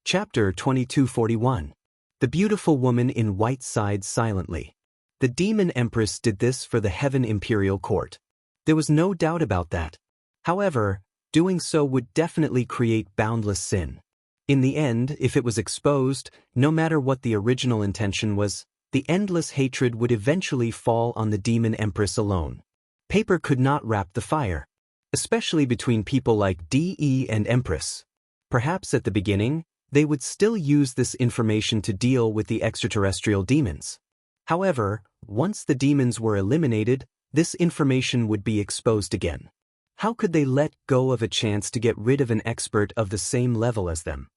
Chapter 2241. The beautiful woman in white sighed silently. The demon empress did this for the Heaven Imperial Court. There was no doubt about that. However, doing so would definitely create boundless sin. In the end, if it was exposed, no matter what the original intention was, the endless hatred would eventually fall on the demon empress alone. Paper could not wrap the fire, especially between people like DE and Empress. Perhaps at the beginning, they would still use this information to deal with the extraterrestrial demons. However, once the demons were eliminated, this information would be exposed again. How could they let go of a chance to get rid of an expert of the same level as them?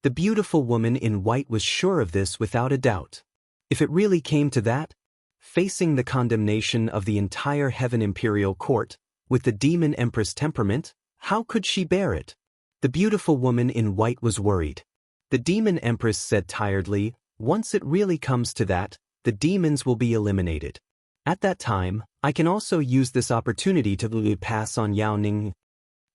The beautiful woman in white was sure of this without a doubt. If it really came to that, facing the condemnation of the entire Heaven Imperial Court, with the demon empress temperament, how could she bear it? The beautiful woman in white was worried. The demon empress said tiredly, once it really comes to that, the demons will be eliminated. At that time, I can also use this opportunity to pass on Yao Ning.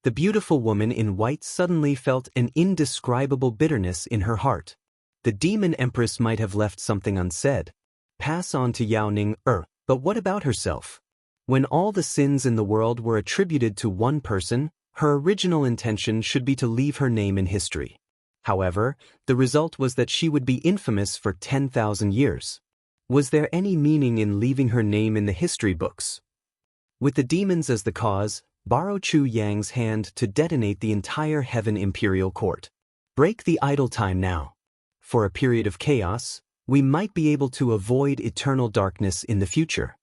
The beautiful woman in white suddenly felt an indescribable bitterness in her heart. The demon empress might have left something unsaid. Pass on to Yao Ning, but what about herself? When all the sins in the world were attributed to one person, her original intention should be to leave her name in history. However, the result was that she would be infamous for 10,000 years. Was there any meaning in leaving her name in the history books? With the demons as the cause, borrow Chu Yang's hand to detonate the entire Heaven Imperial Court. Break the idle time now. For a period of chaos, we might be able to avoid eternal darkness in the future.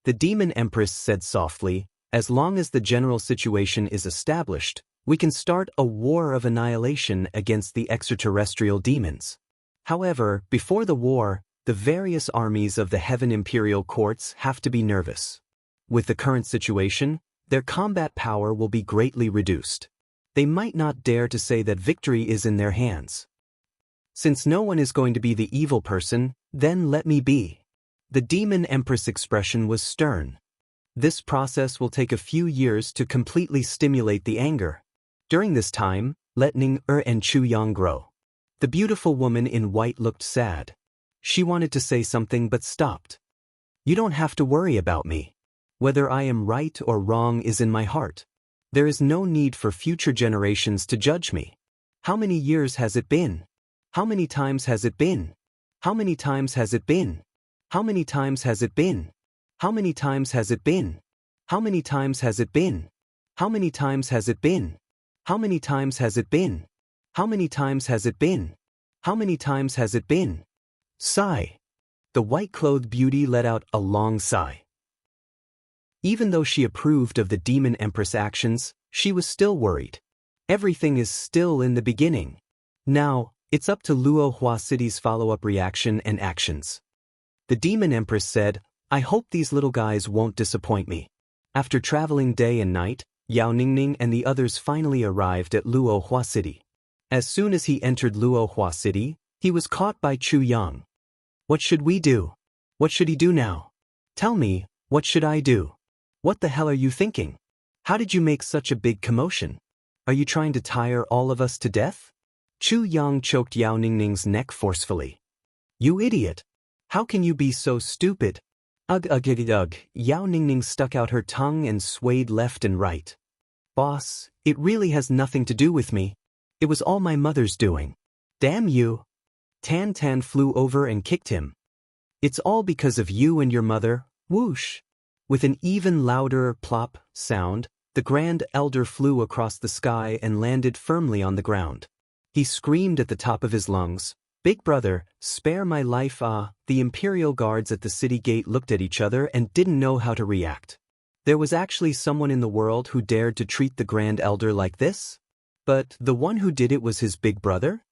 The demon empress said softly, as long as the general situation is established, we can start a war of annihilation against the extraterrestrial demons. However, before the war, the various armies of the Heaven Imperial Courts have to be nervous. With the current situation, their combat power will be greatly reduced. They might not dare to say that victory is in their hands. Since no one is going to be the evil person, then let me be. The demon empress expression was stern. This process will take a few years to completely stimulate the anger. During this time, let Ning and Chu Yang grow. The beautiful woman in white looked sad. She wanted to say something but stopped. You don't have to worry about me. Whether I am right or wrong is in my heart. There is no need for future generations to judge me. How many years has it been? How many times has it been? How many times has it been? How many times has it been? How many times has it been? How many times has it been? How many times has it been? How many times has it been? How many times has it been? How many times has it been? Sigh. The white-clothed beauty let out a long sigh. Even though she approved of the demon empress actions, she was still worried. Everything is still in the beginning. Now, it's up to Luohua City's follow-up reaction and actions. The demon empress said, I hope these little guys won't disappoint me. After traveling day and night, Yao Ningning and the others finally arrived at Luohua City. As soon as he entered Luohua City, he was caught by Chu Yang. What should we do? What should he do now? Tell me, what should I do? What the hell are you thinking? How did you make such a big commotion? Are you trying to tire all of us to death? Chu Yang choked Yao Ningning's neck forcefully. You idiot! How can you be so stupid? Ugh. Yao Ningning stuck out her tongue and swayed left and right. Boss, it really has nothing to do with me. It was all my mother's doing. Damn you! Tan Tan flew over and kicked him. It's all because of you and your mother, whoosh! With an even louder plop sound, the Grand Elder flew across the sky and landed firmly on the ground. He screamed at the top of his lungs, Big brother, spare my life. The Imperial guards at the city gate looked at each other and didn't know how to react. There was actually someone in the world who dared to treat the Grand Elder like this? But the one who did it was his big brother?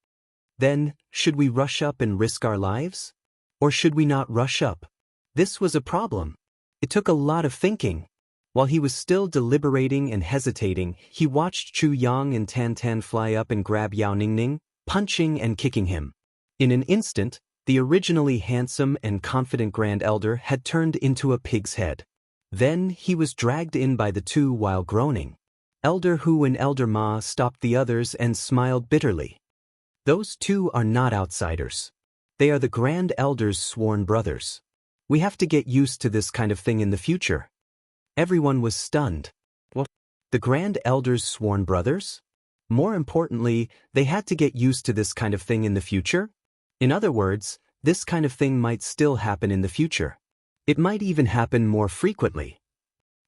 Then, should we rush up and risk our lives? Or should we not rush up? This was a problem. It took a lot of thinking. While he was still deliberating and hesitating, he watched Chu Yang and Tan Tan fly up and grab Yao Ningning, punching and kicking him. In an instant, the originally handsome and confident Grand Elder had turned into a pig's head. Then he was dragged in by the two while groaning. Elder Hu and Elder Ma stopped the others and smiled bitterly. Those two are not outsiders. They are the Grand Elder's sworn brothers. We have to get used to this kind of thing in the future. Everyone was stunned. What? The Grand Elder's sworn brothers? More importantly, they had to get used to this kind of thing in the future? In other words, this kind of thing might still happen in the future. It might even happen more frequently.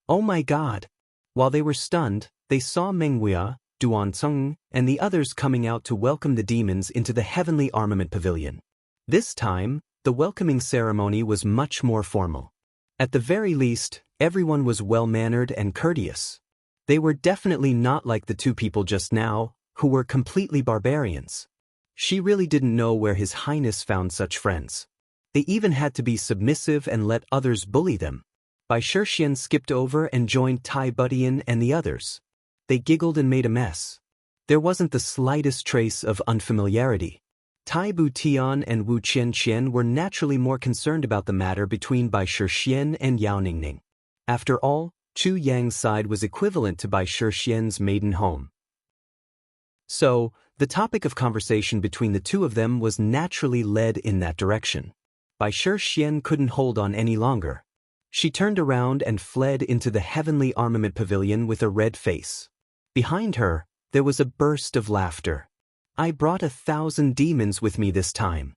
Oh my God! While they were stunned, they saw Mengwia, Duanceng, and the others coming out to welcome the demons into the Heavenly Armament Pavilion. This time, the welcoming ceremony was much more formal. At the very least, everyone was well-mannered and courteous. They were definitely not like the two people just now, who were completely barbarians. She really didn't know where His Highness found such friends. They even had to be submissive and let others bully them. Bai Shixian skipped over and joined Tai Budian and the others. They giggled and made a mess. There wasn't the slightest trace of unfamiliarity. Tai Butian and Wu Qianqian were naturally more concerned about the matter between Bai Shixian and Yao Ningning. After all, Chu Yang's side was equivalent to Bai Shixian's maiden home. So, the topic of conversation between the two of them was naturally led in that direction. Bai Shixian couldn't hold on any longer. She turned around and fled into the Heavenly Armament Pavilion with a red face. Behind her, there was a burst of laughter. I brought 1,000 demons with me this time.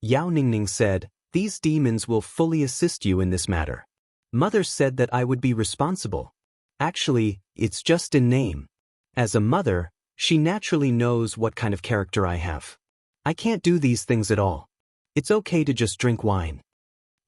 Yao Ningning said, these demons will fully assist you in this matter. Mother said that I would be responsible. Actually, it's just in name. As a mother, she naturally knows what kind of character I have. I can't do these things at all. It's okay to just drink wine.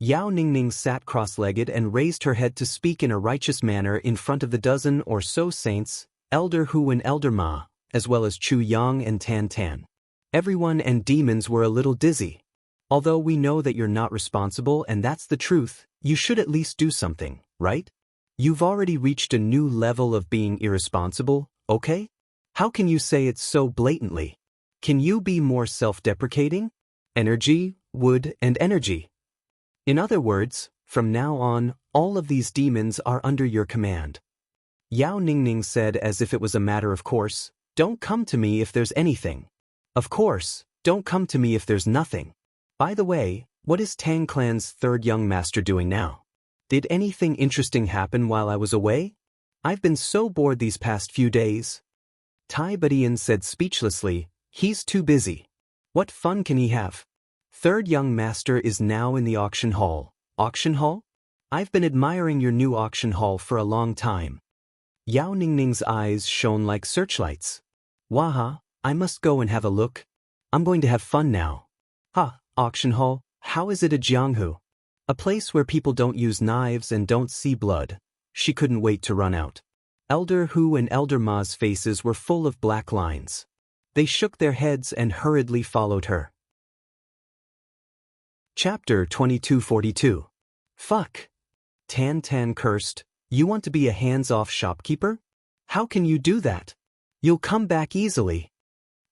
Yao Ningning sat cross-legged and raised her head to speak in a righteous manner in front of the dozen or so saints, Elder Hu and Elder Ma, as well as Chu Yang and Tan Tan. Everyone and demons were a little dizzy. Although we know that you're not responsible and that's the truth, you should at least do something, right? You've already reached a new level of being irresponsible, okay? How can you say it so blatantly? Can you be more self-deprecating? Energy, wood, and energy. In other words, from now on, all of these demons are under your command. Yao Ningning said as if it was a matter of course, don't come to me if there's anything. Of course, don't come to me if there's nothing. By the way, what is Tang Clan's third young master doing now? Did anything interesting happen while I was away? I've been so bored these past few days. Tai Budian said speechlessly, he's too busy. What fun can he have? Third young master is now in the auction hall. Auction hall? I've been admiring your new auction hall for a long time. Yao Ningning's eyes shone like searchlights. Waha, I must go and have a look. I'm going to have fun now. Ha, auction hall, how is it at Jianghu? A place where people don't use knives and don't see blood. She couldn't wait to run out. Elder Hu and Elder Ma's faces were full of black lines. They shook their heads and hurriedly followed her. Chapter 2242. Fuck. Tan Tan cursed, you want to be a hands-off shopkeeper? How can you do that? You'll come back easily.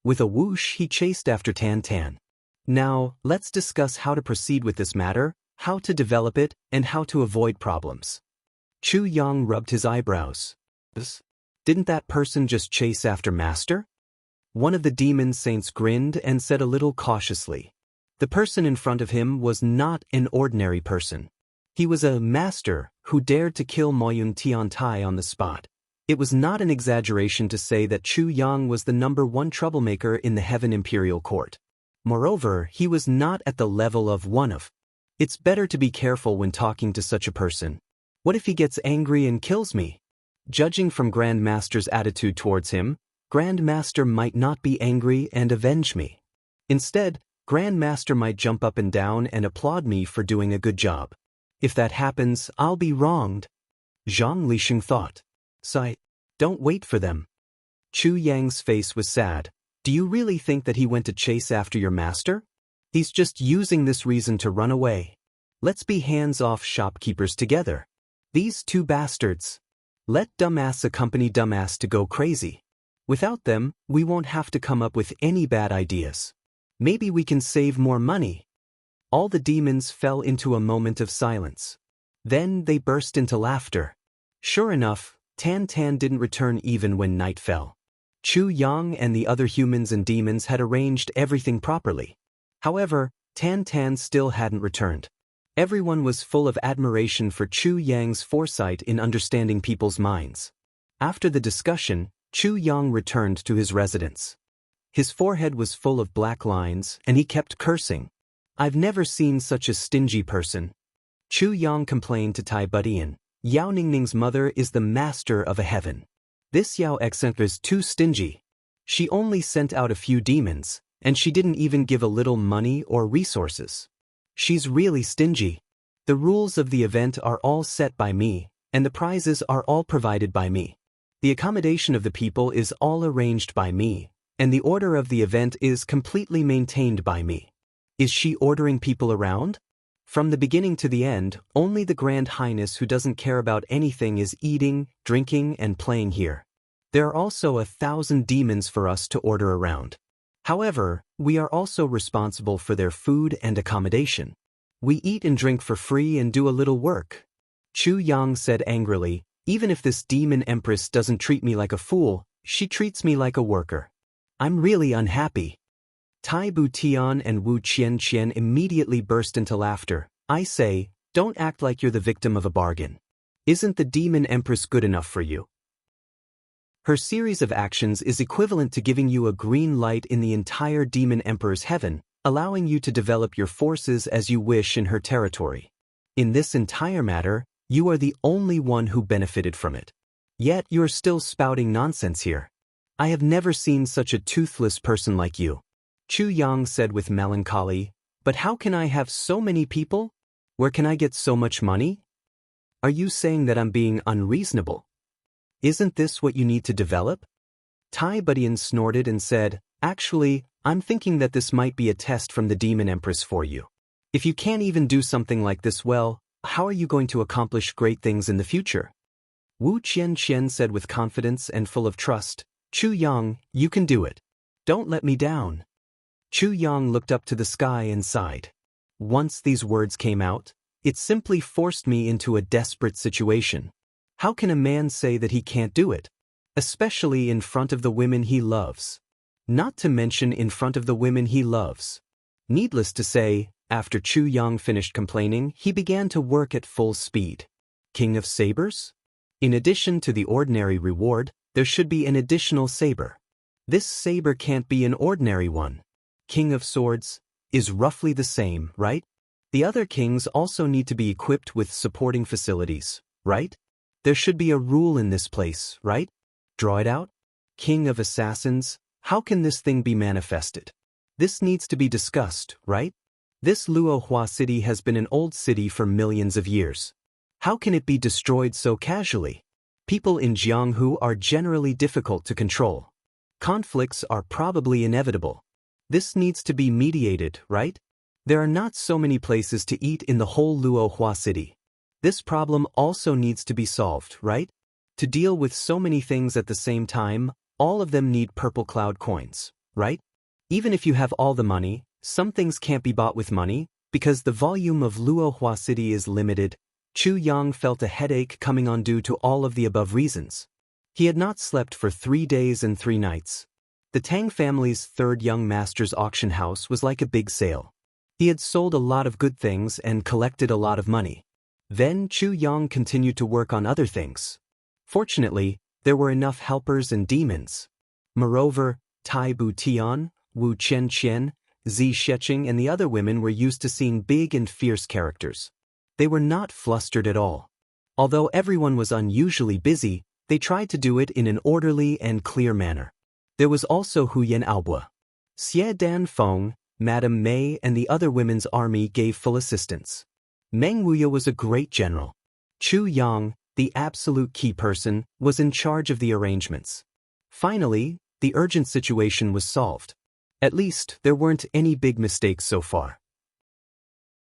With a whoosh he chased after Tan Tan. Now, let's discuss how to proceed with this matter, how to develop it, and how to avoid problems. Chu Yang rubbed his eyebrows. Didn't that person just chase after Master? One of the demon saints grinned and said a little cautiously. The person in front of him was not an ordinary person. He was a master who dared to kill Moyun Tiantai on the spot. It was not an exaggeration to say that Chu Yang was the #1 troublemaker in the Heaven Imperial Court. Moreover, he was not at the level of one of. It's better to be careful when talking to such a person. What if he gets angry and kills me? Judging from Grand Master's attitude towards him, Grand Master might not be angry and avenge me. Instead, Grand Master might jump up and down and applaud me for doing a good job. If that happens, I'll be wronged. Zhang Lixing thought. Sigh. Don't wait for them. Chu Yang's face was sad. Do you really think that he went to chase after your master? He's just using this reason to run away. Let's be hands-off shopkeepers together. These two bastards. Let dumbass accompany dumbass to go crazy. Without them, we won't have to come up with any bad ideas. Maybe we can save more money. All the demons fell into a moment of silence. Then they burst into laughter. Sure enough, Tan Tan didn't return even when night fell. Chu Yang and the other humans and demons had arranged everything properly. However, Tan Tan still hadn't returned. Everyone was full of admiration for Chu Yang's foresight in understanding people's minds. After the discussion, Chu Yang returned to his residence. His forehead was full of black lines, and he kept cursing. "I've never seen such a stingy person." Chu Yang complained to Tai Budian. "Yao Ningning's mother is the master of a heaven. This Yao Exent is too stingy. She only sent out a few demons, and she didn't even give a little money or resources. She's really stingy. The rules of the event are all set by me, and the prizes are all provided by me. The accommodation of the people is all arranged by me, and the order of the event is completely maintained by me. Is she ordering people around? From the beginning to the end, only the Grand Highness who doesn't care about anything is eating, drinking, and playing here. There are also 1,000 demons for us to order around. However, we are also responsible for their food and accommodation. We eat and drink for free and do a little work." Chu Yang said angrily, "Even if this demon empress doesn't treat me like a fool, she treats me like a worker. I'm really unhappy." Tai Butian and Wu Qianqian immediately burst into laughter. "I say, don't act like you're the victim of a bargain. Isn't the demon empress good enough for you? Her series of actions is equivalent to giving you a green light in the entire demon emperor's heaven, allowing you to develop your forces as you wish in her territory. In this entire matter, you are the only one who benefited from it. Yet you're still spouting nonsense here. I have never seen such a toothless person like you." Chu Yang said with melancholy, "But how can I have so many people? Where can I get so much money? Are you saying that I'm being unreasonable? Isn't this what you need to develop?" Tai Budian snorted and said, "Actually, I'm thinking that this might be a test from the Demon Empress for you. If you can't even do something like this well, how are you going to accomplish great things in the future?" Wu Qianqian said with confidence and full of trust, "Chu Yang, you can do it. Don't let me down." Chu Yang looked up to the sky and sighed. Once these words came out, it simply forced me into a desperate situation. How can a man say that he can't do it? Especially in front of the women he loves. Not to mention in front of the women he loves. Needless to say, after Chu Yang finished complaining, he began to work at full speed. King of Sabers? In addition to the ordinary reward, there should be an additional saber. This saber can't be an ordinary one. King of Swords is roughly the same, right? The other kings also need to be equipped with supporting facilities, right? There should be a rule in this place, right? Draw it out. King of Assassins, how can this thing be manifested? This needs to be discussed, right? This Luohua city has been an old city for millions of years. How can it be destroyed so casually? People in Jianghu are generally difficult to control. Conflicts are probably inevitable. This needs to be mediated, right? There are not so many places to eat in the whole Luohua city. This problem also needs to be solved, right? To deal with so many things at the same time, all of them need purple cloud coins, right? Even if you have all the money, some things can't be bought with money, because the volume of Luohua city is limited. Chu Yang felt a headache coming on due to all of the above reasons. He had not slept for 3 days and 3 nights. The Tang family's third young master's auction house was like a big sale. He had sold a lot of good things and collected a lot of money. Then Chu Yang continued to work on other things. Fortunately, there were enough helpers and demons. Moreover, Tai Butian, Wu Qianqian, Zi Sheqing and the other women were used to seeing big and fierce characters. They were not flustered at all. Although everyone was unusually busy, they tried to do it in an orderly and clear manner. There was also Huyan Aobua. Xie Dan Feng, Madame Mei and the other women's army gave full assistance. Meng Wuya was a great general. Chu Yang, the absolute key person, was in charge of the arrangements. Finally, the urgent situation was solved. At least, there weren't any big mistakes so far.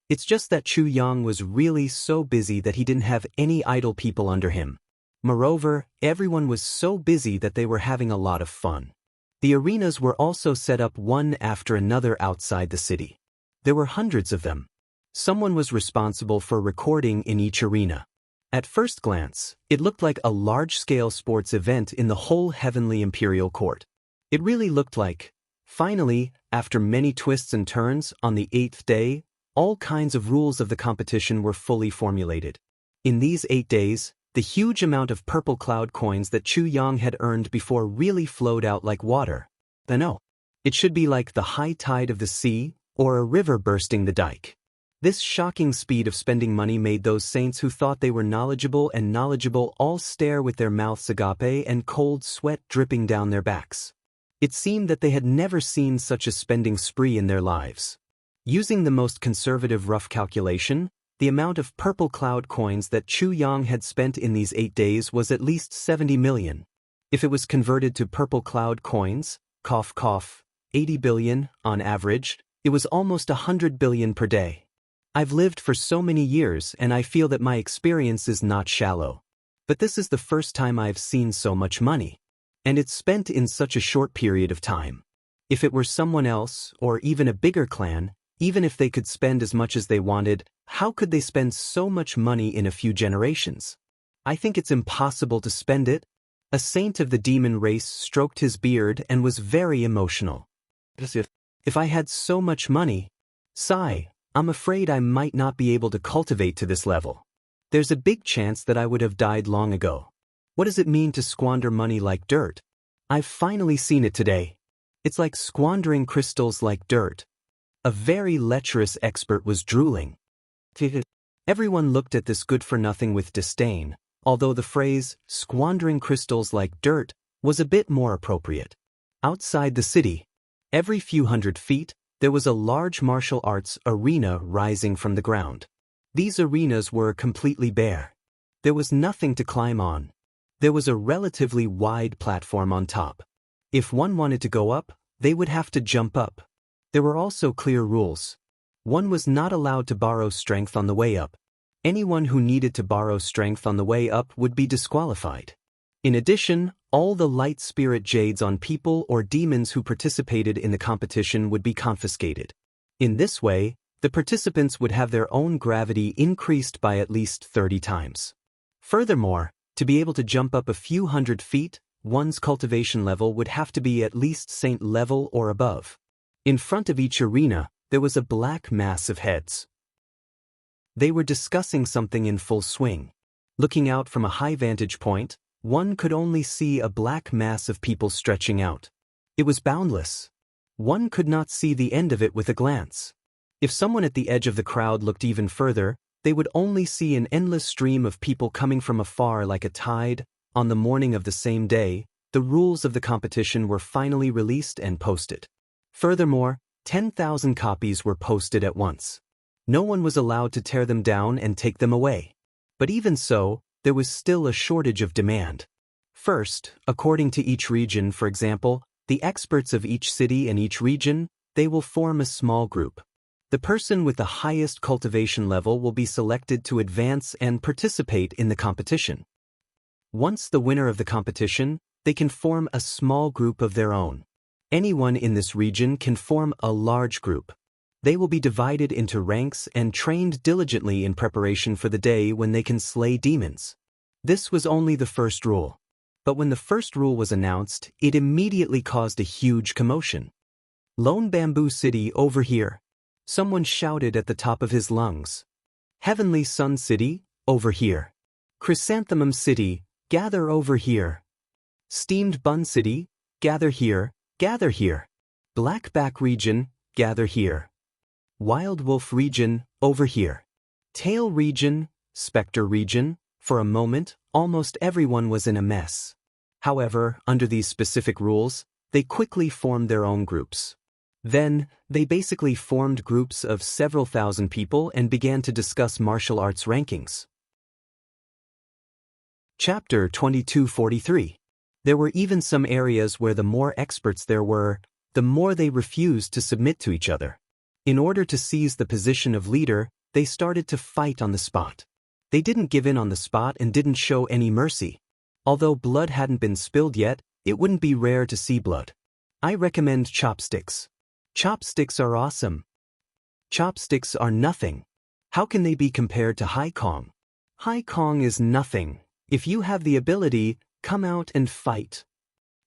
It's just that Chu Yang was really so busy that he didn't have any idle people under him. Moreover, everyone was so busy that they were having a lot of fun. The arenas were also set up one after another outside the city. There were hundreds of them. Someone was responsible for recording in each arena. At first glance, it looked like a large-scale sports event in the whole heavenly imperial court. It really looked like, finally, after many twists and turns, on the 8th day, all kinds of rules of the competition were fully formulated. In these 8 days, the huge amount of purple cloud coins that Chu Yang had earned before really flowed out like water. No, it should be like the high tide of the sea, or a river bursting the dike. This shocking speed of spending money made those saints who thought they were knowledgeable all stare with their mouths agape and cold sweat dripping down their backs. It seemed that they had never seen such a spending spree in their lives. Using the most conservative rough calculation, the amount of purple cloud coins that Chu Yang had spent in these 8 days was at least 70 million. If it was converted to purple cloud coins, 80 billion, on average, it was almost 100 billion per day. I've lived for so many years and I feel that my experience is not shallow. But this is the first time I've seen so much money. And it's spent in such a short period of time. If it were someone else, or even a bigger clan, even if they could spend as much as they wanted, how could they spend so much money in a few generations? I think it's impossible to spend it. A saint of the demon race stroked his beard and was very emotional. If I had so much money, sigh, I'm afraid I might not be able to cultivate to this level. There's a big chance that I would have died long ago. What does it mean to squander money like dirt? I've finally seen it today. It's like squandering crystals like dirt. A very lecherous expert was drooling. Everyone looked at this good-for-nothing with disdain, although the phrase, squandering crystals like dirt, was a bit more appropriate. Outside the city, every few hundred feet, there was a large martial arts arena rising from the ground. These arenas were completely bare. There was nothing to climb on. There was a relatively wide platform on top. If one wanted to go up, they would have to jump up. There were also clear rules. One was not allowed to borrow strength on the way up. Anyone who needed to borrow strength on the way up would be disqualified. In addition, all the light spirit jades on people or demons who participated in the competition would be confiscated. In this way, the participants would have their own gravity increased by at least 30 times. Furthermore, to be able to jump up a few hundred feet, one's cultivation level would have to be at least saint level or above. In front of each arena, there was a black mass of heads. They were discussing something in full swing. Looking out from a high vantage point, one could only see a black mass of people stretching out. It was boundless. One could not see the end of it with a glance. If someone at the edge of the crowd looked even further, they would only see an endless stream of people coming from afar like a tide. On the morning of the same day, the rules of the competition were finally released and posted. Furthermore, 10,000 copies were posted at once. No one was allowed to tear them down and take them away. But even so, there was still a shortage of demand. First, according to each region, for example, the experts of each city and each region, they will form a small group. The person with the highest cultivation level will be selected to advance and participate in the competition. Once the winner of the competition, they can form a small group of their own. Anyone in this region can form a large group. They will be divided into ranks and trained diligently in preparation for the day when they can slay demons. This was only the first rule. But when the first rule was announced, it immediately caused a huge commotion. Lone Bamboo City over here. Someone shouted at the top of his lungs. Heavenly Sun City, over here. Chrysanthemum City, gather over here. Steamed Bun City, gather here, gather here. Blackback Region, gather here. Wild Wolf Region, over here. Tail Region, Spectre Region. For a moment, almost everyone was in a mess. However, under these specific rules, they quickly formed their own groups. Then, they basically formed groups of several thousand people and began to discuss martial arts rankings. Chapter 2243. There were even some areas where the more experts there were, the more they refused to submit to each other. In order to seize the position of leader, they started to fight on the spot. They didn't give in on the spot and didn't show any mercy. Although blood hadn't been spilled yet, it wouldn't be rare to see blood. I recommend chopsticks. Chopsticks are awesome. Chopsticks are nothing. How can they be compared to Hai Kong? Hai Kong is nothing. If you have the ability, come out and fight.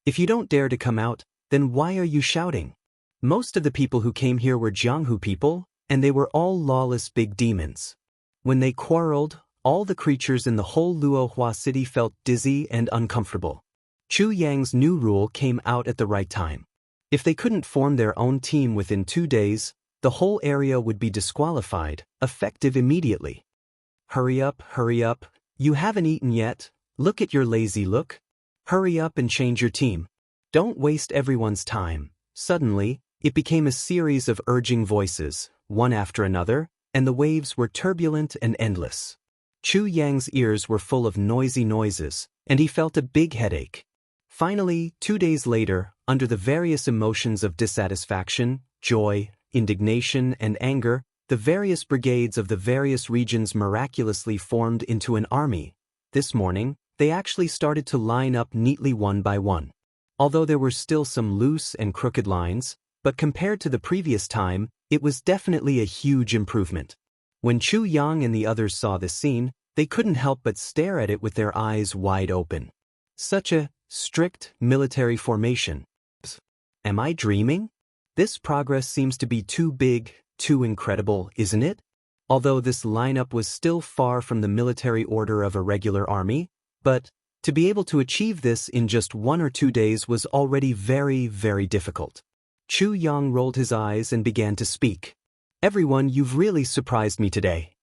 If you don't dare to come out, then why are you shouting? Most of the people who came here were Jianghu people, and they were all lawless big demons. When they quarreled, all the creatures in the whole Luohua city felt dizzy and uncomfortable. Chu Yang's new rule came out at the right time. If they couldn't form their own team within 2 days, the whole area would be disqualified, effective immediately. Hurry up, you haven't eaten yet, look at your lazy look. Hurry up and change your team. Don't waste everyone's time. Suddenly, it became a series of urging voices, one after another, and the waves were turbulent and endless. Chu Yang's ears were full of noisy noises, and he felt a big headache. Finally, 2 days later, under the various emotions of dissatisfaction, joy, indignation, and anger, the various brigades of the various regions miraculously formed into an army. This morning, they actually started to line up neatly one by one. Although there were still some loose and crooked lines, but compared to the previous time, it was definitely a huge improvement. When Chu Yang and the others saw this scene, they couldn't help but stare at it with their eyes wide open. Such a strict military formation. Am I dreaming? This progress seems to be too big, too incredible, isn't it? Although this lineup was still far from the military order of a regular army, but to be able to achieve this in just 1 or 2 days was already very, very difficult. Chu Yang rolled his eyes and began to speak. Everyone, you've really surprised me today.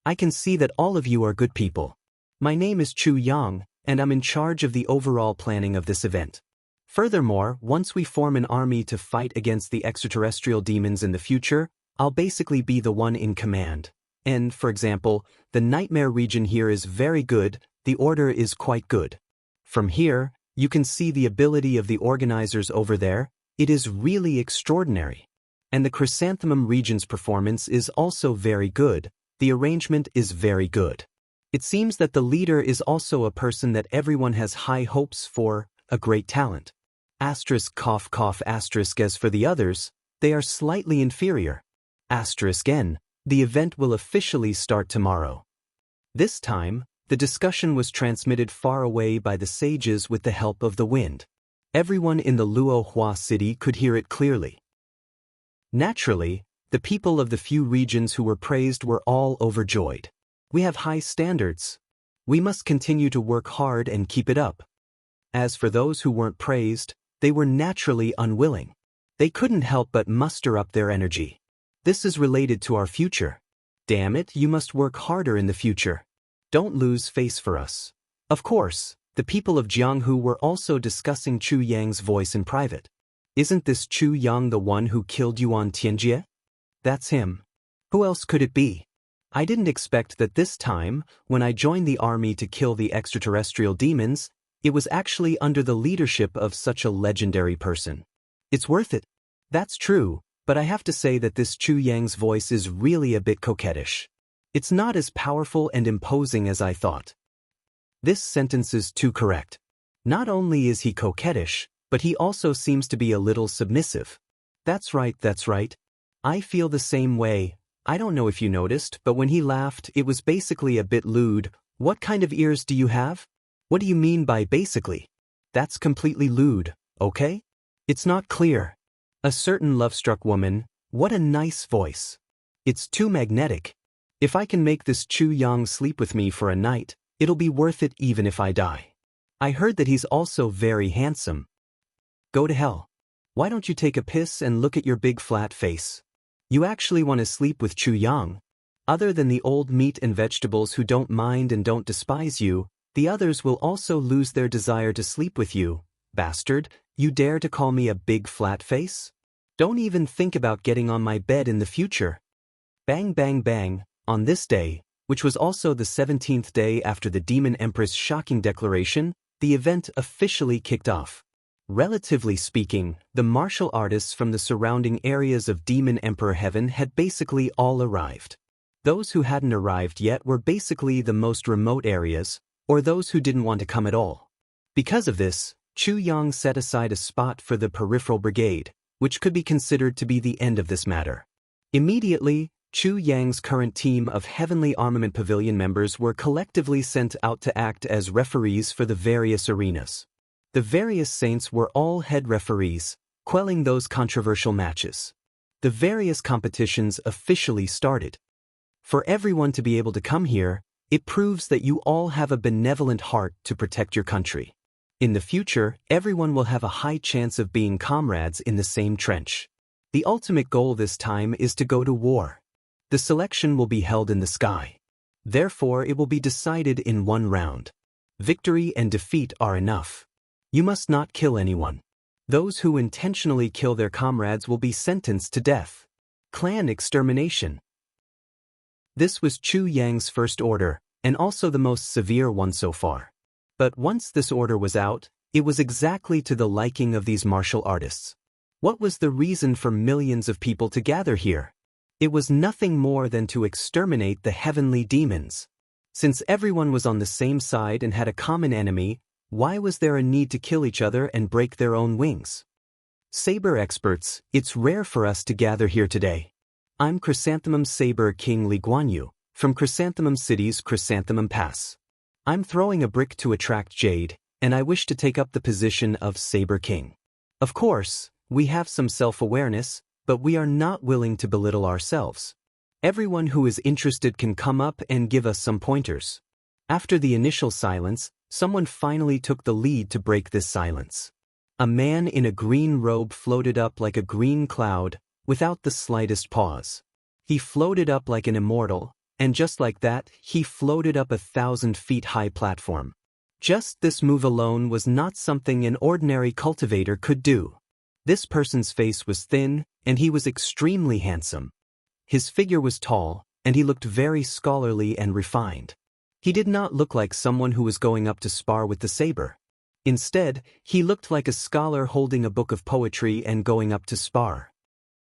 I can see that all of you are good people. My name is Chu Yang, and I'm in charge of the overall planning of this event. Furthermore, once we form an army to fight against the extraterrestrial demons in the future, I'll basically be the one in command. And, for example, the nightmare region here is very good, the order is quite good. From here, you can see the ability of the organizers over there, it is really extraordinary. And the chrysanthemum region's performance is also very good, the arrangement is very good. It seems that the leader is also a person that everyone has high hopes for, a great talent. Asterisk cough cough asterisk. As for the others, they are slightly inferior. Asterisk n, the event will officially start tomorrow. This time, the discussion was transmitted far away by the sages with the help of the wind. Everyone in the Luohua city could hear it clearly. Naturally, the people of the few regions who were praised were all overjoyed. We have high standards. We must continue to work hard and keep it up. As for those who weren't praised, they were naturally unwilling. They couldn't help but muster up their energy. This is related to our future. Damn it, you must work harder in the future. Don't lose face for us. Of course, the people of Jianghu were also discussing Chu Yang's voice in private. Isn't this Chu Yang the one who killed you on Tianjie? That's him. Who else could it be? I didn't expect that this time, when I joined the army to kill the extraterrestrial demons, it was actually under the leadership of such a legendary person. It's worth it. That's true, but I have to say that this Chu Yang's voice is really a bit coquettish. It's not as powerful and imposing as I thought. This sentence is too correct. Not only is he coquettish, but he also seems to be a little submissive. That's right. I feel the same way. I don't know if you noticed, but when he laughed, it was basically a bit lewd. What kind of ears do you have? What do you mean by basically? That's completely lewd, okay? It's not clear. A certain love-struck woman, what a nice voice. It's too magnetic. If I can make this Chu Yang sleep with me for a night, it'll be worth it even if I die. I heard that he's also very handsome. Go to hell. Why don't you take a piss and look at your big flat face? You actually want to sleep with Chu Yang? Other than the old meat and vegetables who don't mind and don't despise you, the others will also lose their desire to sleep with you. Bastard, you dare to call me a big flat face? Don't even think about getting on my bed in the future. Bang bang bang, on this day, which was also the 17th day after the Demon Empress' shocking declaration, the event officially kicked off. Relatively speaking, the martial artists from the surrounding areas of Demon Emperor Heaven had basically all arrived. Those who hadn't arrived yet were basically the most remote areas, or those who didn't want to come at all. Because of this, Chu Yang set aside a spot for the peripheral brigade, which could be considered to be the end of this matter. Immediately, Chu Yang's current team of Heavenly Armament Pavilion members were collectively sent out to act as referees for the various arenas. The various saints were all head referees, quelling those controversial matches. The various competitions officially started. For everyone to be able to come here, it proves that you all have a benevolent heart to protect your country. In the future, everyone will have a high chance of being comrades in the same trench. The ultimate goal this time is to go to war. The selection will be held in the sky. Therefore, it will be decided in one round. Victory and defeat are enough. You must not kill anyone. Those who intentionally kill their comrades will be sentenced to death. Clan extermination. This was Chu Yang's first order, and also the most severe one so far. But once this order was out, it was exactly to the liking of these martial artists. What was the reason for millions of people to gather here? It was nothing more than to exterminate the heavenly demons. Since everyone was on the same side and had a common enemy, why was there a need to kill each other and break their own wings? Saber experts, it's rare for us to gather here today. I'm Chrysanthemum Saber King Li Guanyu, from Chrysanthemum City's Chrysanthemum Pass. I'm throwing a brick to attract jade, and I wish to take up the position of Saber King. Of course, we have some self-awareness, but we are not willing to belittle ourselves. Everyone who is interested can come up and give us some pointers. After the initial silence, someone finally took the lead to break this silence. A man in a green robe floated up like a green cloud, without the slightest pause. He floated up like an immortal, and just like that, he floated up a 1,000-feet-high platform. Just this move alone was not something an ordinary cultivator could do. This person's face was thin, and he was extremely handsome. His figure was tall, and he looked very scholarly and refined. He did not look like someone who was going up to spar with the saber. Instead, he looked like a scholar holding a book of poetry and going up to spar.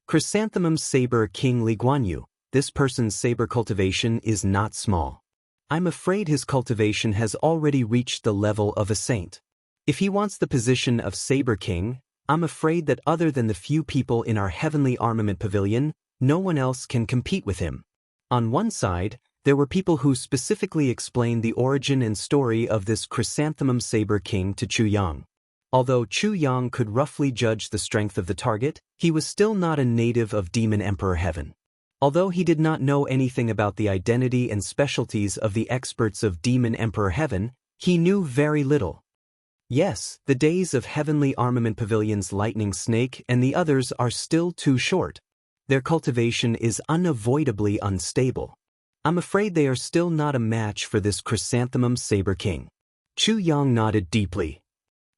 Chrysanthemum Saber King Li Guanyu, this person's saber cultivation is not small. I'm afraid his cultivation has already reached the level of a saint. If he wants the position of Saber King, I'm afraid that other than the few people in our Heavenly Armament Pavilion, no one else can compete with him. On one side, there were people who specifically explained the origin and story of this Chrysanthemum Saber King to Chu Yang. Although Chu Yang could roughly judge the strength of the target, he was still not a native of Demon Emperor Heaven. Although he did not know anything about the identity and specialties of the experts of Demon Emperor Heaven, he knew very little. Yes, the days of Heavenly Armament Pavilion's Lightning Snake and the others are still too short. Their cultivation is unavoidably unstable. I'm afraid they are still not a match for this Chrysanthemum Saber King. Chu Yang nodded deeply.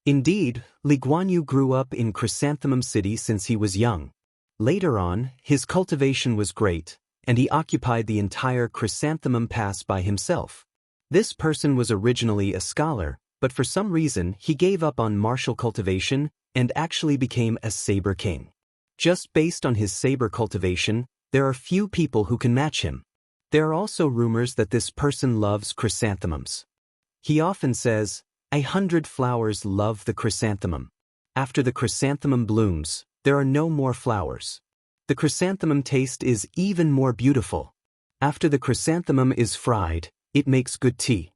Indeed, Li Guanyu grew up in Chrysanthemum City since he was young. Later on, his cultivation was great, and he occupied the entire Chrysanthemum Pass by himself. This person was originally a scholar, but for some reason he gave up on martial cultivation and actually became a Saber King. Just based on his saber cultivation, there are few people who can match him. There are also rumors that this person loves chrysanthemums. He often says, 100 flowers love the chrysanthemum. After the chrysanthemum blooms, there are no more flowers. The chrysanthemum taste is even more beautiful. After the chrysanthemum is fried, it makes good tea.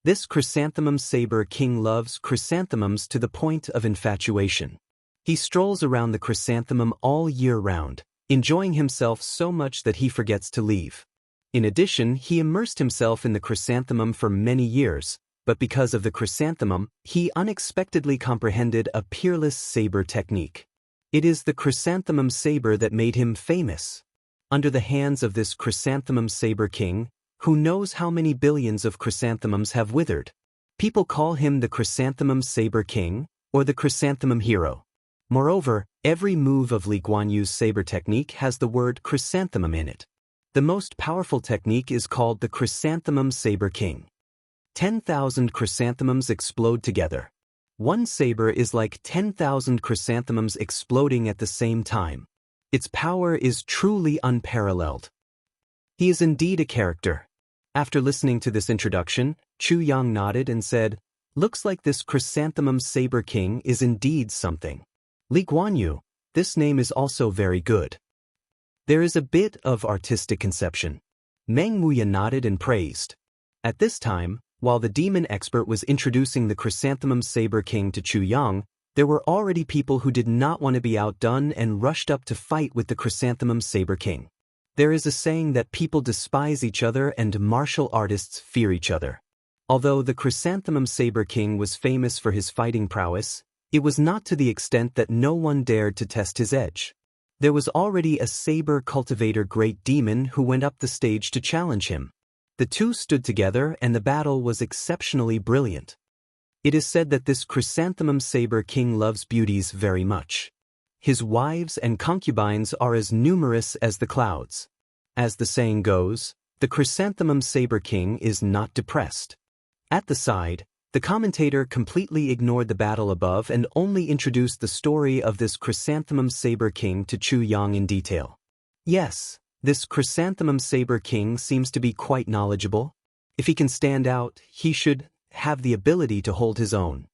This Chrysanthemum Saber King loves chrysanthemums to the point of infatuation. He strolls around the chrysanthemum all year round, enjoying himself so much that he forgets to leave. In addition, he immersed himself in the chrysanthemum for many years, but because of the chrysanthemum, he unexpectedly comprehended a peerless saber technique. It is the chrysanthemum saber that made him famous. Under the hands of this Chrysanthemum Saber King, who knows how many billions of chrysanthemums have withered? People call him the Chrysanthemum Saber King, or the Chrysanthemum Hero. Moreover, every move of Li Guanyu's saber technique has the word chrysanthemum in it. The most powerful technique is called the Chrysanthemum Saber King. 10,000 chrysanthemums explode together. One saber is like 10,000 chrysanthemums exploding at the same time. Its power is truly unparalleled. He is indeed a character. After listening to this introduction, Chu Yang nodded and said, "Looks like this Chrysanthemum Saber King is indeed something. Li Guanyu, this name is also very good." There is a bit of artistic conception. Meng Wuya nodded and praised. At this time, while the demon expert was introducing the Chrysanthemum Saber King to Chu Yang, there were already people who did not want to be outdone and rushed up to fight with the Chrysanthemum Saber King. There is a saying that people despise each other and martial artists fear each other. Although the Chrysanthemum Saber King was famous for his fighting prowess, it was not to the extent that no one dared to test his edge. There was already a saber cultivator great demon who went up the stage to challenge him. The two stood together and the battle was exceptionally brilliant. It is said that this Chrysanthemum Saber King loves beauties very much. His wives and concubines are as numerous as the clouds. As the saying goes, the Chrysanthemum Saber King is not depressed. At the side, the commentator completely ignored the battle above and only introduced the story of this Chrysanthemum Saber King to Chu Yang in detail. Yes, this Chrysanthemum Saber King seems to be quite knowledgeable. If he can stand out, he should have the ability to hold his own.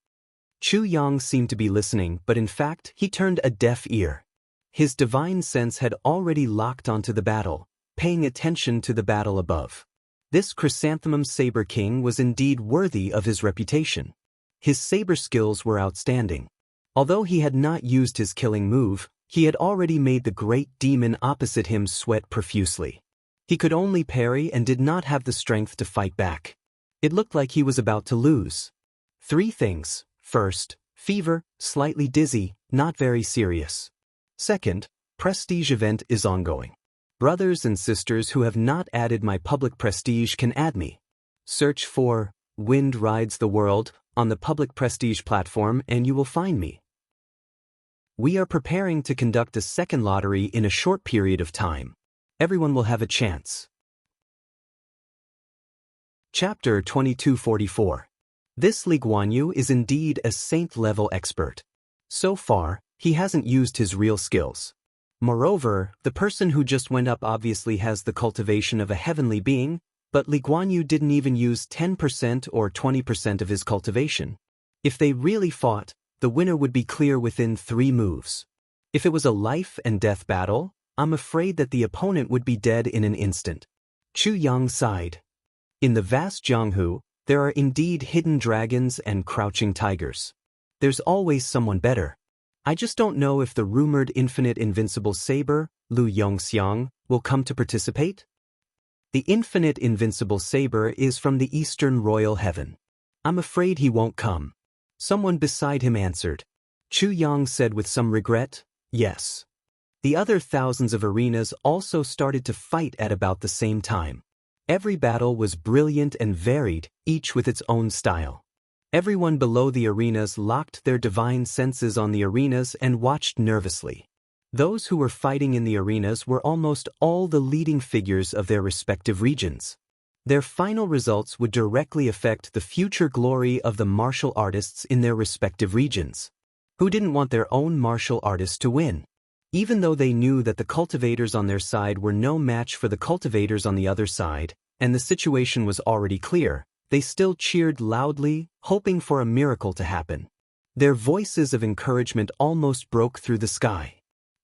Chu Yang seemed to be listening, but in fact, he turned a deaf ear. His divine sense had already locked onto the battle, paying attention to the battle above. This Chrysanthemum Saber King was indeed worthy of his reputation. His saber skills were outstanding. Although he had not used his killing move, he had already made the great demon opposite him sweat profusely. He could only parry and did not have the strength to fight back. It looked like he was about to lose. 3 things. First, fever, slightly dizzy, not very serious. Second, prestige event is ongoing. Brothers and sisters who have not added my public prestige can add me. Search for Wind Rides the World on the public prestige platform and you will find me. We are preparing to conduct a second lottery in a short period of time. Everyone will have a chance. Chapter 2244. This Li Guanyu is indeed a saint-level expert. So far, he hasn't used his real skills. Moreover, the person who just went up obviously has the cultivation of a heavenly being, but Li Guanyu didn't even use 10% or 20% of his cultivation. If they really fought, the winner would be clear within 3 moves. If it was a life and death battle, I'm afraid that the opponent would be dead in an instant. Chu Yang sighed. In the vast Jianghu, there are indeed hidden dragons and crouching tigers. There's always someone better. I just don't know if the rumored infinite invincible saber, Lu Yongxiang, will come to participate. The infinite invincible saber is from the Eastern Royal Heaven. I'm afraid he won't come. Someone beside him answered. Chu Yang said with some regret, yes. The other thousands of arenas also started to fight at about the same time. Every battle was brilliant and varied, each with its own style. Everyone below the arenas locked their divine senses on the arenas and watched nervously. Those who were fighting in the arenas were almost all the leading figures of their respective regions. Their final results would directly affect the future glory of the martial artists in their respective regions. Who didn't want their own martial artist to win? Even though they knew that the cultivators on their side were no match for the cultivators on the other side, and the situation was already clear, they still cheered loudly, hoping for a miracle to happen. Their voices of encouragement almost broke through the sky.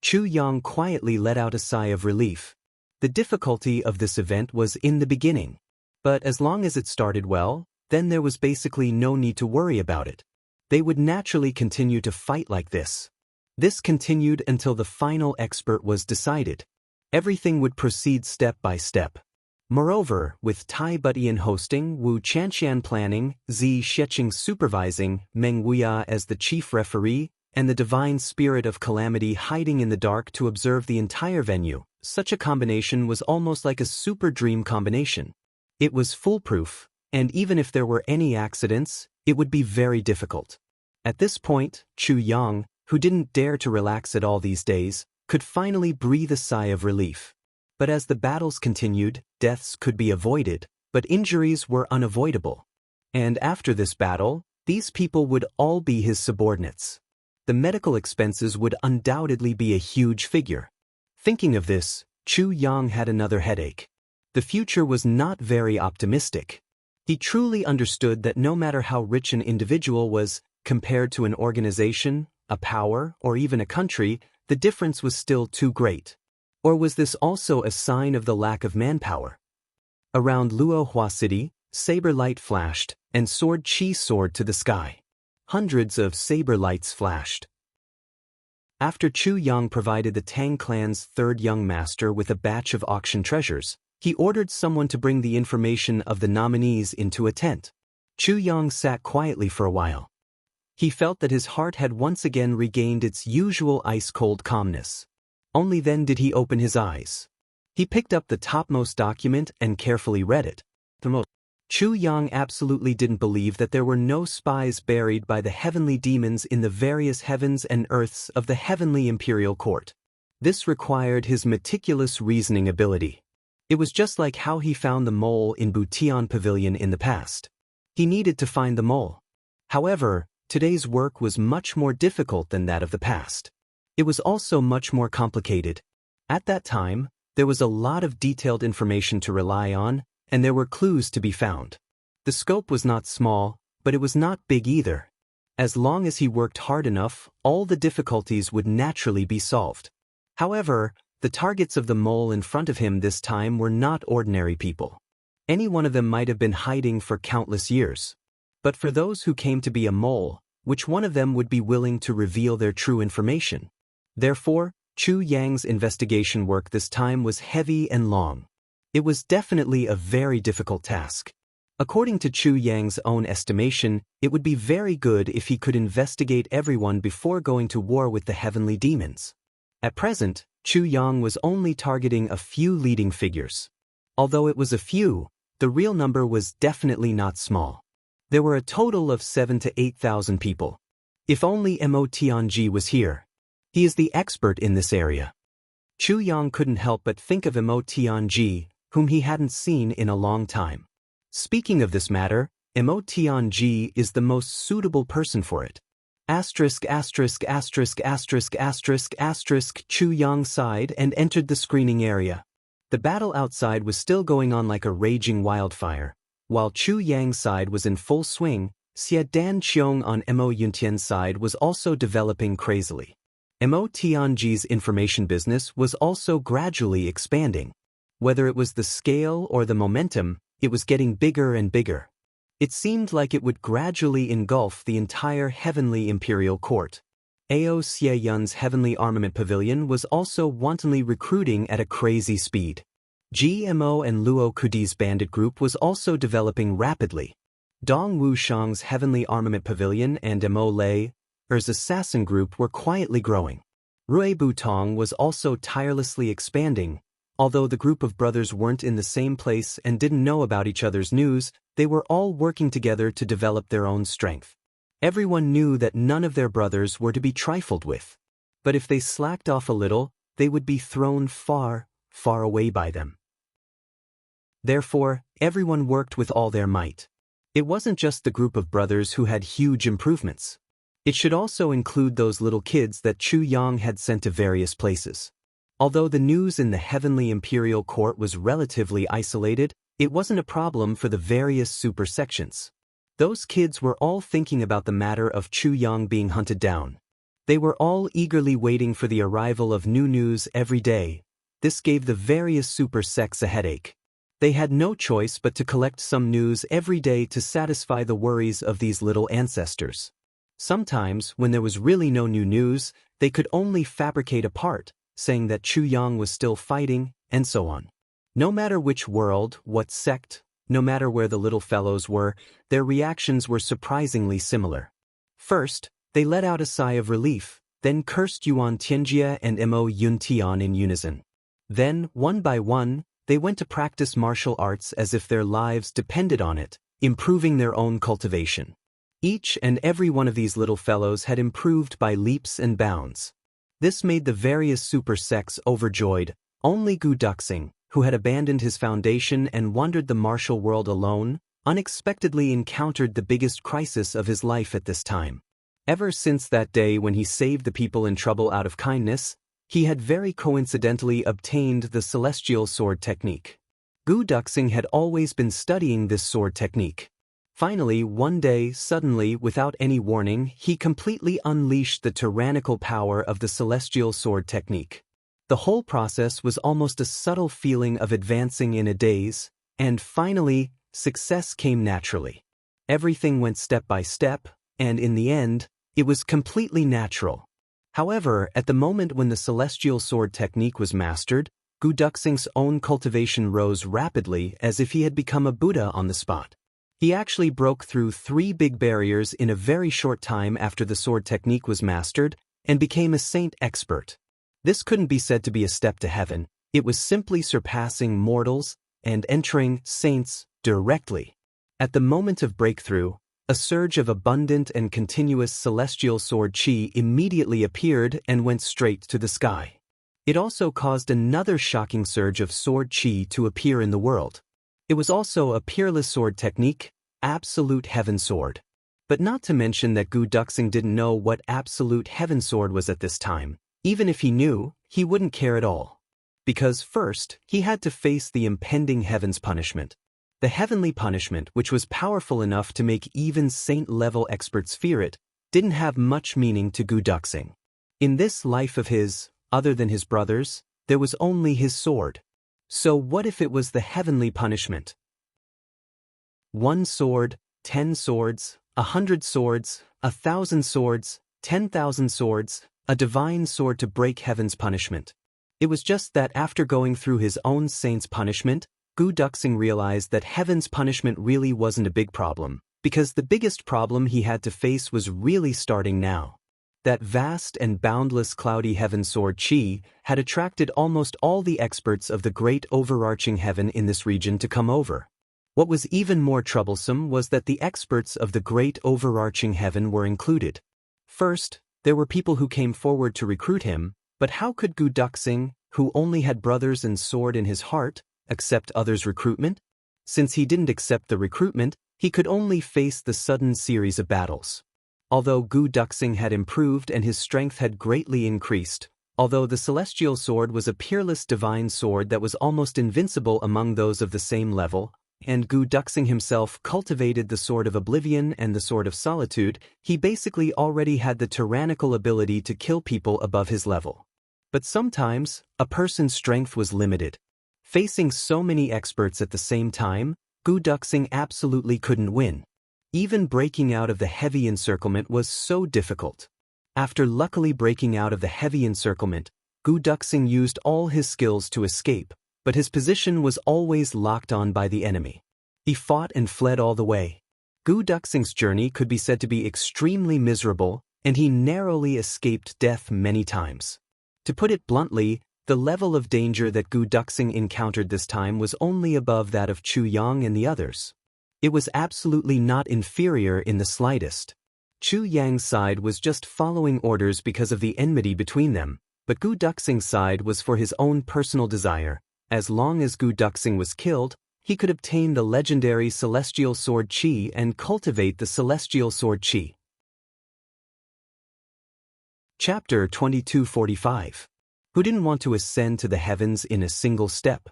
Chu Yang quietly let out a sigh of relief. The difficulty of this event was in the beginning. But as long as it started well, then there was basically no need to worry about it. They would naturally continue to fight like this. This continued until the final expert was decided. Everything would proceed step by step. Moreover, with Tai Butian hosting, Wu Chanxian planning, Zi Sheqing supervising, Meng Wuya as the chief referee, and the divine spirit of calamity hiding in the dark to observe the entire venue, such a combination was almost like a super dream combination. It was foolproof, and even if there were any accidents, it would be very difficult. At this point, Chu Yang, who didn't dare to relax at all these days, could finally breathe a sigh of relief. But as the battles continued, deaths could be avoided, but injuries were unavoidable. And after this battle, these people would all be his subordinates. The medical expenses would undoubtedly be a huge figure. Thinking of this, Chu Yang had another headache. The future was not very optimistic. He truly understood that no matter how rich an individual was, compared to an organization, a power, or even a country, the difference was still too great. Or was this also a sign of the lack of manpower? Around Luohua City, saber light flashed, and sword chi soared to the sky. Hundreds of saber lights flashed. After Chu Yang provided the Tang clan's third young master with a batch of auction treasures, he ordered someone to bring the information of the nominees into a tent. Chu Yang sat quietly for a while. He felt that his heart had once again regained its usual ice-cold calmness. Only then did he open his eyes. He picked up the topmost document and carefully read it. Chu Yang absolutely didn't believe that there were no spies buried by the heavenly demons in the various heavens and earths of the heavenly imperial court. This required his meticulous reasoning ability. It was just like how he found the mole in Butian Pavilion in the past. He needed to find the mole. However, today's work was much more difficult than that of the past. It was also much more complicated. At that time, there was a lot of detailed information to rely on, and there were clues to be found. The scope was not small, but it was not big either. As long as he worked hard enough, all the difficulties would naturally be solved. However, the targets of the mole in front of him this time were not ordinary people. Any one of them might have been hiding for countless years. But for those who came to be a mole, which one of them would be willing to reveal their true information? Therefore, Chu Yang's investigation work this time was heavy and long. It was definitely a very difficult task. According to Chu Yang's own estimation, it would be very good if he could investigate everyone before going to war with the heavenly demons. At present, Chu Yang was only targeting a few leading figures. Although it was a few, the real number was definitely not small. There were a total of 7,000 to 8,000 people. If only Mo Tianji was here. He is the expert in this area. Chu Yang couldn't help but think of Mo Tianji, whom he hadn't seen in a long time. Speaking of this matter, Mo Tianji is the most suitable person for it. Chu Yang sighed and entered the screening area. The battle outside was still going on like a raging wildfire. While Chu Yang's side was in full swing, Xie Dan Qiong on Mo Yuntian's side was also developing crazily. Mo Tianji's information business was also gradually expanding. Whether it was the scale or the momentum, it was getting bigger and bigger. It seemed like it would gradually engulf the entire heavenly imperial court. Ao Xie Yun's heavenly armament pavilion was also wantonly recruiting at a crazy speed. GMO and Luo Kudi's bandit group was also developing rapidly. Dong Wushang's heavenly armament pavilion and Mo Lei, Er's assassin group were quietly growing. Rui Butong was also tirelessly expanding. Although the group of brothers weren't in the same place and didn't know about each other's news, they were all working together to develop their own strength. Everyone knew that none of their brothers were to be trifled with. But if they slacked off a little, they would be thrown far, far away by them. Therefore, everyone worked with all their might. It wasn't just the group of brothers who had huge improvements. It should also include those little kids that Chu Yang had sent to various places. Although the news in the heavenly imperial court was relatively isolated, it wasn't a problem for the various super sections. Those kids were all thinking about the matter of Chu Yang being hunted down. They were all eagerly waiting for the arrival of new news every day. This gave the various super sects a headache. They had no choice but to collect some news every day to satisfy the worries of these little ancestors. Sometimes, when there was really no new news, they could only fabricate a part, saying that Chu Yang was still fighting, and so on. No matter which world, what sect, no matter where the little fellows were, their reactions were surprisingly similar. First, they let out a sigh of relief, then cursed Yuan Tianjie and Mo Yuntian in unison. Then, one by one, they went to practice martial arts as if their lives depended on it, improving their own cultivation. Each and every one of these little fellows had improved by leaps and bounds. This made the various super sects overjoyed. Only Gu Duxing, who had abandoned his foundation and wandered the martial world alone, unexpectedly encountered the biggest crisis of his life at this time. Ever since that day when he saved the people in trouble out of kindness, he had very coincidentally obtained the celestial sword technique. Gu Duxing had always been studying this sword technique. Finally, one day, suddenly, without any warning, he completely unleashed the tyrannical power of the celestial sword technique. The whole process was almost a subtle feeling of advancing in a daze, and finally, success came naturally. Everything went step by step, and in the end, it was completely natural. However, at the moment when the celestial sword technique was mastered, Gu Duxing's own cultivation rose rapidly as if he had become a Buddha on the spot. He actually broke through 3 big barriers in a very short time after the sword technique was mastered and became a saint expert. This couldn't be said to be a step to heaven, it was simply surpassing mortals and entering saints directly. At the moment of breakthrough, a surge of abundant and continuous celestial sword chi immediately appeared and went straight to the sky. It also caused another shocking surge of sword chi to appear in the world. It was also a peerless sword technique, Absolute Heaven Sword. But not to mention that Gu Duxing didn't know what Absolute Heaven Sword was at this time. Even if he knew, he wouldn't care at all. Because first, he had to face the impending heaven's punishment. The heavenly punishment, which was powerful enough to make even saint-level experts fear it, didn't have much meaning to Gu Duxing. In this life of his, other than his brothers, there was only his sword. So what if it was the heavenly punishment? 1 sword, 10 swords, 100 swords, 1,000 swords, 10,000 swords, a divine sword to break heaven's punishment. It was just that after going through his own saint's punishment, Gu Duxing realized that heaven's punishment really wasn't a big problem, because the biggest problem he had to face was really starting now. That vast and boundless cloudy heaven sword chi had attracted almost all the experts of the great overarching heaven in this region to come over. What was even more troublesome was that the experts of the great overarching heaven were included. First, there were people who came forward to recruit him, but how could Gu Duxing, who only had brothers and sword in his heart, accept others' recruitment? Since he didn't accept the recruitment, he could only face the sudden series of battles. Although Gu Duxing had improved and his strength had greatly increased, although the celestial sword was a peerless divine sword that was almost invincible among those of the same level, and Gu Duxing himself cultivated the Sword of Oblivion and the Sword of Solitude, he basically already had the tyrannical ability to kill people above his level. But sometimes, a person's strength was limited. Facing so many experts at the same time, Gu Duxing absolutely couldn't win. Even breaking out of the heavy encirclement was so difficult. After luckily breaking out of the heavy encirclement, Gu Duxing used all his skills to escape, but his position was always locked on by the enemy. He fought and fled all the way. Gu Duxing's journey could be said to be extremely miserable, and he narrowly escaped death many times. To put it bluntly, the level of danger that Gu Duxing encountered this time was only above that of Chu Yang and the others. It was absolutely not inferior in the slightest. Chu Yang's side was just following orders because of the enmity between them, but Gu Duxing's side was for his own personal desire. As long as Gu Duxing was killed, he could obtain the legendary Celestial Sword Chi and cultivate the Celestial Sword Chi. Chapter 2245. Who didn't want to ascend to the heavens in a single step?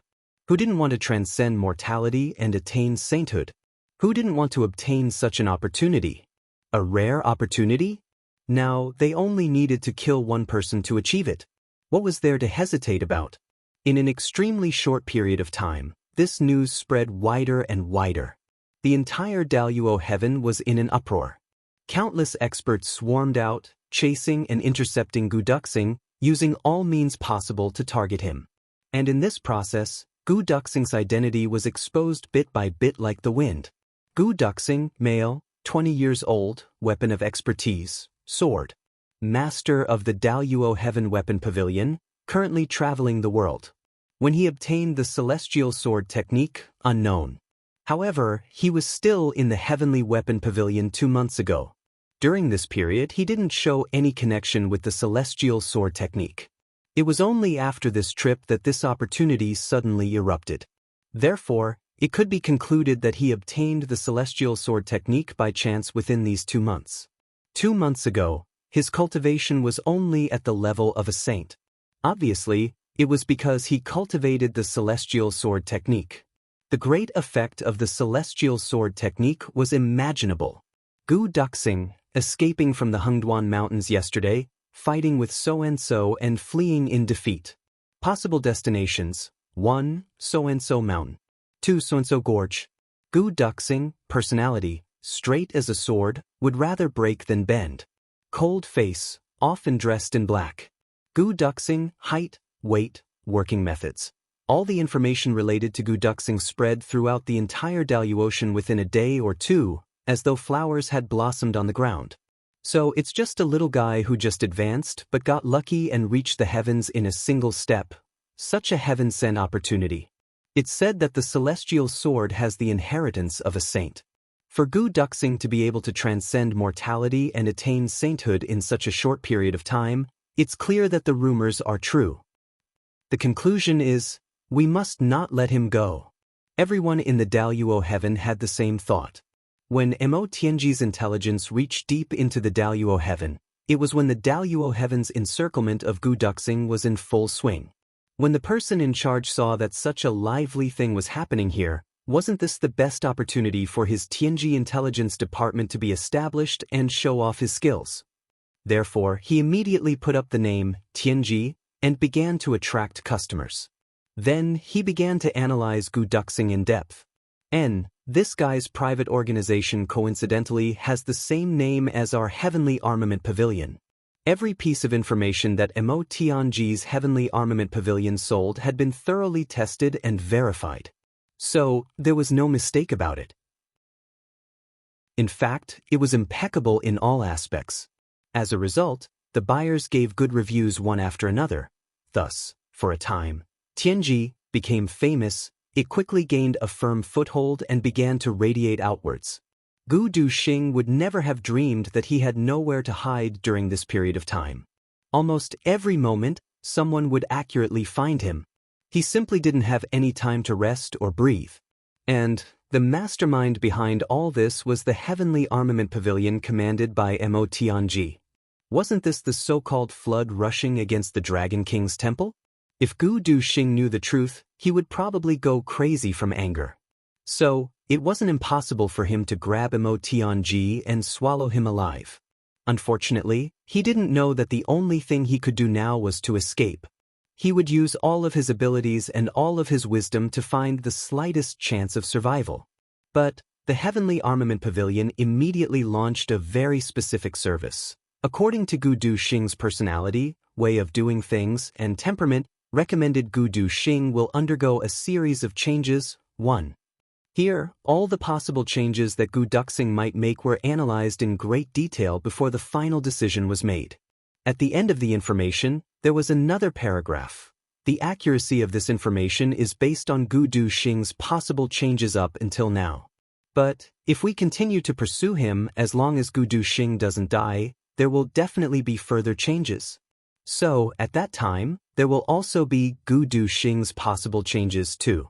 Who didn't want to transcend mortality and attain sainthood? Who didn't want to obtain such an opportunity? A rare opportunity? Now, they only needed to kill one person to achieve it. What was there to hesitate about? In an extremely short period of time, this news spread wider and wider. The entire Daluo heaven was in an uproar. Countless experts swarmed out, chasing and intercepting Gu Duxing, using all means possible to target him. And in this process, Gu Duxing's identity was exposed bit by bit like the wind. Gu Duxing, male, 20 years old, weapon of expertise, sword. Master of the Daluo Heaven Weapon Pavilion, currently traveling the world. When he obtained the Celestial Sword technique, unknown. However, he was still in the Heavenly Weapon Pavilion 2 months ago. During this period, he didn't show any connection with the Celestial Sword technique. It was only after this trip that this opportunity suddenly erupted. Therefore, it could be concluded that he obtained the Celestial Sword technique by chance within these 2 months. 2 months ago, his cultivation was only at the level of a saint. Obviously, it was because he cultivated the Celestial Sword technique. The great effect of the Celestial Sword technique was imaginable. Gu Duxing, escaping from the Hengduan Mountains yesterday, fighting with so-and-so and fleeing in defeat. Possible destinations: 1. So-and-so mountain. 2. So-and-so gorge. Gu Duxing, personality, straight as a sword, would rather break than bend. Cold face, often dressed in black. Gu Duxing, height, weight, working methods. All the information related to Gu Duxing spread throughout the entire Daluocean within a day or two, as though flowers had blossomed on the ground. So it's just a little guy who just advanced but got lucky and reached the heavens in a single step. Such a heaven-sent opportunity. It's said that the celestial sword has the inheritance of a saint. For Gu Duxing to be able to transcend mortality and attain sainthood in such a short period of time, it's clear that the rumors are true. The conclusion is, we must not let him go. Everyone in the Daluo heaven had the same thought. When Mo Tianji's intelligence reached deep into the Daluo heaven, it was when the Daluo heaven's encirclement of Gu Duxing was in full swing. When the person in charge saw that such a lively thing was happening here, wasn't this the best opportunity for his Tianji intelligence department to be established and show off his skills? Therefore, he immediately put up the name Tianji and began to attract customers. Then he began to analyze Gu Duxing in depth. This guy's private organization coincidentally has the same name as our Heavenly Armament Pavilion. Every piece of information that Mo Tianji's Heavenly Armament Pavilion sold had been thoroughly tested and verified. So, there was no mistake about it. In fact, it was impeccable in all aspects. As a result, the buyers gave good reviews one after another. Thus, for a time, Tianji became famous. It quickly gained a firm foothold and began to radiate outwards. Gu Duxing would never have dreamed that he had nowhere to hide during this period of time. Almost every moment, someone would accurately find him. He simply didn't have any time to rest or breathe. And the mastermind behind all this was the Heavenly Armament Pavilion commanded by Mo Tianji. Wasn't this the so-called flood rushing against the Dragon King's temple? If Gu Duxing knew the truth, he would probably go crazy from anger. So, it wasn't impossible for him to grab Mo Tianji and swallow him alive. Unfortunately, he didn't know that the only thing he could do now was to escape. He would use all of his abilities and all of his wisdom to find the slightest chance of survival. But the Heavenly Armament Pavilion immediately launched a very specific service. According to Gu Duxing's personality, way of doing things, and temperament, recommended Gu Duxing will undergo a series of changes. 1. Here, all the possible changes that Gu Duxing might make were analyzed in great detail before the final decision was made. At the end of the information, there was another paragraph. The accuracy of this information is based on Gu Duxing's possible changes up until now. But, if we continue to pursue him as long as Gu Duxing doesn't die, there will definitely be further changes. So, at that time, there will also be Gu Duxing's possible changes too.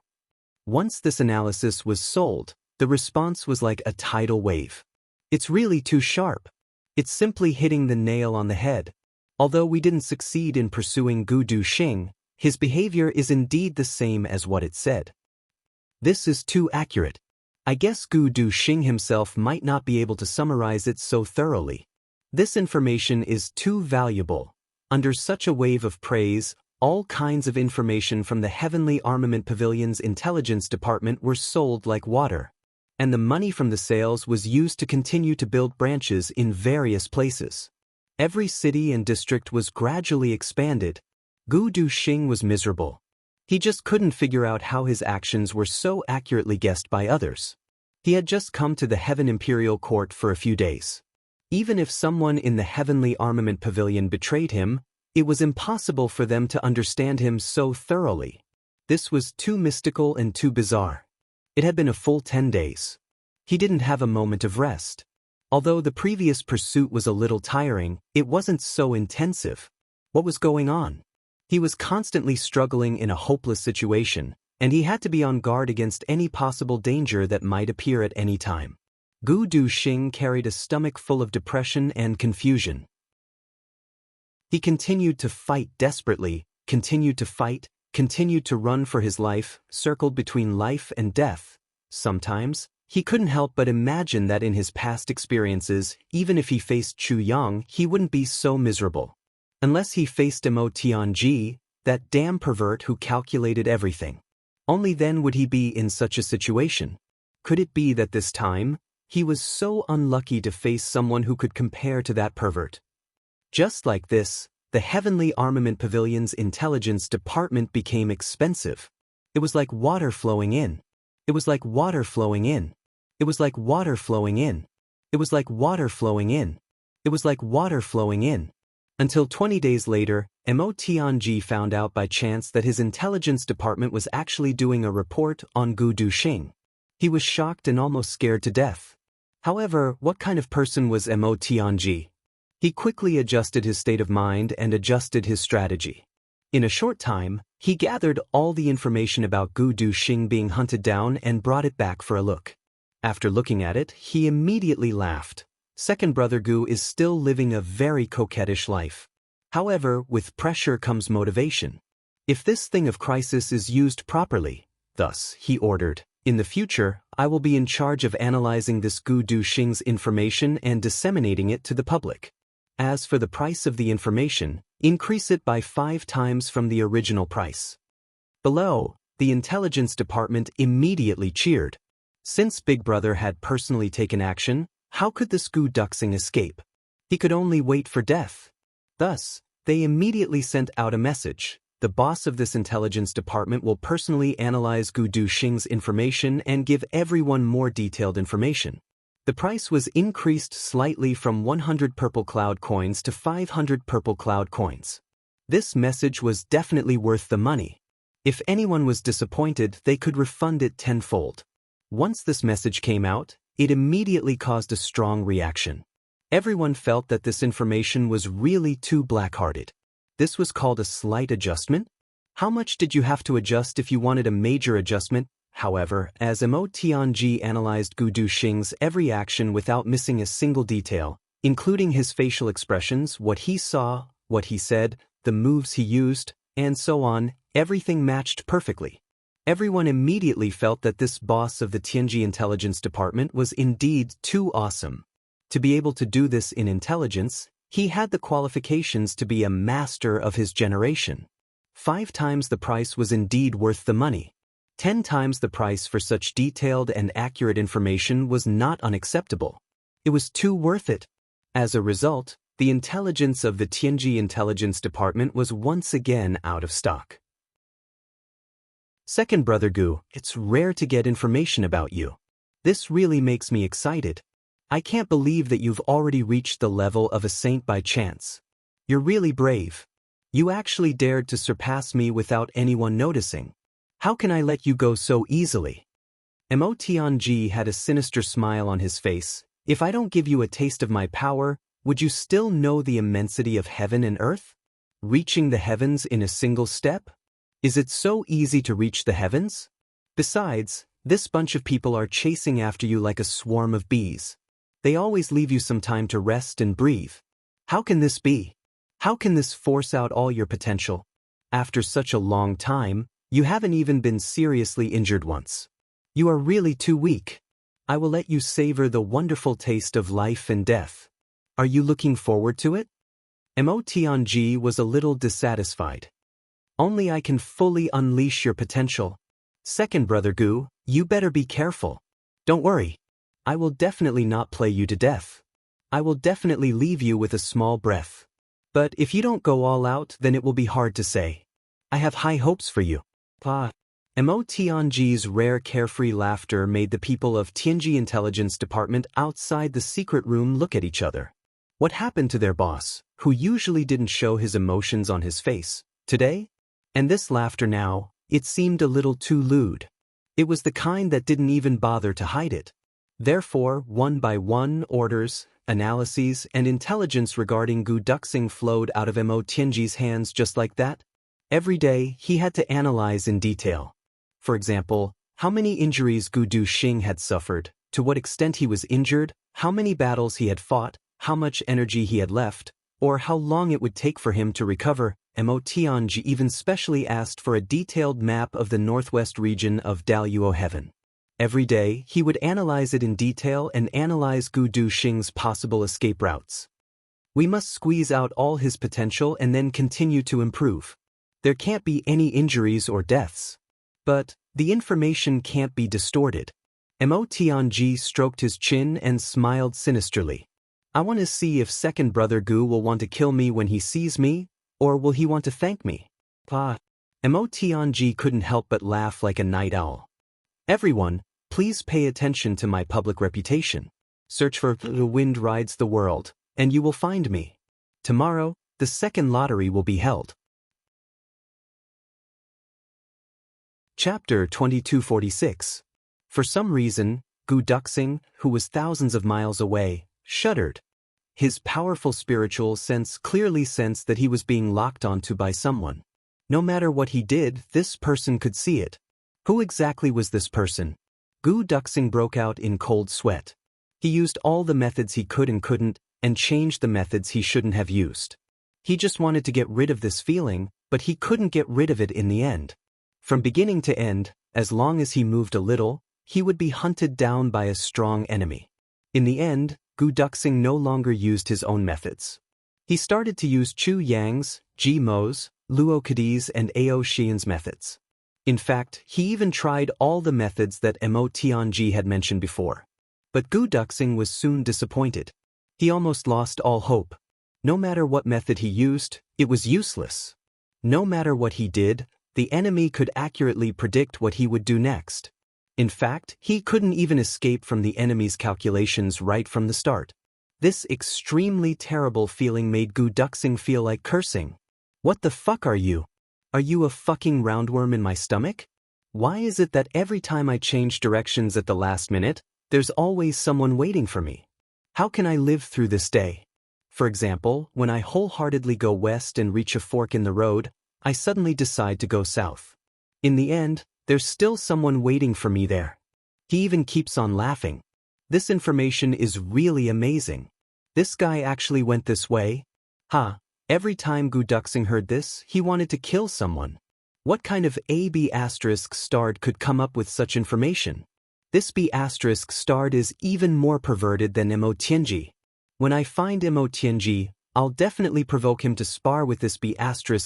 Once this analysis was sold, the response was like a tidal wave. It's really too sharp. It's simply hitting the nail on the head. Although we didn't succeed in pursuing Gu Duxing, his behavior is indeed the same as what it said. This is too accurate. I guess Gu Duxing himself might not be able to summarize it so thoroughly. This information is too valuable. Under such a wave of praise, all kinds of information from the Heavenly Armament Pavilion's intelligence department were sold like water. And the money from the sales was used to continue to build branches in various places. Every city and district was gradually expanded. Gu Duxing was miserable. He just couldn't figure out how his actions were so accurately guessed by others. He had just come to the Heaven Imperial Court for a few days. Even if someone in the Heavenly Armament Pavilion betrayed him, it was impossible for them to understand him so thoroughly. This was too mystical and too bizarre. It had been a full 10 days. He didn't have a moment of rest. Although the previous pursuit was a little tiring, it wasn't so intensive. What was going on? He was constantly struggling in a hopeless situation, and he had to be on guard against any possible danger that might appear at any time. Gu Duxing carried a stomach full of depression and confusion. He continued to fight desperately, continued to fight, continued to run for his life, circled between life and death. Sometimes, he couldn't help but imagine that in his past experiences, even if he faced Chu Yang, he wouldn't be so miserable. Unless he faced Mo Tianji, That damn pervert who calculated everything. Only then would he be in such a situation. Could it be that this time, he was so unlucky to face someone who could compare to that pervert? Just like this, the Heavenly Armament Pavilion's intelligence department became expensive. It was like water flowing in. It was like water flowing in. It was like water flowing in. It was like water flowing in. It was like water flowing in. Until 20 days later, Mo Tianji found out by chance that his intelligence department was actually doing a report on Gu Duxing. He was shocked and almost scared to death. However, what kind of person was Mo Tianji? He quickly adjusted his state of mind and adjusted his strategy. In a short time, he gathered all the information about Gu Duxing being hunted down and brought it back for a look. After looking at it, he immediately laughed. Second brother Gu is still living a very coquettish life. However, with pressure comes motivation. If this thing of crisis is used properly, thus, he ordered, in the future, I will be in charge of analyzing this Gu Duxing's information and disseminating it to the public. As for the price of the information, increase it by 5 times from the original price. Below, the intelligence department immediately cheered. Since Big Brother had personally taken action, how could this Gu Duxing escape? He could only wait for death. Thus, they immediately sent out a message. The boss of this intelligence department will personally analyze Gu Duxing's information and give everyone more detailed information. The price was increased slightly from 100 purple cloud coins to 500 purple cloud coins. This message was definitely worth the money. If anyone was disappointed, they could refund it tenfold. Once this message came out, it immediately caused a strong reaction. Everyone felt that this information was really too black-hearted. This was called a slight adjustment? How much did you have to adjust if you wanted a major adjustment? However, as Mo Tianji analyzed Gu Duxing's every action without missing a single detail, including his facial expressions, what he saw, what he said, the moves he used, and so on, everything matched perfectly. Everyone immediately felt that this boss of the Tianji Intelligence Department was indeed too awesome. To be able to do this in intelligence, he had the qualifications to be a master of his generation. 5 times the price was indeed worth the money. 10 times the price for such detailed and accurate information was not unacceptable. It was too worth it. As a result, the intelligence of the Tianji Intelligence Department was once again out of stock. Second brother Gu, it's rare to get information about you. This really makes me excited. I can't believe that you've already reached the level of a saint by chance. You're really brave. You actually dared to surpass me without anyone noticing. How can I let you go so easily? Mo Tianji had a sinister smile on his face. If I don't give you a taste of my power, would you still know the immensity of heaven and earth? Reaching the heavens in a single step? Is it so easy to reach the heavens? Besides, this bunch of people are chasing after you like a swarm of bees. They always leave you some time to rest and breathe. How can this be? How can this force out all your potential? After such a long time, you haven't even been seriously injured once. You are really too weak. I will let you savor the wonderful taste of life and death. Are you looking forward to it? Mo Tianji was a little dissatisfied. Only I can fully unleash your potential. Second brother Gu, you better be careful. Don't worry. I will definitely not play you to death. I will definitely leave you with a small breath. But if you don't go all out, then it will be hard to say. I have high hopes for you. Pa. Mo Tianji's rare carefree laughter made the people of Tianji Intelligence Department outside the secret room look at each other. What happened to their boss, who usually didn't show his emotions on his face, today? And this laughter now, it seemed a little too lewd. It was the kind that didn't even bother to hide it. Therefore, one by one, orders, analyses, and intelligence regarding Gu Duxing flowed out of Mo Tianji's hands just like that. Every day, he had to analyze in detail. For example, how many injuries Gu Duxing had suffered, to what extent he was injured, how many battles he had fought, how much energy he had left, or how long it would take for him to recover. Mo Tianji even specially asked for a detailed map of the northwest region of Daluo Heaven. Every day, he would analyze it in detail and analyze Gu Duxing's possible escape routes. We must squeeze out all his potential and then continue to improve. There can't be any injuries or deaths. But the information can't be distorted. Mo Tianji stroked his chin and smiled sinisterly. I want to see if second brother Gu will want to kill me when he sees me, or will he want to thank me? Mo Tianji couldn't help but laugh like a night owl. Everyone, please pay attention to my public reputation. Search for The Wind Rides the World, and you will find me. Tomorrow, the second lottery will be held. Chapter 2246. For some reason, Gu Duxing, who was thousands of miles away, shuddered. His powerful spiritual sense clearly sensed that he was being locked onto by someone. No matter what he did, this person could see it. Who exactly was this person? Gu Duxing broke out in cold sweat. He used all the methods he could and couldn't, and changed the methods he shouldn't have used. He just wanted to get rid of this feeling, but he couldn't get rid of it in the end. From beginning to end, as long as he moved a little, he would be hunted down by a strong enemy. In the end, Gu Duxing no longer used his own methods. He started to use Chu Yang's, Ji Mo's, Luo Kadi's and Ao Xian's methods. In fact, he even tried all the methods that Mo Tianji had mentioned before. But Gu Duxing was soon disappointed. He almost lost all hope. No matter what method he used, it was useless. No matter what he did, the enemy could accurately predict what he would do next. In fact, he couldn't even escape from the enemy's calculations right from the start. This extremely terrible feeling made Gu Duxing feel like cursing. What the fuck are you? Are you a fucking roundworm in my stomach? Why is it that every time I change directions at the last minute, there's always someone waiting for me? How can I live through this day? For example, when I wholeheartedly go west and reach a fork in the road, I suddenly decide to go south. In the end, there's still someone waiting for me there. He even keeps on laughing. This information is really amazing. This guy actually went this way? Every time Gu Duxing heard this, he wanted to kill someone. What kind of AB** starred could come up with such information? This B** starred is even more perverted than Mo Tianji. When I find Mo Tianji, I'll definitely provoke him to spar with this B**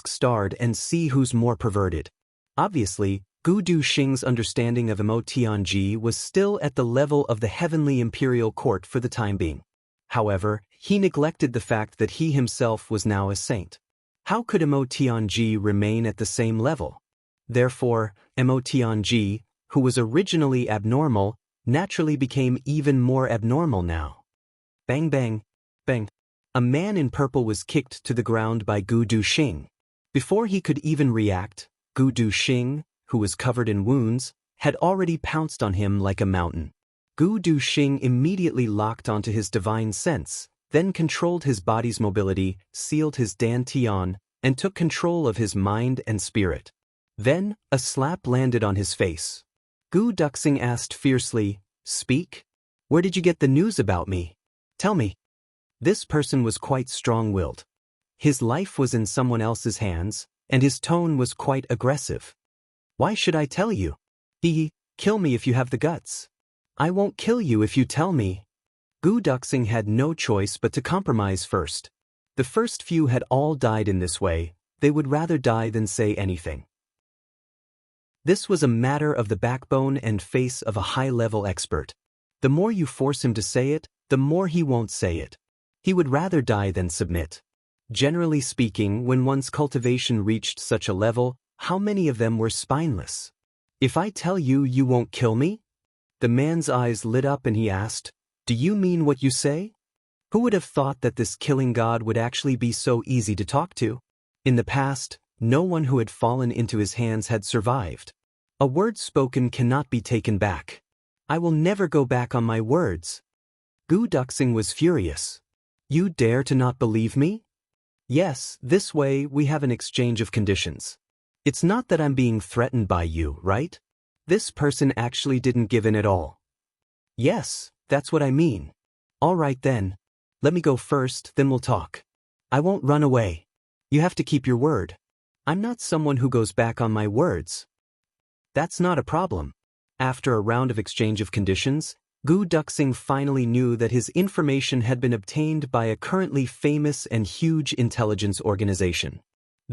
starred and see who's more perverted. Obviously, Gu Duxing's understanding of Mo Tianji was still at the level of the heavenly imperial court for the time being. However, he neglected the fact that he himself was now a saint. How could Mo Tianji remain at the same level? Therefore, Mo Tianji, who was originally abnormal, naturally became even more abnormal now. Bang bang, bang. A man in purple was kicked to the ground by Gu Duxing. Before he could even react, Gu Duxing, who was covered in wounds, had already pounced on him like a mountain. Gu Duxing immediately locked onto his divine sense, then controlled his body's mobility, sealed his dantian, and took control of his mind and spirit. Then, a slap landed on his face. Gu Duxing asked fiercely, "Speak? Where did you get the news about me? Tell me." This person was quite strong-willed. His life was in someone else's hands, and his tone was quite aggressive. "Why should I tell you? Kill me if you have the guts. I won't kill you if you tell me." Gu Duxing had no choice but to compromise first. The first few had all died in this way. They would rather die than say anything. This was a matter of the backbone and face of a high-level expert. The more you force him to say it, the more he won't say it. He would rather die than submit. Generally speaking, when one's cultivation reached such a level, how many of them were spineless? "If I tell you, you won't kill me?" The man's eyes lit up and he asked, "Do you mean what you say?" Who would have thought that this killing god would actually be so easy to talk to? In the past, no one who had fallen into his hands had survived. A word spoken cannot be taken back. I will never go back on my words. Gu Duxing was furious. "You dare to not believe me?" "Yes, this way we have an exchange of conditions. It's not that I'm being threatened by you, right? This person actually didn't give in at all." "Yes, that's what I mean." "All right then. Let me go first, then we'll talk. I won't run away. You have to keep your word. I'm not someone who goes back on my words." "That's not a problem." After a round of exchange of conditions, Gu Duxing finally knew that his information had been obtained by a currently famous and huge intelligence organization.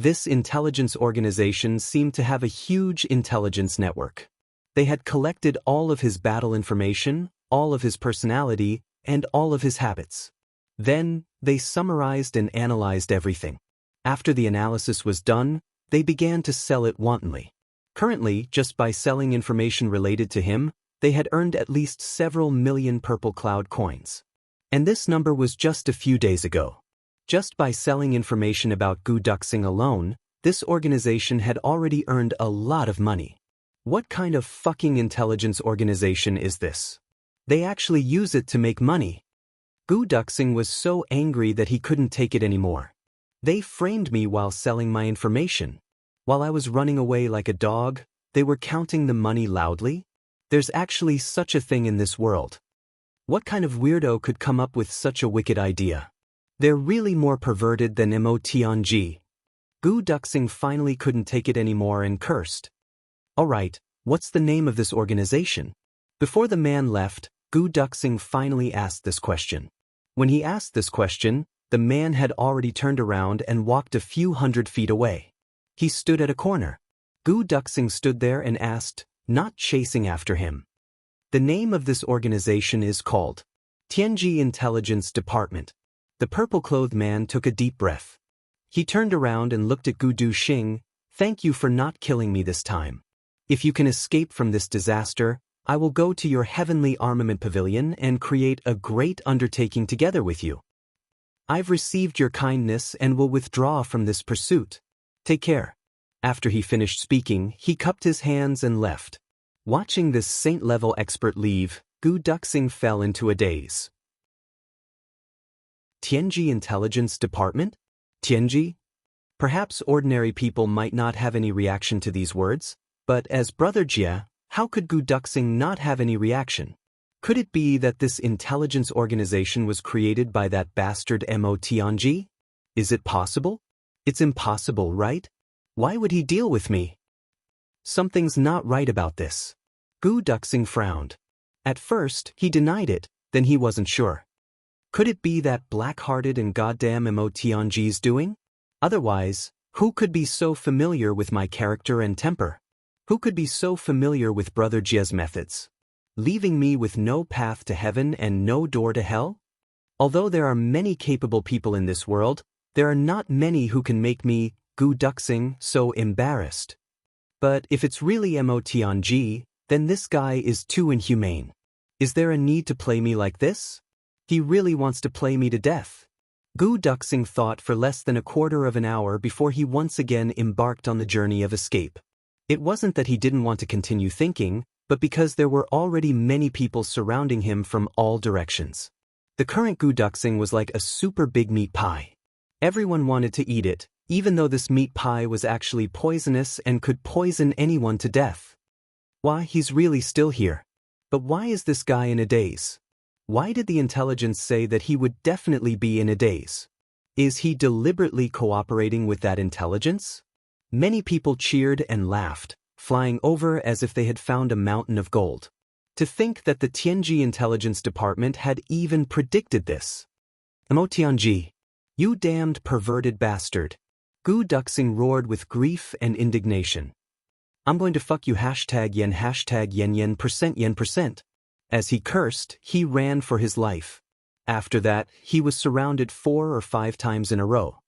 This intelligence organization seemed to have a huge intelligence network. They had collected all of his battle information, all of his personality, and all of his habits. Then, they summarized and analyzed everything. After the analysis was done, they began to sell it wantonly. Currently, just by selling information related to him, they had earned at least several million purple cloud coins. And this number was just a few days ago. Just by selling information about Gu Duxing alone, this organization had already earned a lot of money. What kind of fucking intelligence organization is this? They actually use it to make money. Gu Duxing was so angry that he couldn't take it anymore. They framed me while selling my information. While I was running away like a dog, they were counting the money loudly. There's actually such a thing in this world. What kind of weirdo could come up with such a wicked idea? They're really more perverted than Emotng. Gu Duxing finally couldn't take it anymore and cursed. Alright, what's the name of this organization? Before the man left, Gu Duxing finally asked this question. When he asked this question, the man had already turned around and walked a few hundred feet away. He stood at a corner. Gu Duxing stood there and asked, not chasing after him. The name of this organization is called Tianji Intelligence Department. The purple-clothed man took a deep breath. He turned around and looked at Gu Duxing. Thank you for not killing me this time. If you can escape from this disaster, I will go to your heavenly armament pavilion and create a great undertaking together with you. I've received your kindness and will withdraw from this pursuit. Take care. After he finished speaking, he cupped his hands and left. Watching this saint-level expert leave, Gu Duxing fell into a daze. Tianji Intelligence Department? Tianji? Perhaps ordinary people might not have any reaction to these words, but as Brother Jia, how could Gu Duxing not have any reaction? Could it be that this intelligence organization was created by that bastard Emotng? Is it possible? It's impossible, right? Why would he deal with me? Something's not right about this. Gu Duxing frowned. At first, he denied it, then he wasn't sure. Could it be that black-hearted and goddamn Emotng's doing? Otherwise, who could be so familiar with my character and temper? Who could be so familiar with Brother Jia's methods? Leaving me with no path to heaven and no door to hell? Although there are many capable people in this world, there are not many who can make me, Gu Duxing, so embarrassed. But if it's really Emotng, then this guy is too inhumane. Is there a need to play me like this? He really wants to play me to death. Gu Duxing thought for less than a quarter of an hour before he once again embarked on the journey of escape. It wasn't that he didn't want to continue thinking, but because there were already many people surrounding him from all directions. The current Gu Duxing was like a super big meat pie. Everyone wanted to eat it, even though this meat pie was actually poisonous and could poison anyone to death. Why, he's really still here. But why is this guy in a daze? Why did the intelligence say that he would definitely be in a daze? Is he deliberately cooperating with that intelligence? Many people cheered and laughed, flying over as if they had found a mountain of gold. To think that the Tianji Intelligence Department had even predicted this. Emotng, you damned perverted bastard. Gu Duxing roared with grief and indignation. I'm going to fuck you #yen %. As he cursed, he ran for his life. After that, he was surrounded 4 or 5 times in a row.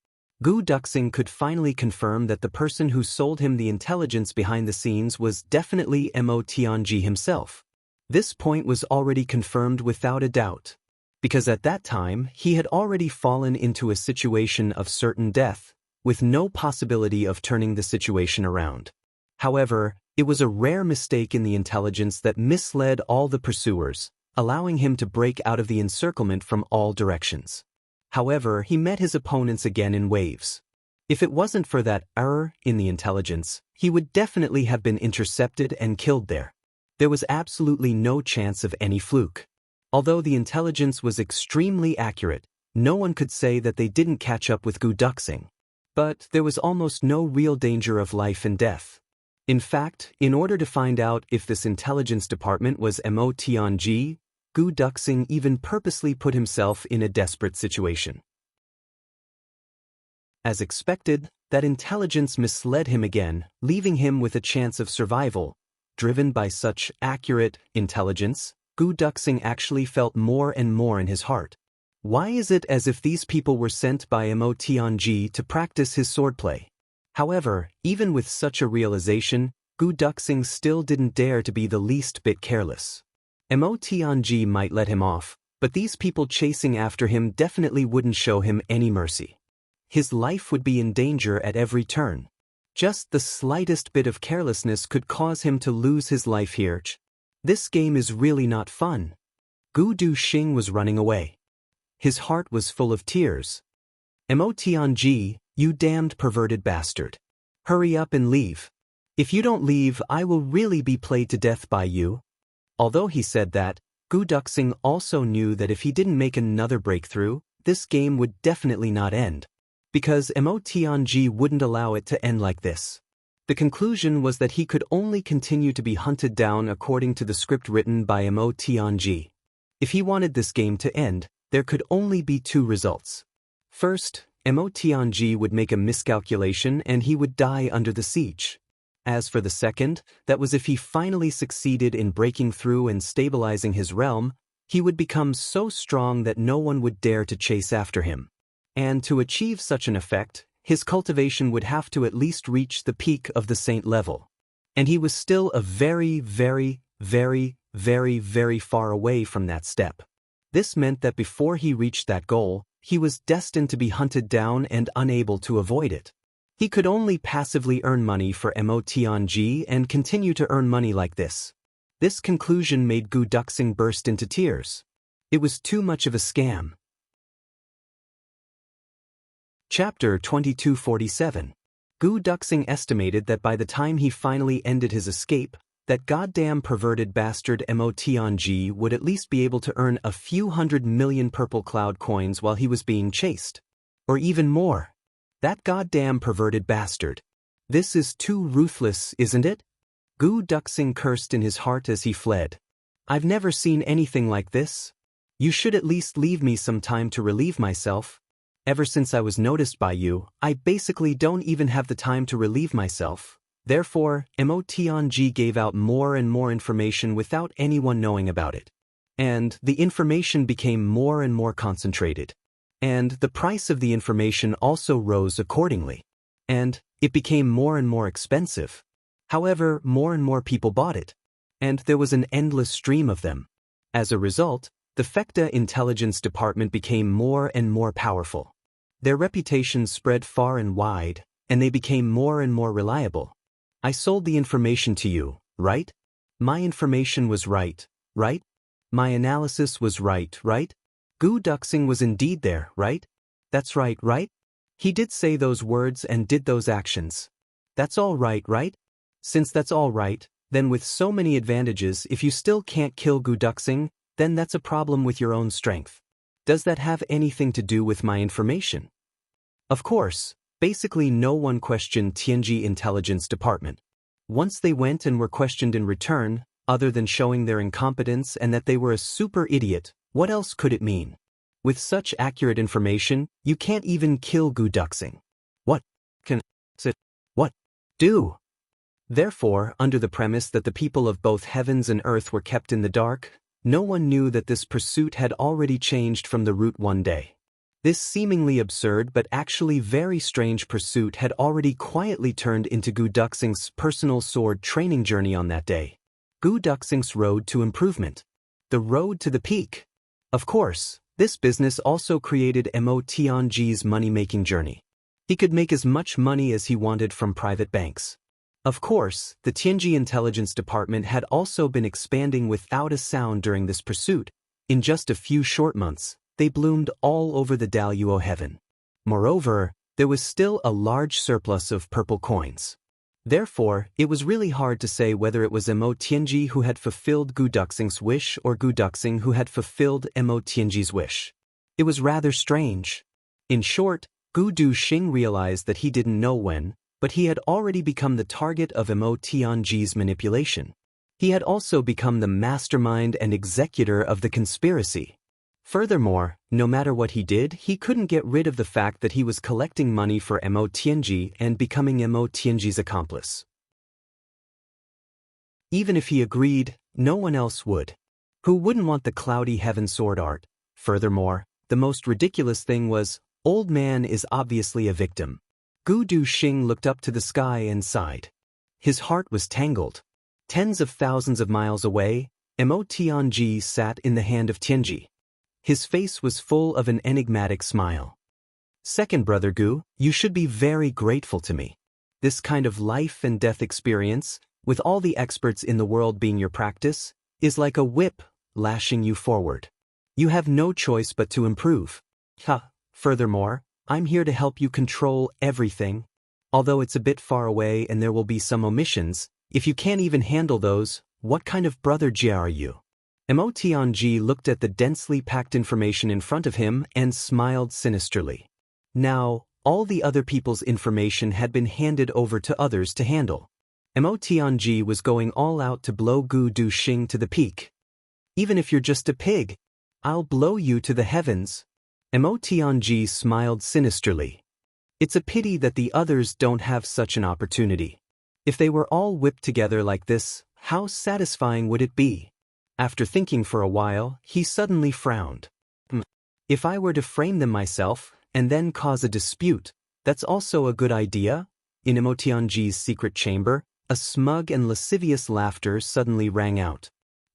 Gu Duxing could finally confirm that the person who sold him the intelligence behind the scenes was definitely Emotng himself. This point was already confirmed without a doubt, because at that time he had already fallen into a situation of certain death, with no possibility of turning the situation around. However, it was a rare mistake in the intelligence that misled all the pursuers, allowing him to break out of the encirclement from all directions. However, he met his opponents again in waves. If it wasn't for that error in the intelligence, he would definitely have been intercepted and killed there. There was absolutely no chance of any fluke. Although the intelligence was extremely accurate, no one could say that they didn't catch up with Gu Duxing. But there was almost no real danger of life and death. In fact, in order to find out if this intelligence department was Emotng, Gu Duxing even purposely put himself in a desperate situation. As expected, that intelligence misled him again, leaving him with a chance of survival. Driven by such accurate intelligence, Gu Duxing actually felt more and more in his heart. Why is it as if these people were sent by Mo Tianji to practice his swordplay? However, even with such a realization, Gu Duxing still didn't dare to be the least bit careless. Mo Tianji might let him off, but these people chasing after him definitely wouldn't show him any mercy. His life would be in danger at every turn. Just the slightest bit of carelessness could cause him to lose his life here. This game is really not fun. Gu Duxing was running away. His heart was full of tears. Mo Tianji, you damned perverted bastard. Hurry up and leave. If you don't leave, I will really be played to death by you. Although he said that, Gu Duxing also knew that if he didn't make another breakthrough, this game would definitely not end. Because Mo Tianji wouldn't allow it to end like this. The conclusion was that he could only continue to be hunted down according to the script written by Mo Tianji. If he wanted this game to end, there could only be two results. First, Mo Tianji would make a miscalculation and he would die under the siege. As for the second, that was if he finally succeeded in breaking through and stabilizing his realm, he would become so strong that no one would dare to chase after him. And to achieve such an effect, his cultivation would have to at least reach the peak of the saint level. And he was still a very, very, very, very, very far away from that step. This meant that before he reached that goal, he was destined to be hunted down and unable to avoid it. He could only passively earn money for Mo Tianji and continue to earn money like this. This conclusion made Gu Duxing burst into tears. It was too much of a scam. Chapter 2247. Gu Duxing estimated that by the time he finally ended his escape, that goddamn perverted bastard Mo Tianji would at least be able to earn a few 100 million purple cloud coins while he was being chased. Or even more. That goddamn perverted bastard. This is too ruthless, isn't it? Gu Duxing cursed in his heart as he fled. I've never seen anything like this. You should at least leave me some time to relieve myself. Ever since I was noticed by you, I basically don't even have the time to relieve myself. Therefore, Mo Tianji gave out more and more information without anyone knowing about it. And the information became more and more concentrated. And the price of the information also rose accordingly. And it became more and more expensive. However, more and more people bought it. And there was an endless stream of them. As a result, the Fecta Intelligence Department became more and more powerful. Their reputation spread far and wide, and they became more and more reliable. I sold the information to you, right? My information was right, right? My analysis was right, right? Gu Duxing was indeed there, right? That's right, right? He did say those words and did those actions. That's all right, right? Since that's all right, then with so many advantages, if you still can't kill Gu Duxing, then that's a problem with your own strength. Does that have anything to do with my information? Of course, basically no one questioned Tianji Intelligence Department. Once they went and were questioned in return, other than showing their incompetence and that they were a super idiot, what else could it mean? With such accurate information, you can't even kill Gu Duxing. What can it? What do? Therefore, under the premise that the people of both heavens and earth were kept in the dark, no one knew that this pursuit had already changed from the route one day. This seemingly absurd but actually very strange pursuit had already quietly turned into Gu Duxing's personal sword training journey on that day. Gu Duxing's road to improvement. The road to the peak. Of course, this business also created Mo Tianji's money-making journey. He could make as much money as he wanted from private banks. Of course, the Tianji Intelligence Department had also been expanding without a sound during this pursuit. In just a few short months, they bloomed all over the Daluo heaven. Moreover, there was still a large surplus of purple coins. Therefore, it was really hard to say whether it was Mo Tianji who had fulfilled Gu Duxing's wish or Gu Duxing who had fulfilled Mo Tianji's wish. It was rather strange. In short, Gu Duxing realized that he didn't know when, but he had already become the target of Mo Tianji's manipulation. He had also become the mastermind and executor of the conspiracy. Furthermore, no matter what he did, he couldn't get rid of the fact that he was collecting money for Mo Tianji and becoming Mo Tianji's accomplice. Even if he agreed, no one else would. Who wouldn't want the cloudy heaven sword art? Furthermore, the most ridiculous thing was, old man is obviously a victim. Gu Duxing looked up to the sky and sighed. His heart was tangled. Tens of thousands of miles away, Mo Tianji sat in the hand of Tianji. His face was full of an enigmatic smile. Second brother Gu, you should be very grateful to me. This kind of life and death experience, with all the experts in the world being your practice, is like a whip lashing you forward. You have no choice but to improve. Furthermore, I'm here to help you control everything. Although it's a bit far away and there will be some omissions, if you can't even handle those, what kind of brother Jia are you? Mo Tianji looked at the densely packed information in front of him and smiled sinisterly. Now, all the other people's information had been handed over to others to handle. Mo Tianji was going all out to blow Gu Duxing to the peak. Even if you're just a pig, I'll blow you to the heavens. Mo Tianji smiled sinisterly. It's a pity that the others don't have such an opportunity. If they were all whipped together like this, how satisfying would it be? After thinking for a while, he suddenly frowned. If I were to frame them myself, and then cause a dispute, that's also a good idea? In Mo Tianji's secret chamber, a smug and lascivious laughter suddenly rang out.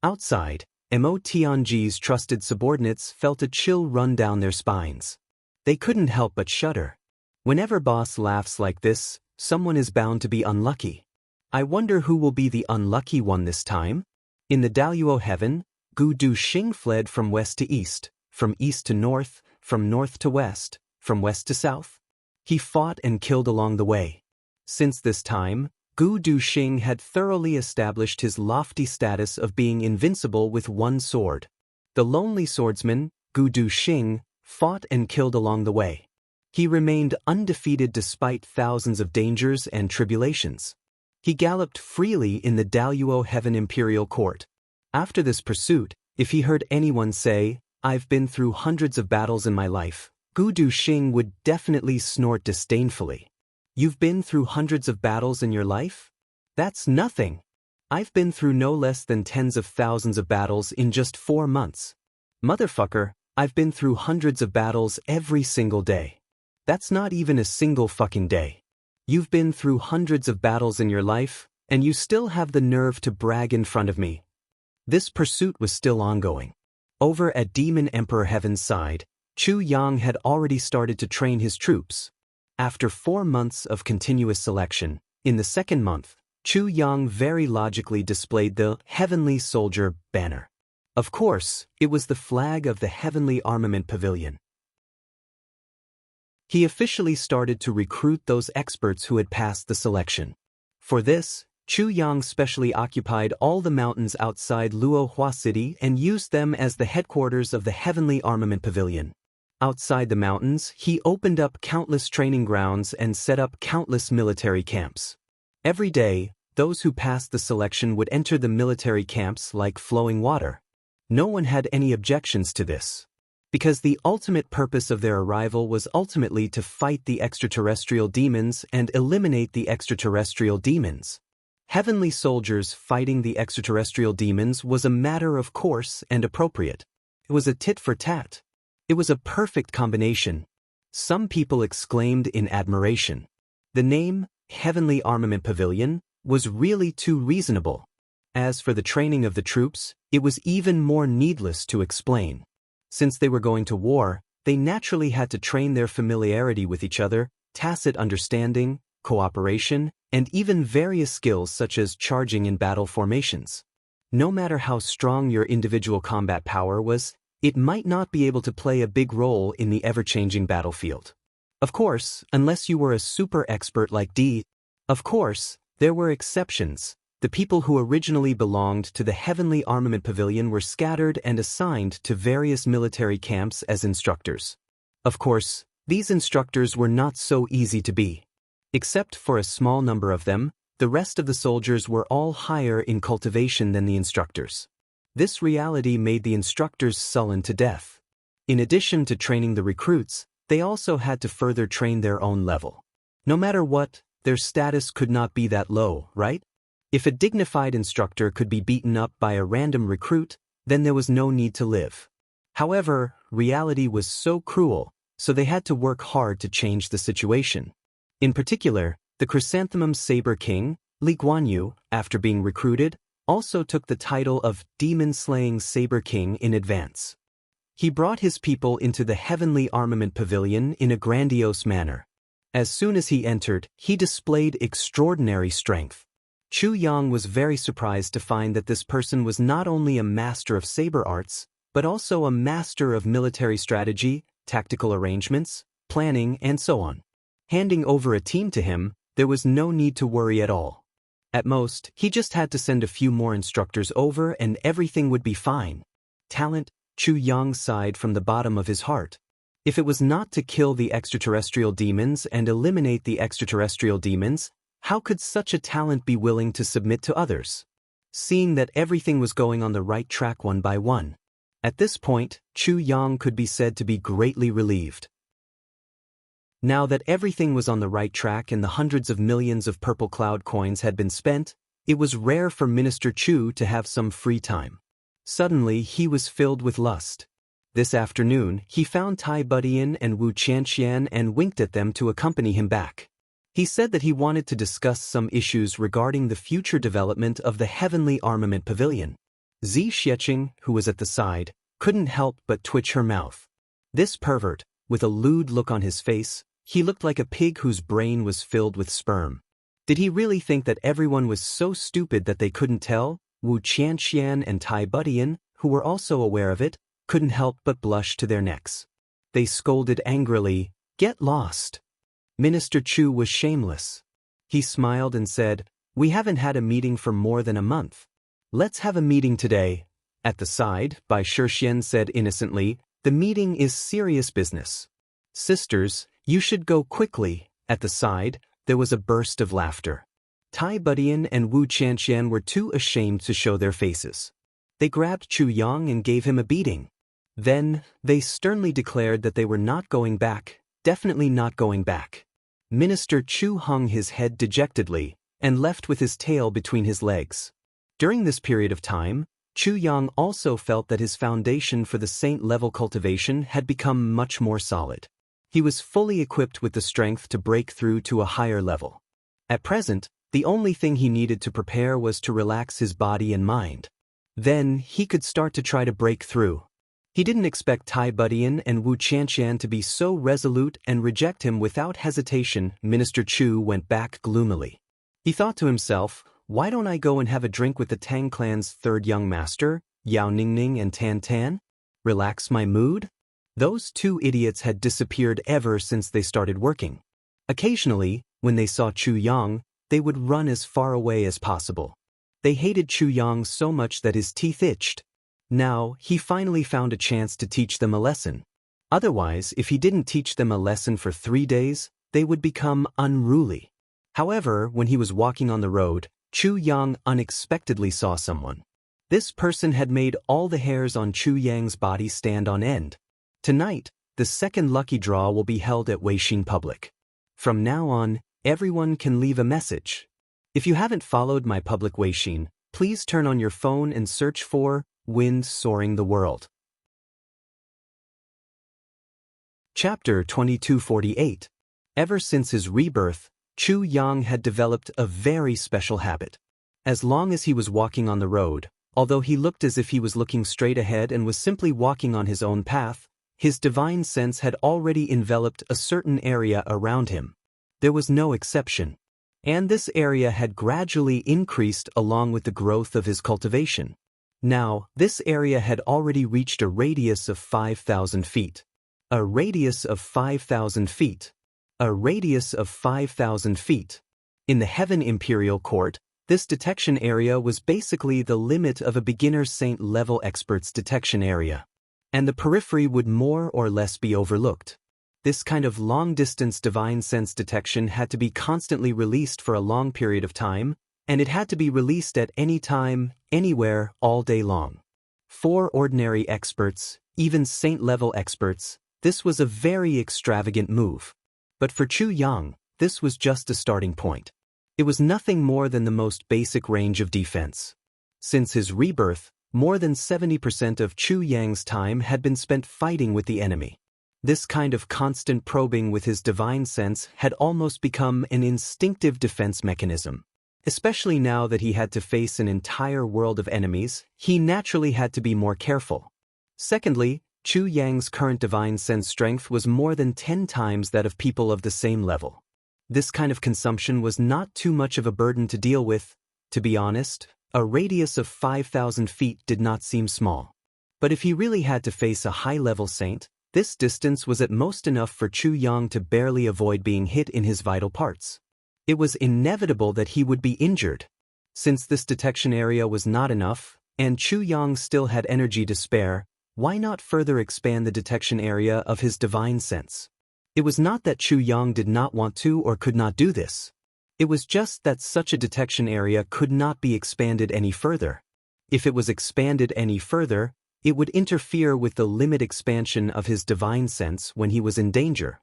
Outside, Mo Tianji's trusted subordinates felt a chill run down their spines. They couldn't help but shudder. Whenever boss laughs like this, someone is bound to be unlucky. I wonder who will be the unlucky one this time? In the Daluo heaven, Gu Duxing fled from west to east, from east to north, from north to west, from west to south. He fought and killed along the way. Since this time, Gu Duxing had thoroughly established his lofty status of being invincible with one sword. The lonely swordsman, Gu Duxing, fought and killed along the way. He remained undefeated despite thousands of dangers and tribulations. He galloped freely in the Daluo Heaven Imperial Court. After this pursuit, if he heard anyone say, "I've been through hundreds of battles in my life," Gu Duxing would definitely snort disdainfully. You've been through hundreds of battles in your life? That's nothing. I've been through no less than tens of thousands of battles in just 4 months. Motherfucker, I've been through hundreds of battles every single day. That's not even a single fucking day. You've been through hundreds of battles in your life, and you still have the nerve to brag in front of me. This pursuit was still ongoing. Over at Demon Emperor Heaven's side, Chu Yang had already started to train his troops. After 4 months of continuous selection, in the second month, Chu Yang very logically displayed the Heavenly Soldier banner. Of course, it was the flag of the Heavenly Armament Pavilion. He officially started to recruit those experts who had passed the selection. For this, Chu Yang specially occupied all the mountains outside Luohua City and used them as the headquarters of the Heavenly Armament Pavilion. Outside the mountains, he opened up countless training grounds and set up countless military camps. Every day, those who passed the selection would enter the military camps like flowing water. No one had any objections to this. Because the ultimate purpose of their arrival was ultimately to fight the extraterrestrial demons and eliminate the extraterrestrial demons. Heavenly soldiers fighting the extraterrestrial demons was a matter of course and appropriate. It was a tit for tat. It was a perfect combination. Some people exclaimed in admiration. The name, Heavenly Armament Pavilion, was really too reasonable. As for the training of the troops, it was even more needless to explain. Since they were going to war, they naturally had to train their familiarity with each other, tacit understanding, cooperation, and even various skills such as charging in battle formations. No matter how strong your individual combat power was, it might not be able to play a big role in the ever-changing battlefield. Of course, unless you were a super expert like D. Of course, there were exceptions. The people who originally belonged to the Heavenly Armament Pavilion were scattered and assigned to various military camps as instructors. Of course, these instructors were not so easy to be. Except for a small number of them, the rest of the soldiers were all higher in cultivation than the instructors. This reality made the instructors sullen to death. In addition to training the recruits, they also had to further train their own level. No matter what, their status could not be that low, right? If a dignified instructor could be beaten up by a random recruit, then there was no need to live. However, reality was so cruel, so they had to work hard to change the situation. In particular, the Chrysanthemum Saber King, Li Guanyu, after being recruited, also took the title of Demon-Slaying Saber King in advance. He brought his people into the Heavenly Armament Pavilion in a grandiose manner. As soon as he entered, he displayed extraordinary strength. Chu Yang was very surprised to find that this person was not only a master of saber arts, but also a master of military strategy, tactical arrangements, planning, and so on. Handing over a team to him, there was no need to worry at all. At most, he just had to send a few more instructors over and everything would be fine. Talent, Chu Yang sighed from the bottom of his heart. If it was not to kill the extraterrestrial demons and eliminate the extraterrestrial demons, how could such a talent be willing to submit to others? Seeing that everything was going on the right track one by one. At this point, Chu Yang could be said to be greatly relieved. Now that everything was on the right track and the hundreds of millions of purple cloud coins had been spent, it was rare for Minister Chu to have some free time. Suddenly, he was filled with lust. This afternoon, he found Tai Budian and Wu Qianxian and winked at them to accompany him back. He said that he wanted to discuss some issues regarding the future development of the Heavenly Armament Pavilion. Zi Xiecheng, who was at the side, couldn't help but twitch her mouth. This pervert, with a lewd look on his face, he looked like a pig whose brain was filled with sperm. Did he really think that everyone was so stupid that they couldn't tell? Wu Qianxian and Tai Budian, who were also aware of it, couldn't help but blush to their necks. They scolded angrily, "Get lost." Minister Chu was shameless. He smiled and said, "We haven't had a meeting for more than a month. Let's have a meeting today." At the side, Bai Shixian said innocently, "The meeting is serious business. Sisters, you should go quickly." At the side, there was a burst of laughter. Tai Budian and Wu Qianxian were too ashamed to show their faces. They grabbed Chu Yang and gave him a beating. Then, they sternly declared that they were not going back, definitely not going back. Minister Chu hung his head dejectedly and left with his tail between his legs. During this period of time, Chu Yang also felt that his foundation for the saint-level cultivation had become much more solid. He was fully equipped with the strength to break through to a higher level. At present, the only thing he needed to prepare was to relax his body and mind. Then, he could start to try to break through. He didn't expect Tai Budian and Wu Qianxian to be so resolute and reject him without hesitation. Minister Chu went back gloomily. He thought to himself, "Why don't I go and have a drink with the Tang clan's third young master, Yao Ningning and Tan Tan? Relax my mood?" Those two idiots had disappeared ever since they started working. Occasionally, when they saw Chu Yang, they would run as far away as possible. They hated Chu Yang so much that his teeth itched. Now, he finally found a chance to teach them a lesson. Otherwise, if he didn't teach them a lesson for 3 days, they would become unruly. However, when he was walking on the road, Chu Yang unexpectedly saw someone. This person had made all the hairs on Chu Yang's body stand on end. Tonight, the second lucky draw will be held at Weixin Public. From now on, everyone can leave a message. If you haven't followed my public Weixin, please turn on your phone and search for Wind Soaring the World. Chapter 2248. Ever since his rebirth, Chu Yang had developed a very special habit. As long as he was walking on the road, although he looked as if he was looking straight ahead and was simply walking on his own path, his divine sense had already enveloped a certain area around him. There was no exception. And this area had gradually increased along with the growth of his cultivation. Now, this area had already reached a radius of 5,000 feet. A radius of 5,000 feet. A radius of 5,000 feet. In the Heaven Imperial Court, this detection area was basically the limit of a beginner saint-level expert's detection area. And the periphery would more or less be overlooked. This kind of long-distance divine sense detection had to be constantly released for a long period of time, and it had to be released at any time, anywhere, all day long. 4 ordinary experts, even saint-level experts, this was a very extravagant move. But for Chu Yang, this was just a starting point. It was nothing more than the most basic range of defense. Since his rebirth, more than 70% of Chu Yang's time had been spent fighting with the enemy. This kind of constant probing with his divine sense had almost become an instinctive defense mechanism. Especially now that he had to face an entire world of enemies, he naturally had to be more careful. Secondly, Chu Yang's current divine sense strength was more than 10 times that of people of the same level. This kind of consumption was not too much of a burden to deal with. To be honest, a radius of 5,000 feet did not seem small. But if he really had to face a high-level saint, this distance was at most enough for Chu Yang to barely avoid being hit in his vital parts. It was inevitable that he would be injured. Since this detection area was not enough, and Chu Yang still had energy to spare, why not further expand the detection area of his divine sense? It was not that Chu Yang did not want to or could not do this. It was just that such a detection area could not be expanded any further. If it was expanded any further, it would interfere with the limit expansion of his divine sense when he was in danger.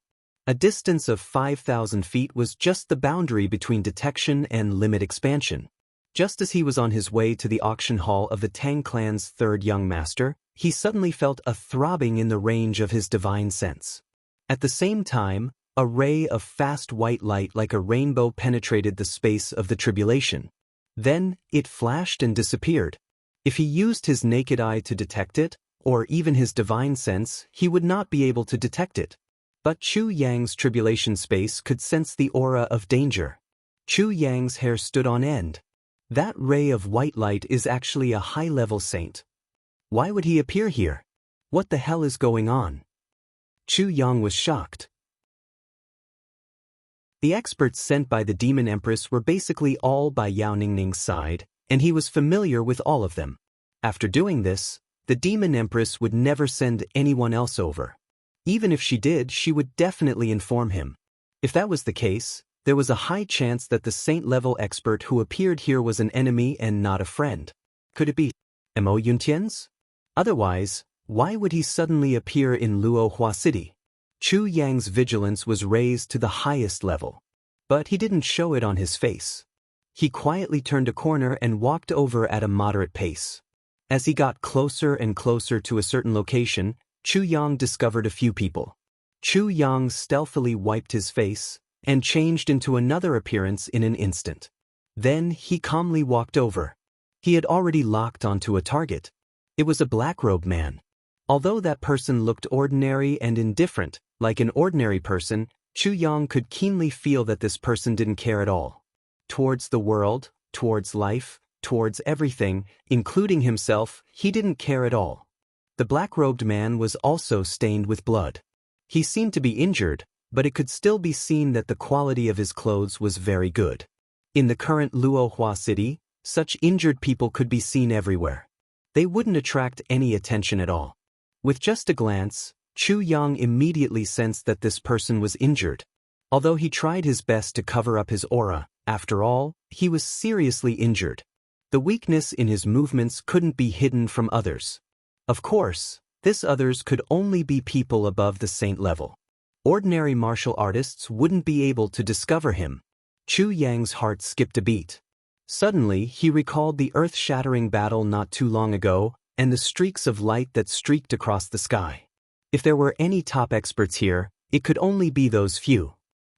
A distance of 5,000 feet was just the boundary between detection and limit expansion. Just as he was on his way to the auction hall of the Tang clan's third young master, he suddenly felt a throbbing in the range of his divine sense. At the same time, a ray of fast white light like a rainbow penetrated the space of the tribulation. Then, it flashed and disappeared. If he used his naked eye to detect it, or even his divine sense, he would not be able to detect it. But Chu Yang's tribulation space could sense the aura of danger. Chu Yang's hair stood on end. That ray of white light is actually a high-level saint. Why would he appear here? What the hell is going on? Chu Yang was shocked. The experts sent by the Demon Empress were basically all by Yao Ningning's side, and he was familiar with all of them. After doing this, the Demon Empress would never send anyone else over. Even if she did, she would definitely inform him. If that was the case, there was a high chance that the saint-level expert who appeared here was an enemy and not a friend. Could it be Mo Yuntian's? Otherwise, why would he suddenly appear in Luohua City? Chu Yang's vigilance was raised to the highest level. But he didn't show it on his face. He quietly turned a corner and walked over at a moderate pace. As he got closer and closer to a certain location, Chu Yang discovered a few people. Chu Yang stealthily wiped his face and changed into another appearance in an instant. Then he calmly walked over. He had already locked onto a target. It was a black-robed man. Although that person looked ordinary and indifferent, like an ordinary person, Chu Yang could keenly feel that this person didn't care at all. Towards the world, towards life, towards everything, including himself, he didn't care at all. The black-robed man was also stained with blood. He seemed to be injured, but it could still be seen that the quality of his clothes was very good. In the current Luohua city, such injured people could be seen everywhere. They wouldn't attract any attention at all. With just a glance, Chu Yang immediately sensed that this person was injured. Although he tried his best to cover up his aura, after all, he was seriously injured. The weakness in his movements couldn't be hidden from others. Of course, this others could only be people above the saint level. Ordinary martial artists wouldn't be able to discover him. Chu Yang's heart skipped a beat. Suddenly, he recalled the earth-shattering battle not too long ago, and the streaks of light that streaked across the sky. If there were any top experts here, it could only be those few.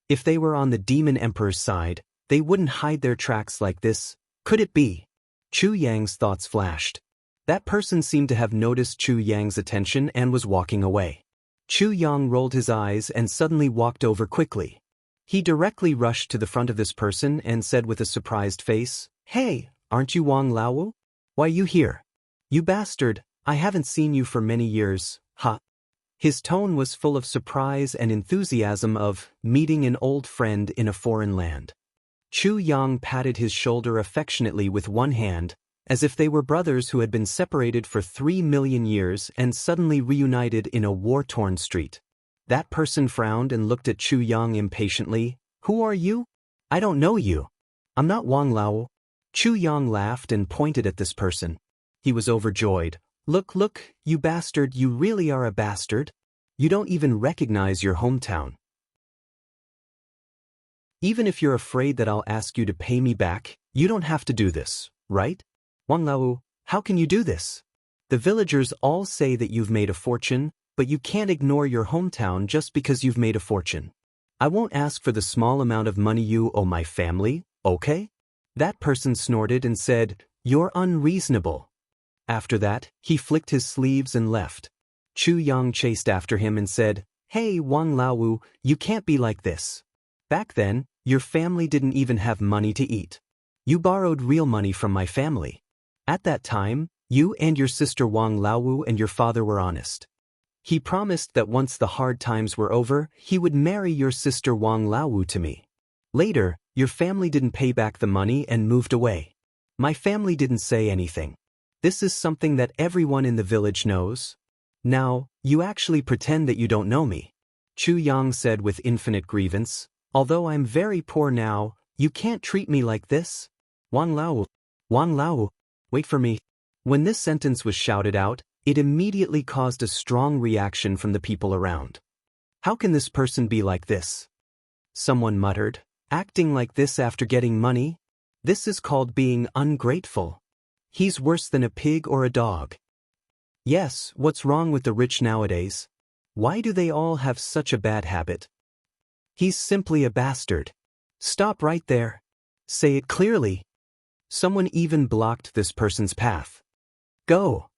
If they were on the Demon Emperor's side, they wouldn't hide their tracks like this. Could it be? Chu Yang's thoughts flashed. That person seemed to have noticed Chu Yang's attention and was walking away. Chu Yang rolled his eyes and suddenly walked over quickly. He directly rushed to the front of this person and said with a surprised face, "Hey, aren't you Wang Laowu? Why you here? You bastard, I haven't seen you for many years, ha." His tone was full of surprise and enthusiasm of meeting an old friend in a foreign land. Chu Yang patted his shoulder affectionately with one hand, as if they were brothers who had been separated for 3 million years and suddenly reunited in a war-torn street. That person frowned and looked at Chu Yang impatiently. "Who are you? I don't know you. I'm not Wang Lao." Chu Yang laughed and pointed at this person. He was overjoyed. Look, you bastard, you really are a bastard. You don't even recognize your hometown. Even if you're afraid that I'll ask you to pay me back, you don't have to do this, right? Wang Lao, how can you do this? The villagers all say that you've made a fortune, but you can't ignore your hometown just because you've made a fortune. I won't ask for the small amount of money you owe my family, okay? That person snorted and said, "You're unreasonable." After that, he flicked his sleeves and left. Chu Yang chased after him and said, "Hey Wang Lao, you can't be like this. Back then, your family didn't even have money to eat. You borrowed real money from my family. At that time, you and your sister Wang Lao and your father were honest. He promised that once the hard times were over, he would marry your sister Wang Lao to me. Later, your family didn't pay back the money and moved away. My family didn't say anything. This is something that everyone in the village knows. Now, you actually pretend that you don't know me." Chu Yang said with infinite grievance. "Although I'm very poor now, you can't treat me like this." Wang Lao, wait for me." When this sentence was shouted out, it immediately caused a strong reaction from the people around. "How can this person be like this?" someone muttered. "Acting like this after getting money? This is called being ungrateful. He's worse than a pig or a dog." Yes, what's wrong with the rich nowadays? Why do they all have such a bad habit? He's simply a bastard. Stop right there. Say it clearly. Someone even blocked this person's path. Go.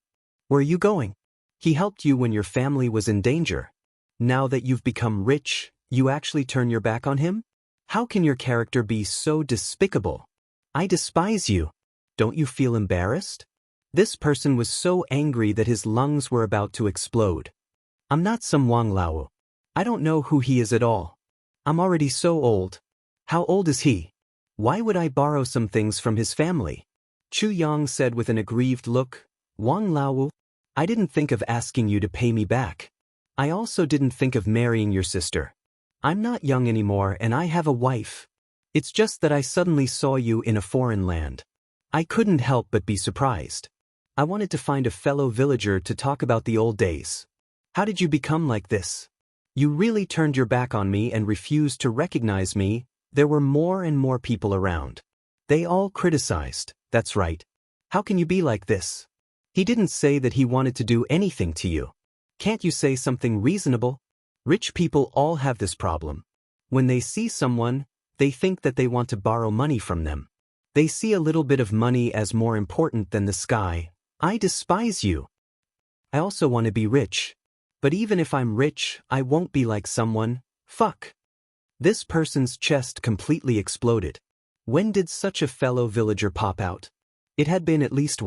Where are you going? He helped you when your family was in danger. Now that you've become rich, you actually turn your back on him? How can your character be so despicable? I despise you. Don't you feel embarrassed? This person was so angry that his lungs were about to explode. I'm not some Wang Lao. I don't know who he is at all. I'm already so old. How old is he? Why would I borrow some things from his family? Chu Yang said with an aggrieved look. Wang Lao, I didn't think of asking you to pay me back. I also didn't think of marrying your sister. I'm not young anymore and I have a wife. It's just that I suddenly saw you in a foreign land. I couldn't help but be surprised. I wanted to find a fellow villager to talk about the old days. How did you become like this? You really turned your back on me and refused to recognize me. There were more and more people around. They all criticized. That's right. How can you be like this? He didn't say that he wanted to do anything to you. Can't you say something reasonable? Rich people all have this problem. When they see someone, they think that they want to borrow money from them. They see a little bit of money as more important than the sky. I despise you. I also want to be rich. But even if I'm rich, I won't be like someone. Fuck. This person's chest completely exploded. When did such a fellow villager pop out? It had been at least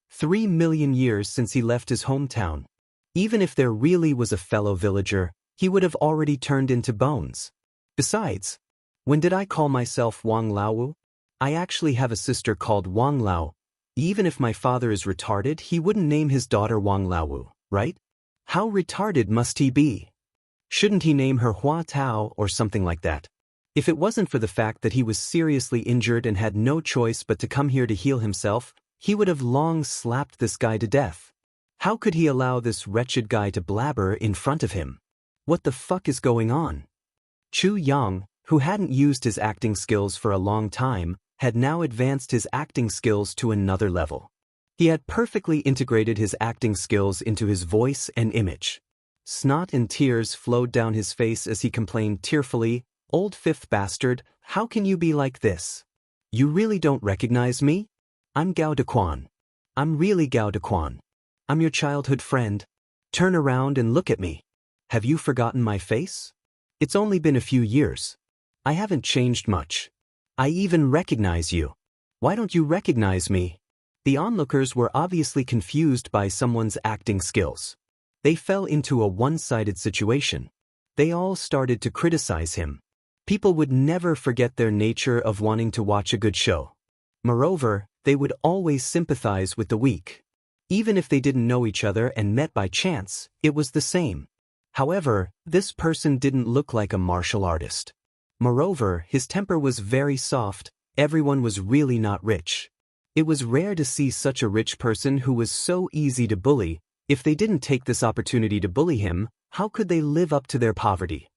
3 million years since he left his hometown. Even if there really was a fellow villager, he would have already turned into bones. Besides, when did I call myself Wang Lao? I actually have a sister called Wang Lao. Even if my father is retarded, he wouldn't name his daughter Wang Lao, right? How retarded must he be? Shouldn't he name her Hua Tao or something like that? If it wasn't for the fact that he was seriously injured and had no choice but to come here to heal himself, he would have long slapped this guy to death. How could he allow this wretched guy to blabber in front of him? What the fuck is going on? Chu Yang, who hadn't used his acting skills for a long time, had now advanced his acting skills to another level. He had perfectly integrated his acting skills into his voice and image. Snot and tears flowed down his face as he complained tearfully, "Old fifth bastard, how can you be like this? You really don't recognize me? I'm Gao Dequan. I'm really Gao Dequan. I'm your childhood friend. Turn around and look at me. Have you forgotten my face? It's only been a few years. I haven't changed much. I even recognize you. Why don't you recognize me?" The onlookers were obviously confused by someone's acting skills. They fell into a one-sided situation. They all started to criticize him. People would never forget their nature of wanting to watch a good show. Moreover, they would always sympathize with the weak. Even if they didn't know each other and met by chance, it was the same. However, this person didn't look like a martial artist. Moreover, his temper was very soft. Everyone was really not rich. It was rare to see such a rich person who was so easy to bully. If they didn't take this opportunity to bully him, how could they live up to their poverty?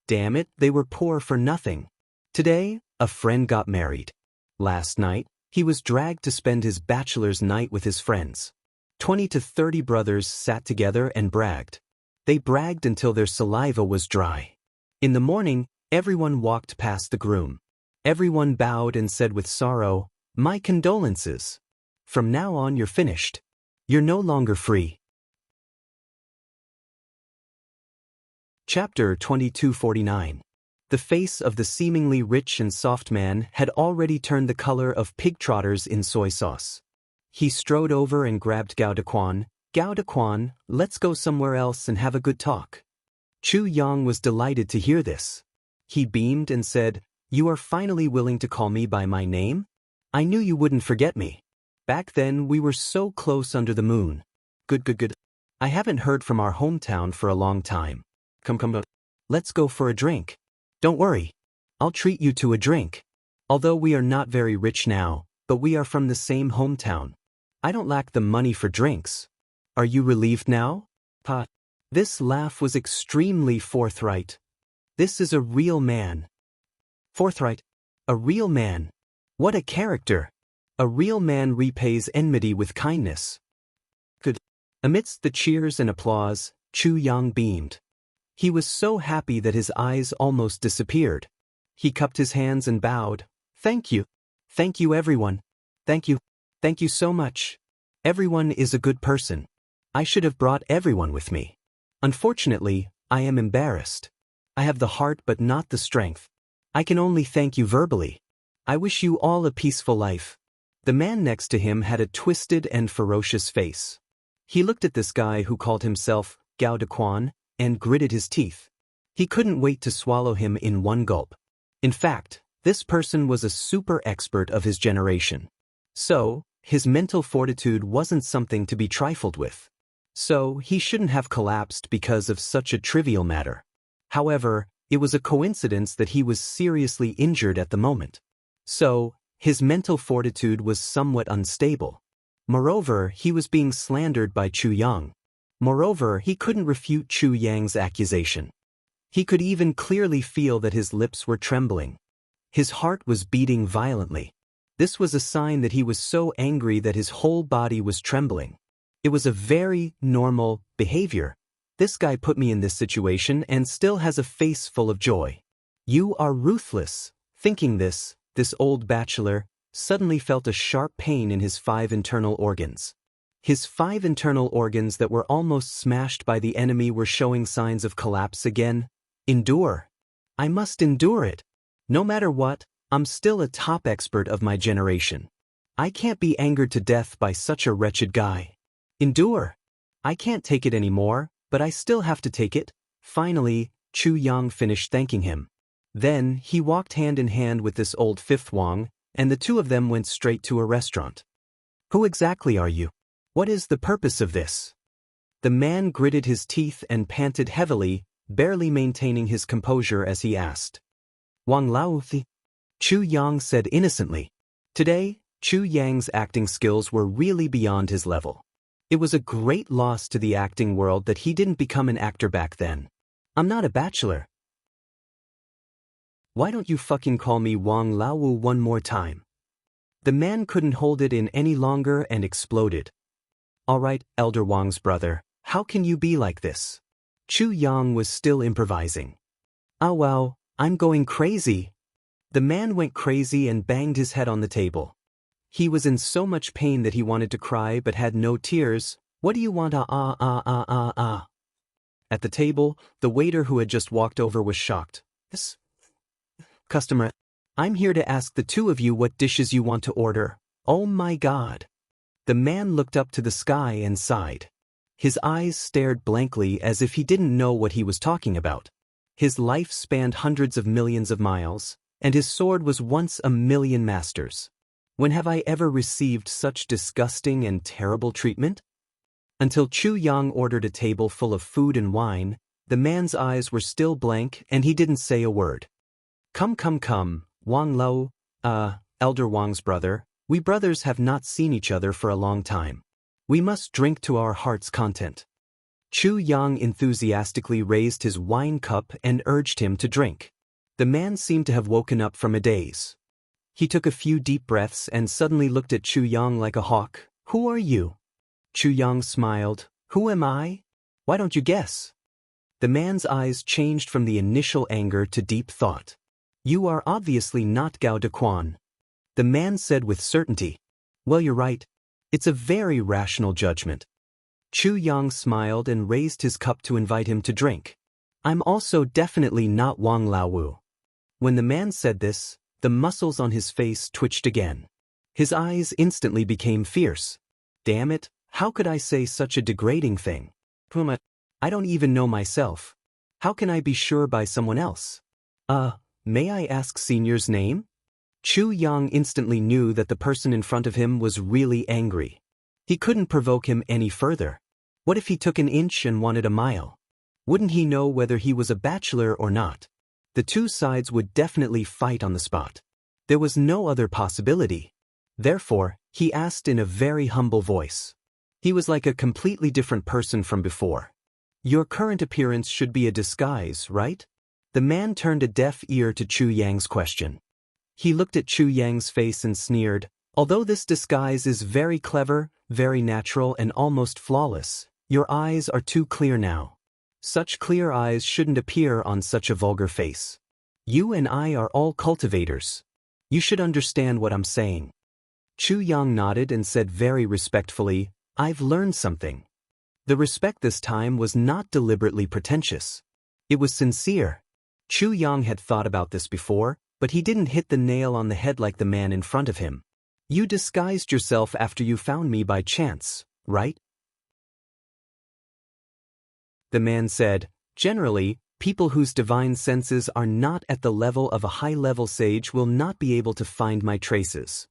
Damn it, they were poor for nothing. Today, a friend got married. Last night, he was dragged to spend his bachelor's night with his friends. 20 to 30 brothers sat together and bragged. They bragged until their saliva was dry. In the morning, everyone walked past the groom. Everyone bowed and said with sorrow, "My condolences. From now on you're finished. You're no longer free." Chapter 2249. The face of the seemingly rich and soft man had already turned the color of pig trotters in soy sauce. He strode over and grabbed Gao Dequan. "Gao Dequan, let's go somewhere else and have a good talk." Chu Yang was delighted to hear this. He beamed and said, "You are finally willing to call me by my name? I knew you wouldn't forget me. Back then we were so close under the moon. Good. I haven't heard from our hometown for a long time. Come. Let's go for a drink. Don't worry. I'll treat you to a drink. Although we are not very rich now, but we are from the same hometown. I don't lack the money for drinks. Are you relieved now?" Pa. This laugh was extremely forthright. This is a real man. Forthright. A real man. What a character. A real man repays enmity with kindness. Good. Amidst the cheers and applause, Chu Yang beamed. He was so happy that his eyes almost disappeared. He cupped his hands and bowed. "Thank you. Thank you, everyone. Thank you. Thank you so much. Everyone is a good person. I should have brought everyone with me. Unfortunately, I am embarrassed. I have the heart but not the strength. I can only thank you verbally. I wish you all a peaceful life." The man next to him had a twisted and ferocious face. He looked at this guy who called himself Gao Dequan and gritted his teeth. He couldn't wait to swallow him in one gulp. In fact, this person was a super expert of his generation. So, his mental fortitude wasn't something to be trifled with. So, he shouldn't have collapsed because of such a trivial matter. However, it was a coincidence that he was seriously injured at the moment. So, his mental fortitude was somewhat unstable. Moreover, he was being slandered by Chu Yang. Moreover, he couldn't refute Chu Yang's accusation. He could even clearly feel that his lips were trembling. His heart was beating violently. This was a sign that he was so angry that his whole body was trembling. It was a very normal behavior. This guy put me in this situation and still has a face full of joy. You are ruthless. Thinking this old bachelor suddenly felt a sharp pain in his 5 internal organs. His 5 internal organs that were almost smashed by the enemy were showing signs of collapse again. Endure. I must endure it. No matter what, I'm still a top expert of my generation. I can't be angered to death by such a wretched guy. Endure. I can't take it anymore, but I still have to take it. Finally, Chu Yang finished thanking him. Then, he walked hand in hand with this old fifth Wang, and the two of them went straight to a restaurant. Who exactly are you? What is the purpose of this? The man gritted his teeth and panted heavily, barely maintaining his composure as he asked. Wang Laothi? Chu Yang said innocently. Today, Chu Yang's acting skills were really beyond his level. It was a great loss to the acting world that he didn't become an actor back then. I'm not a bachelor. Why don't you fucking call me Wang Laowu one more time? The man couldn't hold it in any longer and exploded. Alright, Elder Wang's brother, how can you be like this? Chu Yang was still improvising. Oh wow, I'm going crazy. The man went crazy and banged his head on the table. He was in so much pain that he wanted to cry but had no tears. What do you want? At the table, the waiter who had just walked over was shocked. This customer, I'm here to ask the two of you what dishes you want to order. Oh my God. The man looked up to the sky and sighed. His eyes stared blankly as if he didn't know what he was talking about. His life spanned hundreds of millions of miles, and his sword was once 1,000,000 masters. When have I ever received such disgusting and terrible treatment? Until Chu Yang ordered a table full of food and wine, the man's eyes were still blank and he didn't say a word. Come, Wang Lao, Elder Wang's brother, We brothers have not seen each other for a long time. We must drink to our heart's content. Chu Yang enthusiastically raised his wine cup and urged him to drink. The man seemed to have woken up from a daze. He took a few deep breaths and suddenly looked at Chu Yang like a hawk. Who are you? Chu Yang smiled. Who am I? Why don't you guess? The man's eyes changed from the initial anger to deep thought. You are obviously not Gao Dequan. The man said with certainty. Well, you're right. It's a very rational judgment. Chu Yang smiled and raised his cup to invite him to drink. I'm also definitely not Wang Laowu. When the man said this, the muscles on his face twitched again. His eyes instantly became fierce. Damn it, how could I say such a degrading thing? Puma, I don't even know myself. How can I be sure by someone else? May I ask Senior's name? Chu Yang instantly knew that the person in front of him was really angry. He couldn't provoke him any further. What if he took an inch and wanted a mile? Wouldn't he know whether he was a bachelor or not? The two sides would definitely fight on the spot. There was no other possibility. Therefore, he asked in a very humble voice. He was like a completely different person from before. Your current appearance should be a disguise, right? The man turned a deaf ear to Chu Yang's question. He looked at Chu Yang's face and sneered, although this disguise is very clever, very natural and almost flawless, your eyes are too clear now. Such clear eyes shouldn't appear on such a vulgar face. You and I are all cultivators. You should understand what I'm saying. Chu Yang nodded and said very respectfully, I've learned something. The respect this time was not deliberately pretentious. It was sincere. Chu Yang had thought about this before, but he didn't hit the nail on the head like the man in front of him. You disguised yourself after you found me by chance, right? The man said, generally, people whose divine senses are not at the level of a high-level sage will not be able to find my traces.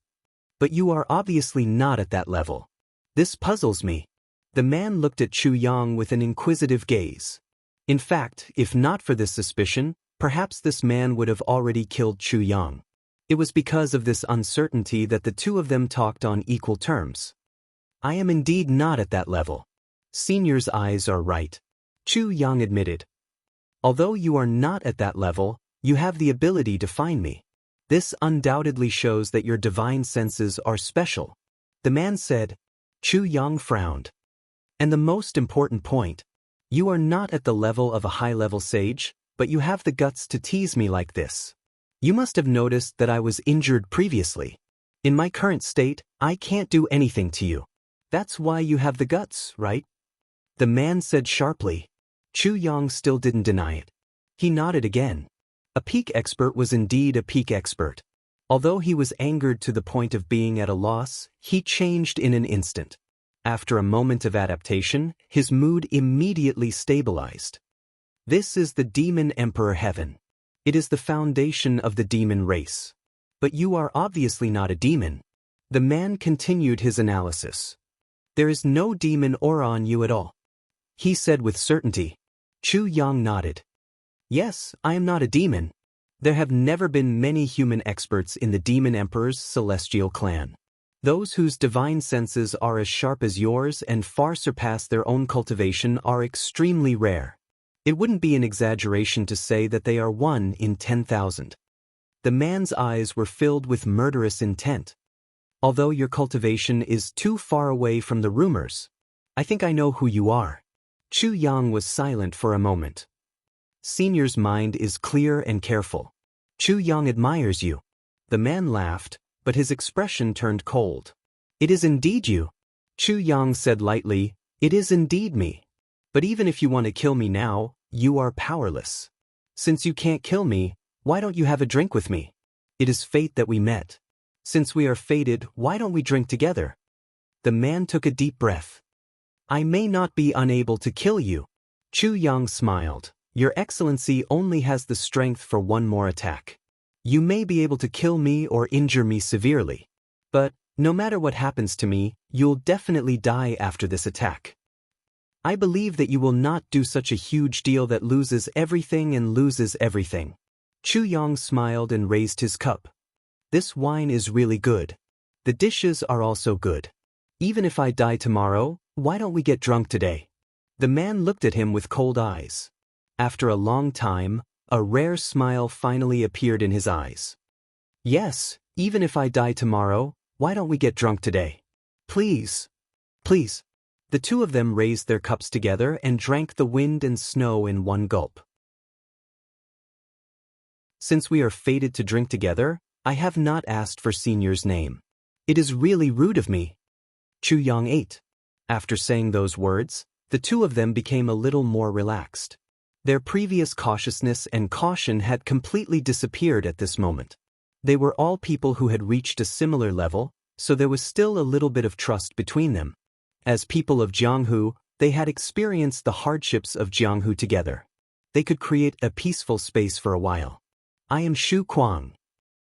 But you are obviously not at that level. This puzzles me. The man looked at Chu Yang with an inquisitive gaze. In fact, if not for this suspicion, perhaps this man would have already killed Chu Yang. It was because of this uncertainty that the two of them talked on equal terms. I am indeed not at that level. Senior's eyes are right. Chu Yang admitted. Although you are not at that level, you have the ability to find me. This undoubtedly shows that your divine senses are special. The man said. Chu Yang frowned. And the most important point, you are not at the level of a high-level sage, but you have the guts to tease me like this. You must have noticed that I was injured previously. In my current state, I can't do anything to you. That's why you have the guts, right? The man said sharply. Chu Yang still didn't deny it. He nodded again. A peak expert was indeed a peak expert. Although he was angered to the point of being at a loss, he changed in an instant. After a moment of adaptation, his mood immediately stabilized. This is the Demon Emperor Heaven. It is the foundation of the demon race. But you are obviously not a demon. The man continued his analysis. There is no demon aura on you at all. He said with certainty. Chu Yang nodded. Yes, I am not a demon. There have never been many human experts in the Demon Emperor's celestial clan. Those whose divine senses are as sharp as yours and far surpass their own cultivation are extremely rare. It wouldn't be an exaggeration to say that they are 1 in 10,000. The man's eyes were filled with murderous intent. Although your cultivation is too far away from the rumors, I think I know who you are. Chu Yang was silent for a moment. Senior's mind is clear and careful. Chu Yang admires you. The man laughed, but his expression turned cold. It is indeed you. Chu Yang said lightly, it is indeed me. But even if you want to kill me now, you are powerless. Since you can't kill me, why don't you have a drink with me? It is fate that we met. Since we are fated, why don't we drink together? The man took a deep breath. I may not be unable to kill you. Chu Yang smiled. Your Excellency only has the strength for one more attack. You may be able to kill me or injure me severely. But, no matter what happens to me, you'll definitely die after this attack. I believe that you will not do such a huge deal that loses everything and loses everything. Chu Yang smiled and raised his cup. This wine is really good. The dishes are also good. Even if I die tomorrow, why don't we get drunk today? The man looked at him with cold eyes. After a long time, a rare smile finally appeared in his eyes. Yes, even if I die tomorrow, why don't we get drunk today? Please. Please. The two of them raised their cups together and drank the wind and snow in one gulp. Since we are fated to drink together, I have not asked for Senior's name. It is really rude of me. Chu Yang ate. After saying those words, the two of them became a little more relaxed. Their previous cautiousness and caution had completely disappeared at this moment. They were all people who had reached a similar level, so there was still a little bit of trust between them. As people of Jianghu, they had experienced the hardships of Jianghu together. They could create a peaceful space for a while. I am Shu Kuang.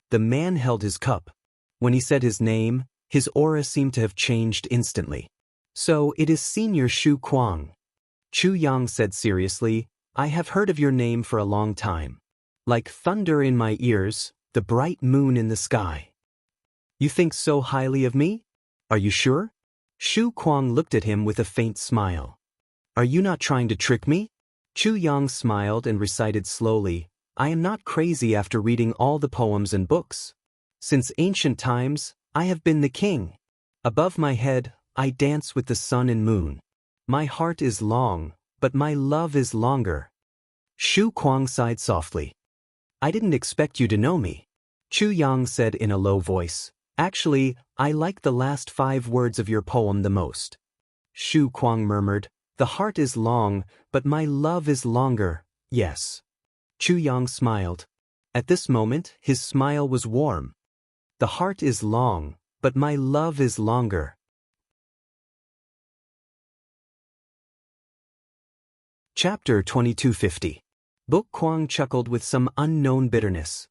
The man held his cup. When he said his name, his aura seemed to have changed instantly. So it is Senior Shu Kuang. Chu Yang said seriously, I have heard of your name for a long time. Like thunder in my ears, the bright moon in the sky. You think so highly of me? Are you sure? Shu Kuang looked at him with a faint smile. Are you not trying to trick me? Chu Yang smiled and recited slowly, I am not crazy after reading all the poems and books. Since ancient times, I have been the king. Above my head, I dance with the sun and moon. My heart is long, but my love is longer. Shu Kuang sighed softly. I didn't expect you to know me. Chu Yang said in a low voice. Actually, I like the last 5 words of your poem the most. Shu Kuang murmured, the heart is long, but my love is longer, yes. Chu Yang smiled. At this moment, his smile was warm. The heart is long, but my love is longer. Chapter 2250. Book Kuang chuckled with some unknown bitterness.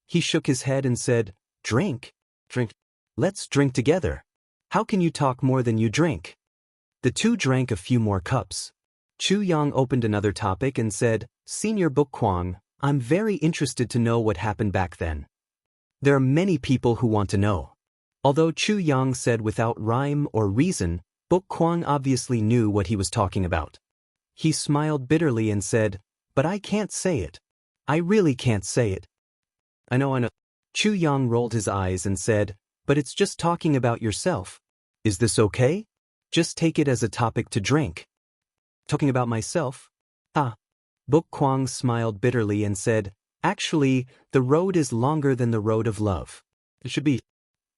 He shook his head and said, Drink. Drink. Let's drink together. How can you talk more than you drink? The two drank a few more cups. Chu Yang opened another topic and said, Senior Book Kuang, I'm very interested to know what happened back then. There are many people who want to know. Although Chu Yang said without rhyme or reason, Book Kuang obviously knew what he was talking about. He smiled bitterly and said, But I can't say it. I really can't say it. I know. Chu Yang rolled his eyes and said, But it's just talking about yourself. Is this okay? Just take it as a topic to drink. Talking about myself? Ah. Book Kuang smiled bitterly and said, Actually, the road is longer than the road of love. It should be.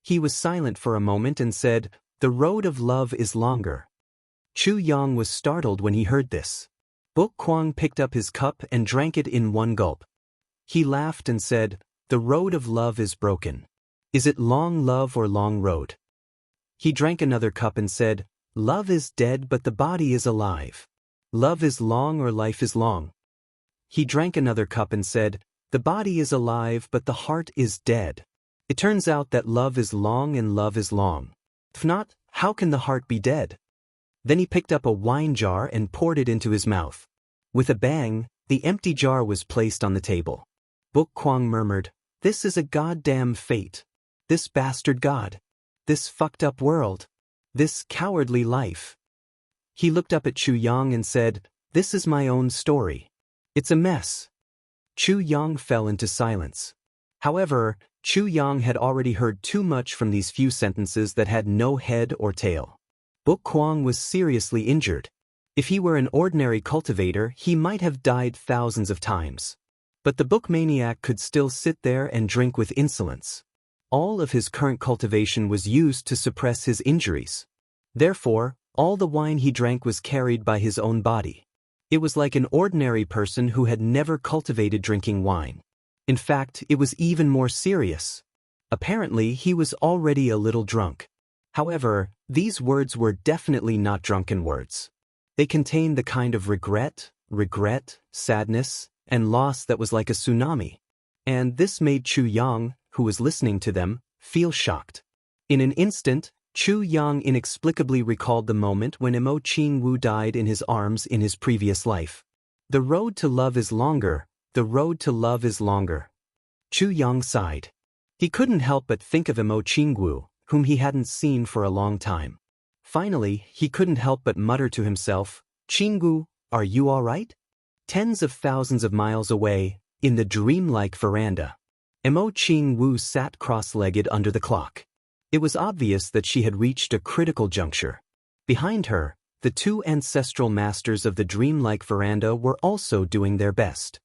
He was silent for a moment and said, The road of love is longer. Chu Yang was startled when he heard this. Book Kuang picked up his cup and drank it in one gulp. He laughed and said, The road of love is broken. Is it long love or long road? He drank another cup and said, Love is dead but the body is alive. Love is long or life is long. He drank another cup and said, The body is alive but the heart is dead. It turns out that love is long and love is long. If not, how can the heart be dead? Then he picked up a wine jar and poured it into his mouth. With a bang, the empty jar was placed on the table. Book Kuang murmured, This is a goddamn fate. This bastard god. This fucked up world. This cowardly life. He looked up at Chu Yang and said, This is my own story. It's a mess. Chu Yang fell into silence. However, Chu Yang had already heard too much from these few sentences that had no head or tail. Book Kuang was seriously injured. If he were an ordinary cultivator, he might have died thousands of times. But the book maniac could still sit there and drink with insolence. All of his current cultivation was used to suppress his injuries. Therefore, all the wine he drank was carried by his own body. It was like an ordinary person who had never cultivated drinking wine. In fact, it was even more serious. Apparently, he was already a little drunk. However, these words were definitely not drunken words. They contained the kind of regret, sadness, and loss that was like a tsunami. And this made Chu Yang, who was listening to them, feel shocked. In an instant, Chu Yang inexplicably recalled the moment when Mo Qingwu died in his arms in his previous life. The road to love is longer, the road to love is longer. Chu Yang sighed. He couldn't help but think of Mo Qingwu, whom he hadn't seen for a long time. Finally, he couldn't help but mutter to himself, "Jianghu, are you all right?" Tens of thousands of miles away, in the dreamlike veranda, Jianghu sat cross-legged under the clock. It was obvious that she had reached a critical juncture. Behind her, the two ancestral masters of the dreamlike veranda were also doing their best.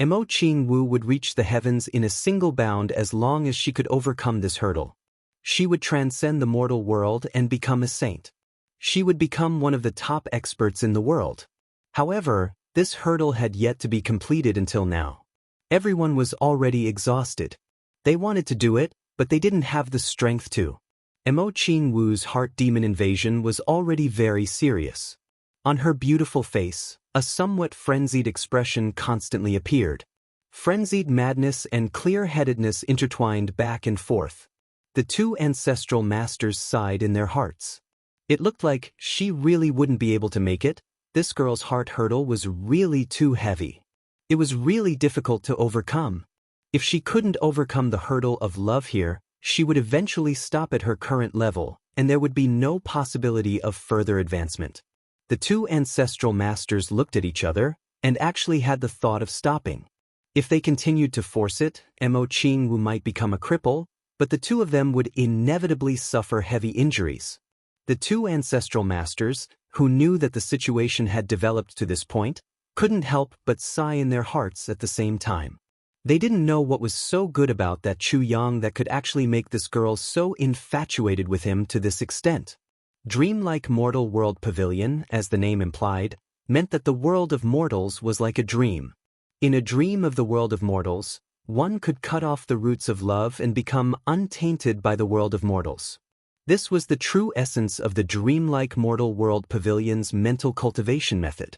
Jianghu would reach the heavens in a single bound as long as she could overcome this hurdle. She would transcend the mortal world and become a saint. She would become one of the top experts in the world. However, this hurdle had yet to be completed until now. Everyone was already exhausted. They wanted to do it, but they didn't have the strength to. Jianghu's heart demon invasion was already very serious. On her beautiful face, a somewhat frenzied expression constantly appeared. Frenzied madness and clear-headedness intertwined back and forth. The two ancestral masters sighed in their hearts. It looked like she really wouldn't be able to make it. This girl's heart hurdle was really too heavy. It was really difficult to overcome. If she couldn't overcome the hurdle of love here, she would eventually stop at her current level, and there would be no possibility of further advancement. The two ancestral masters looked at each other, and actually had the thought of stopping. If they continued to force it, Jianghu might become a cripple, but the two of them would inevitably suffer heavy injuries. The two ancestral masters, who knew that the situation had developed to this point, couldn't help but sigh in their hearts at the same time. They didn't know what was so good about that Chu Yang that could actually make this girl so infatuated with him to this extent. Dreamlike Mortal World Pavilion, as the name implied, meant that the world of mortals was like a dream. In a dream of the world of mortals, one could cut off the roots of love and become untainted by the world of mortals. This was the true essence of the Dreamlike Mortal World Pavilion's mental cultivation method.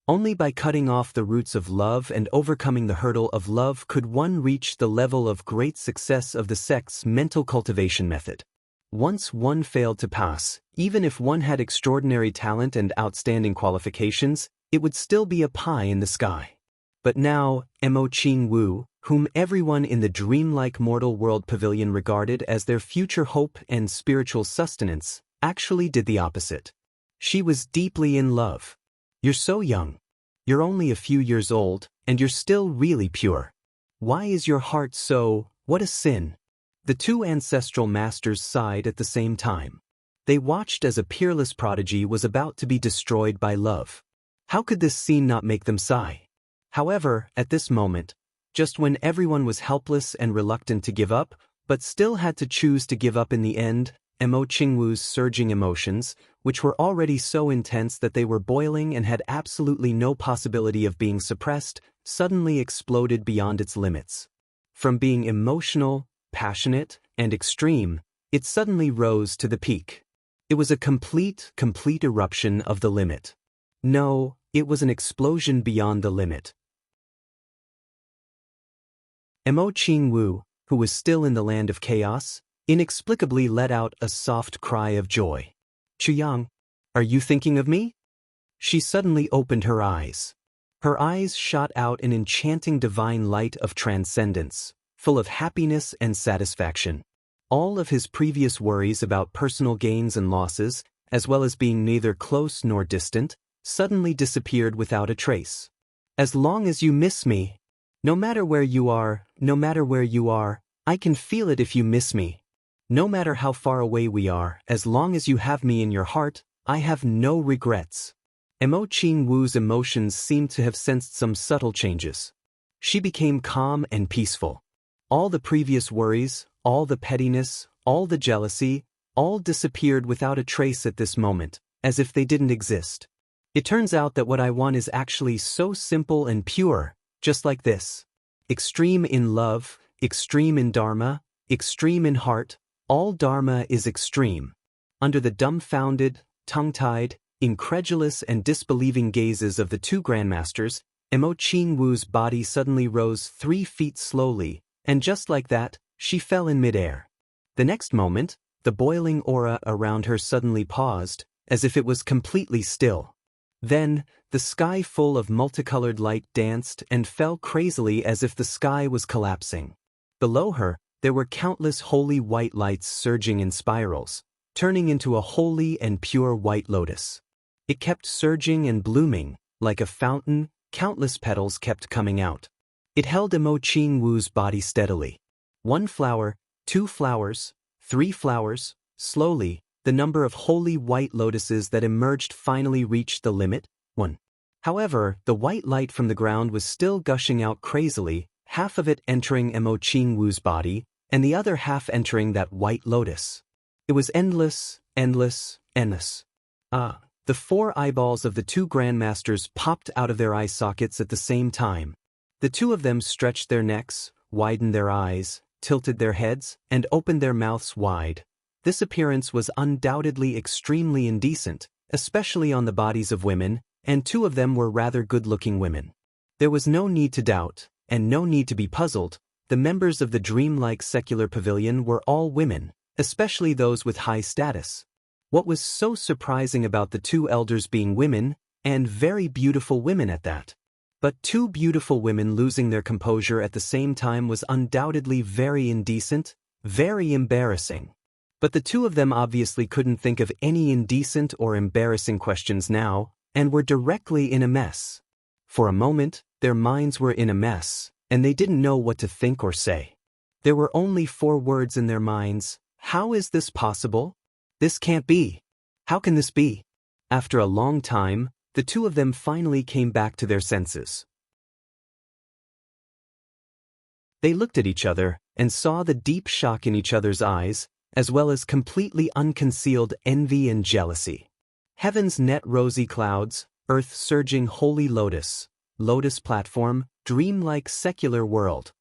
Only by cutting off the roots of love and overcoming the hurdle of love could one reach the level of great success of the sect's mental cultivation method. Once one failed to pass, even if one had extraordinary talent and outstanding qualifications, it would still be a pie in the sky. But now, Jianghu, whom everyone in the Dreamlike Mortal World Pavilion regarded as their future hope and spiritual sustenance, actually did the opposite. She was deeply in love. "You're so young. You're only a few years old, and you're still really pure. Why is your heart so, what a sin?" The two ancestral masters sighed at the same time. They watched as a peerless prodigy was about to be destroyed by love. How could this scene not make them sigh? However, at this moment, just when everyone was helpless and reluctant to give up, but still had to choose to give up in the end, Jianghu's surging emotions, which were already so intense that they were boiling and had absolutely no possibility of being suppressed, suddenly exploded beyond its limits. From being emotional, passionate, and extreme, it suddenly rose to the peak. It was a complete eruption of the limit. No, it was an explosion beyond the limit. Jianghu, who was still in the land of chaos, inexplicably let out a soft cry of joy. "Chu Yang, are you thinking of me?" She suddenly opened her eyes. Her eyes shot out an enchanting divine light of transcendence, full of happiness and satisfaction. All of his previous worries about personal gains and losses, as well as being neither close nor distant, suddenly disappeared without a trace. "As long as you miss me, no matter where you are, I can feel it if you miss me. No matter how far away we are, as long as you have me in your heart, I have no regrets." Jianghu's emotions seemed to have sensed some subtle changes. She became calm and peaceful. All the previous worries, all the pettiness, all the jealousy, all disappeared without a trace at this moment, as if they didn't exist. "It turns out that what I want is actually so simple and pure, just like this. Extreme in love, extreme in dharma, extreme in heart, all dharma is extreme." Under the dumbfounded, tongue-tied, incredulous and disbelieving gazes of the two grandmasters, Jianghu's body suddenly rose 3 feet slowly, and just like that, she fell in midair. The next moment, the boiling aura around her suddenly paused, as if it was completely still. Then, the sky full of multicolored light danced and fell crazily as if the sky was collapsing. Below her, there were countless holy white lights surging in spirals, turning into a holy and pure white lotus. It kept surging and blooming, like a fountain, countless petals kept coming out. It held Imo Qingwu's body steadily. 1 flower, 2 flowers, 3 flowers, slowly, the number of holy white lotuses that emerged finally reached the limit, 1. However, the white light from the ground was still gushing out crazily, half of it entering Imo Qingwu's body, and the other half entering that white lotus. It was endless, endless, endless. The 4 eyeballs of the 2 grandmasters popped out of their eye sockets at the same time. The 2 of them stretched their necks, widened their eyes, tilted their heads, and opened their mouths wide. This appearance was undoubtedly extremely indecent, especially on the bodies of women, and 2 of them were rather good-looking women. There was no need to doubt, and no need to be puzzled. The members of the dreamlike secular pavilion were all women, especially those with high status. What was so surprising about the 2 elders being women, and very beautiful women at that? But 2 beautiful women losing their composure at the same time was undoubtedly very indecent, very embarrassing. But the 2 of them obviously couldn't think of any indecent or embarrassing questions now, and were directly in a mess. For a moment, their minds were in a mess, and they didn't know what to think or say. There were only 4 words in their minds. How is this possible? This can't be. How can this be? After a long time, the 2 of them finally came back to their senses. They looked at each other and saw the deep shock in each other's eyes, as well as completely unconcealed envy and jealousy. Heaven's net rosy clouds, earth surging holy lotus, lotus platform, dreamlike secular world.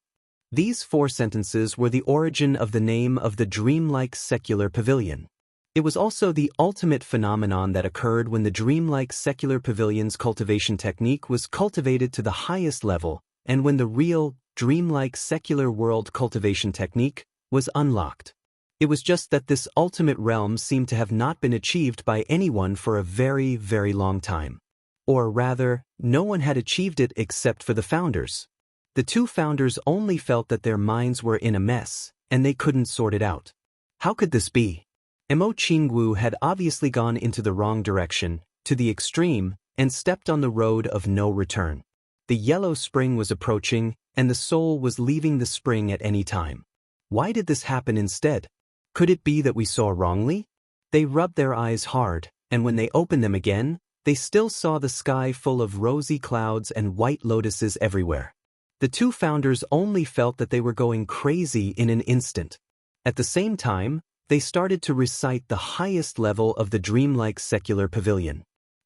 These 4 sentences were the origin of the name of the dreamlike secular pavilion. It was also the ultimate phenomenon that occurred when the dreamlike secular pavilion's cultivation technique was cultivated to the highest level, and when the real, dreamlike secular world cultivation technique was unlocked. It was just that this ultimate realm seemed to have not been achieved by anyone for a very, very long time. Or rather, no one had achieved it except for the founders. The 2 founders only felt that their minds were in a mess, and they couldn't sort it out. How could this be? Imo Qingwu had obviously gone into the wrong direction, to the extreme, and stepped on the road of no return. The yellow spring was approaching, and the soul was leaving the spring at any time. Why did this happen instead? Could it be that we saw wrongly? They rubbed their eyes hard, and when they opened them again, they still saw the sky full of rosy clouds and white lotuses everywhere. The 2 founders only felt that they were going crazy in an instant. At the same time, they started to recite the highest level of the dreamlike secular pavilion.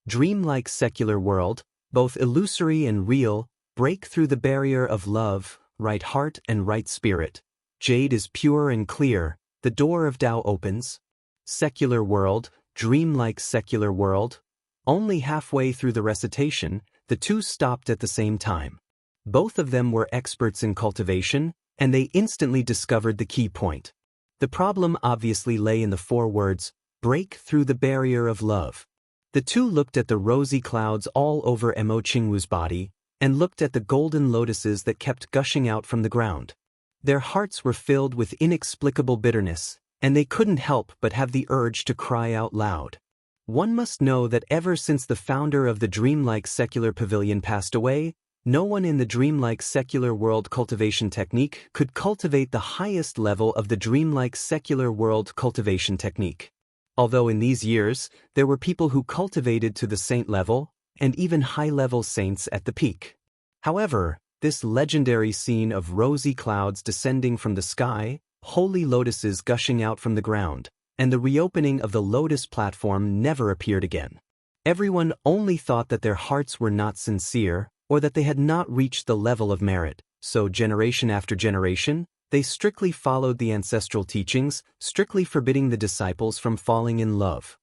Dreamlike secular world, both illusory and real, break through the barrier of love, right heart and right spirit. Jade is pure and clear, the door of Tao opens. Secular world, dreamlike secular world. Only halfway through the recitation, the 2 stopped at the same time. Both of them were experts in cultivation, and they instantly discovered the key point. The problem obviously lay in the 4 words, break through the barrier of love. The 2 looked at the rosy clouds all over Imo Qingwu's body, and looked at the golden lotuses that kept gushing out from the ground. Their hearts were filled with inexplicable bitterness, and they couldn't help but have the urge to cry out loud. One must know that ever since the founder of the dreamlike secular pavilion passed away, no one in the dreamlike secular world cultivation technique could cultivate the highest level of the dreamlike secular world cultivation technique. Although in these years, there were people who cultivated to the saint level, and even high-level saints at the peak. However, this legendary scene of rosy clouds descending from the sky, holy lotuses gushing out from the ground, and the reopening of the lotus platform never appeared again. Everyone only thought that their hearts were not sincere, or that they had not reached the level of merit, so generation after generation, they strictly followed the ancestral teachings, strictly forbidding the disciples from falling in love.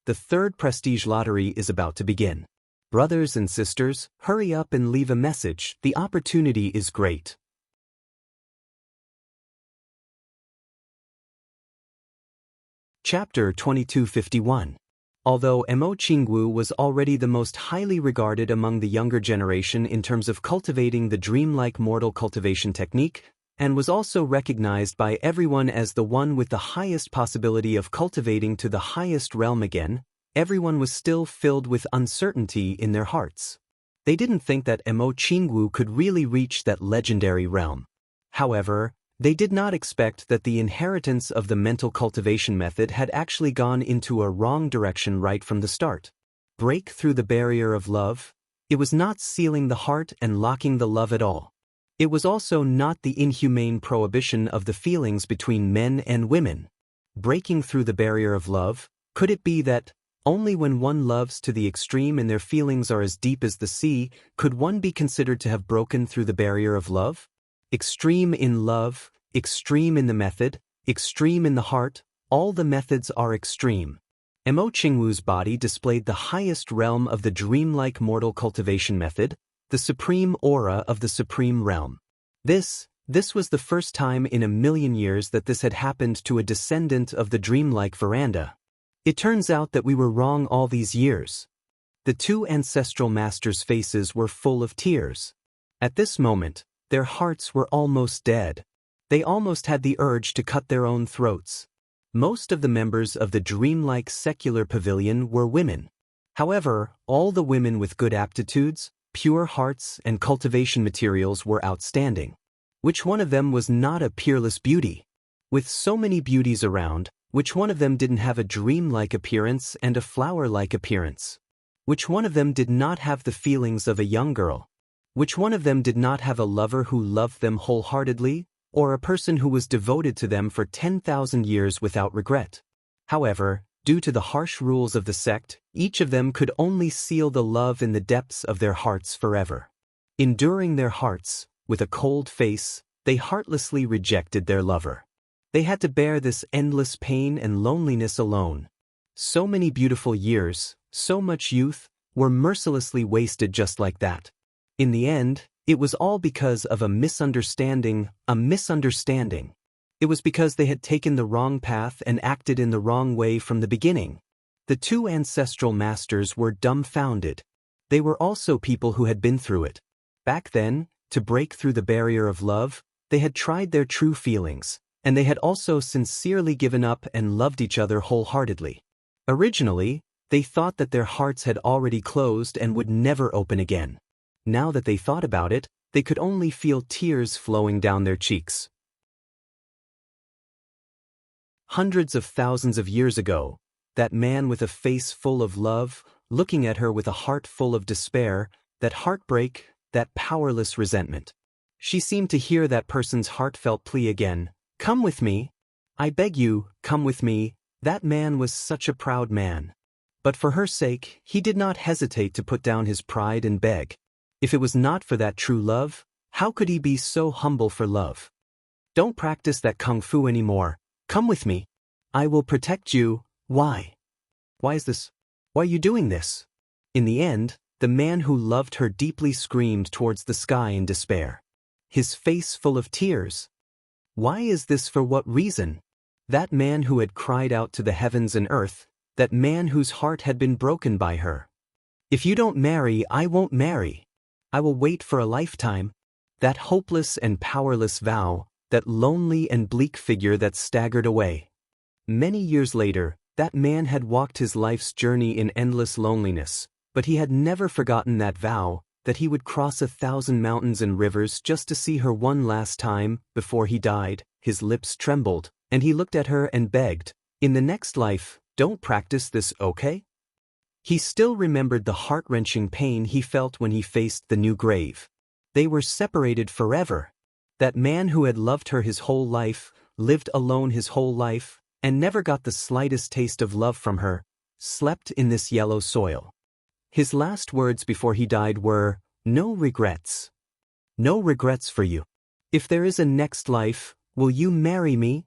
The 3rd prestige lottery is about to begin. Brothers and sisters, hurry up and leave a message, the opportunity is great. Chapter 2251. Although Imo Qingwu was already the most highly regarded among the younger generation in terms of cultivating the dreamlike mortal cultivation technique, and was also recognized by everyone as the one with the highest possibility of cultivating to the highest realm again, everyone was still filled with uncertainty in their hearts. They didn't think that Jianghu could really reach that legendary realm. However, they did not expect that the inheritance of the mental cultivation method had actually gone into a wrong direction right from the start. Break through the barrier of love. It was not sealing the heart and locking the love at all. It was also not the inhumane prohibition of the feelings between men and women. Breaking through the barrier of love, could it be that, only when one loves to the extreme and their feelings are as deep as the sea, could one be considered to have broken through the barrier of love? Extreme in love, extreme in the method, extreme in the heart, all the methods are extreme. Jianghu's body displayed the highest realm of the dreamlike mortal cultivation method, the supreme aura of the supreme realm. This was the first time in a million years that this had happened to a descendant of the dreamlike veranda. It turns out that we were wrong all these years. The two ancestral masters' faces were full of tears. At this moment, their hearts were almost dead. They almost had the urge to cut their own throats. Most of the members of the dreamlike secular pavilion were women. However, all the women with good aptitudes, pure hearts, and cultivation materials were outstanding. Which one of them was not a peerless beauty? With so many beauties around, which one of them didn't have a dreamlike appearance and a flower-like appearance? Which one of them did not have the feelings of a young girl? Which one of them did not have a lover who loved them wholeheartedly, or a person who was devoted to them for 10,000 years without regret? However, due to the harsh rules of the sect, each of them could only seal the love in the depths of their hearts forever. Enduring their hearts, with a cold face, they heartlessly rejected their lover. They had to bear this endless pain and loneliness alone. So many beautiful years, so much youth, were mercilessly wasted just like that. In the end, it was all because of a misunderstanding. It was because they had taken the wrong path and acted in the wrong way from the beginning. The two ancestral masters were dumbfounded. They were also people who had been through it. Back then, to break through the barrier of love, they had tried their true feelings, and they had also sincerely given up and loved each other wholeheartedly. Originally, they thought that their hearts had already closed and would never open again. Now that they thought about it, they could only feel tears flowing down their cheeks. Hundreds of thousands of years ago, that man with a face full of love, looking at her with a heart full of despair, that heartbreak, that powerless resentment. She seemed to hear that person's heartfelt plea again. "Come with me. I beg you, come with me." That man was such a proud man. But for her sake, he did not hesitate to put down his pride and beg. If it was not for that true love, how could he be so humble for love? "Don't practice that kung fu anymore. Come with me. I will protect you." Why? Why is this? Why are you doing this? In the end, the man who loved her deeply screamed towards the sky in despair. His face full of tears. Why is this? For what reason? That man who had cried out to the heavens and earth, that man whose heart had been broken by her. "If you don't marry, I won't marry. I will wait for a lifetime." That hopeless and powerless vow, that lonely and bleak figure that staggered away. Many years later, that man had walked his life's journey in endless loneliness, but he had never forgotten that vow, that he would cross 1,000 mountains and rivers just to see her one last time. Before he died, his lips trembled, and he looked at her and begged, "In the next life, don't practice this, okay?" He still remembered the heart-wrenching pain he felt when he faced the new grave. They were separated forever. That man who had loved her his whole life, lived alone his whole life, and never got the slightest taste of love from her, slept in this yellow soil. His last words before he died were, "No regrets. No regrets for you. If there is a next life, will you marry me?"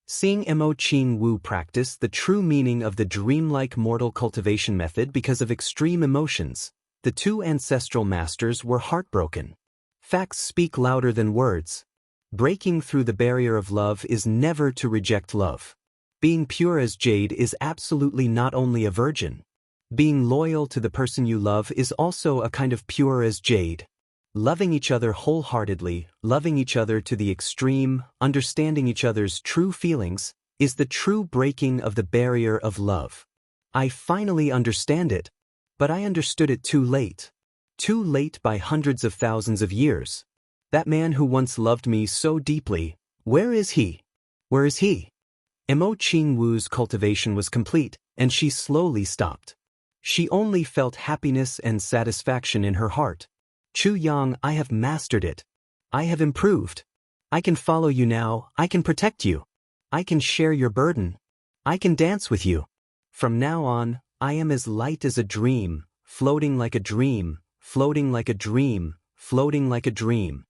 Seeing Jianghu practice the true meaning of the dreamlike mortal cultivation method because of extreme emotions, the two ancestral masters were heartbroken. Facts speak louder than words. Breaking through the barrier of love is never to reject love. Being pure as jade is absolutely not only a virgin. Being loyal to the person you love is also a kind of pure as jade. Loving each other wholeheartedly, loving each other to the extreme, understanding each other's true feelings, is the true breaking of the barrier of love. I finally understand it. But I understood it too late. Too late by hundreds of thousands of years. That man who once loved me so deeply, where is he? Where is he? Jianghu's cultivation was complete, and she slowly stopped. She only felt happiness and satisfaction in her heart. Chu Yang, I have mastered it. I have improved. I can follow you now, I can protect you. I can share your burden. I can dance with you. From now on, I am as light as a dream, floating like a dream, floating like a dream, floating like a dream.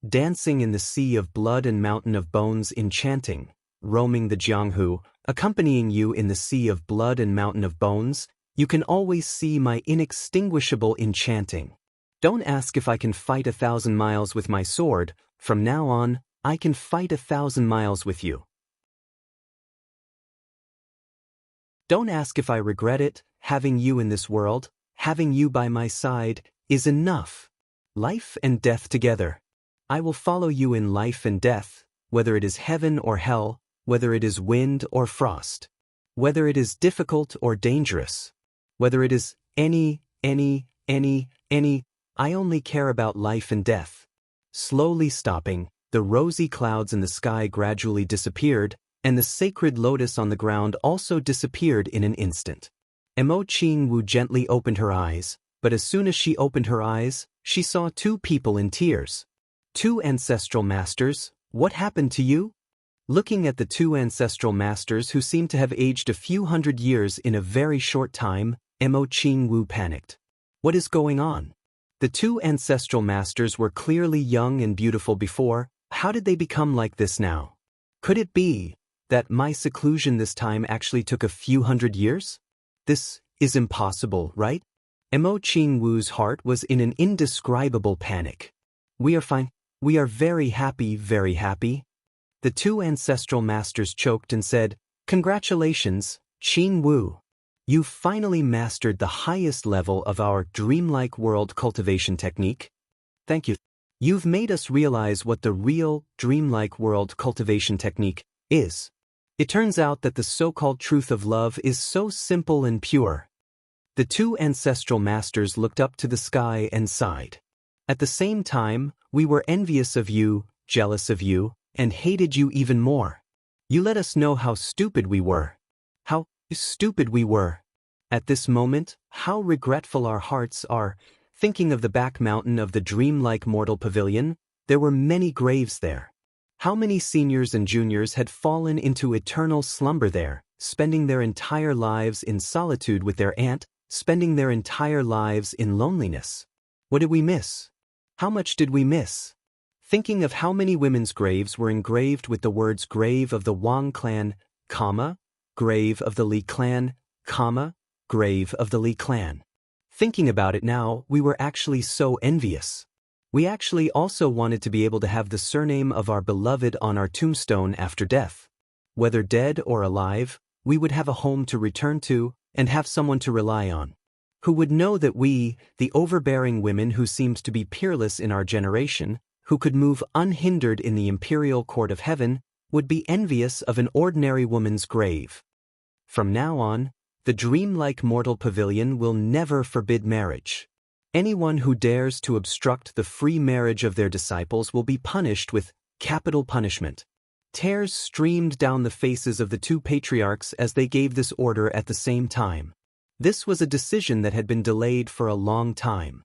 Dancing in the sea of blood and mountain of bones, enchanting, roaming the Jianghu, accompanying you in the sea of blood and mountain of bones, you can always see my inextinguishable enchanting. Don't ask if I can fight 1,000 miles with my sword. From now on, I can fight 1,000 miles with you. Don't ask if I regret it. Having you in this world, having you by my side, is enough. Life and death together. I will follow you in life and death, whether it is heaven or hell, whether it is wind or frost, whether it is difficult or dangerous, whether it is any, I only care about life and death. Slowly stopping, the rosy clouds in the sky gradually disappeared, and the sacred lotus on the ground also disappeared in an instant. Jianghu gently opened her eyes, but as soon as she opened her eyes, she saw two people in tears. Two ancestral masters, what happened to you? Looking at the two ancestral masters who seemed to have aged a few hundred years in a very short time, Jianghu panicked. What is going on? The two ancestral masters were clearly young and beautiful before. How did they become like this now? Could it be that my seclusion this time actually took a few hundred years? This is impossible, right? Jianghu's heart was in an indescribable panic. We are fine. We are very happy, very happy. The two ancestral masters choked and said, Congratulations, Jianghu. You've finally mastered the highest level of our dreamlike world cultivation technique. Thank you. You've made us realize what the real, dreamlike world cultivation technique is. It turns out that the so-called truth of love is so simple and pure. The two ancestral masters looked up to the sky and sighed. At the same time, we were envious of you, jealous of you, and hated you even more. You let us know how stupid we were. How stupid we were. At this moment, how regretful our hearts are. Thinking of the back mountain of the dreamlike mortal pavilion, there were many graves there. How many seniors and juniors had fallen into eternal slumber there, spending their entire lives in solitude with their aunt, spending their entire lives in loneliness. What did we miss? How much did we miss? Thinking of how many women's graves were engraved with the words grave of the Wang clan, grave of the Li clan, grave of the Li clan. Thinking about it now, we were actually so envious. We actually also wanted to be able to have the surname of our beloved on our tombstone after death. Whether dead or alive, we would have a home to return to and have someone to rely on. Who would know that we, the overbearing women who seemed to be peerless in our generation, who could move unhindered in the imperial court of heaven, would be envious of an ordinary woman's grave. From now on, the dreamlike mortal pavilion will never forbid marriage. Anyone who dares to obstruct the free marriage of their disciples will be punished with capital punishment. Tears streamed down the faces of the two patriarchs as they gave this order at the same time. This was a decision that had been delayed for a long time.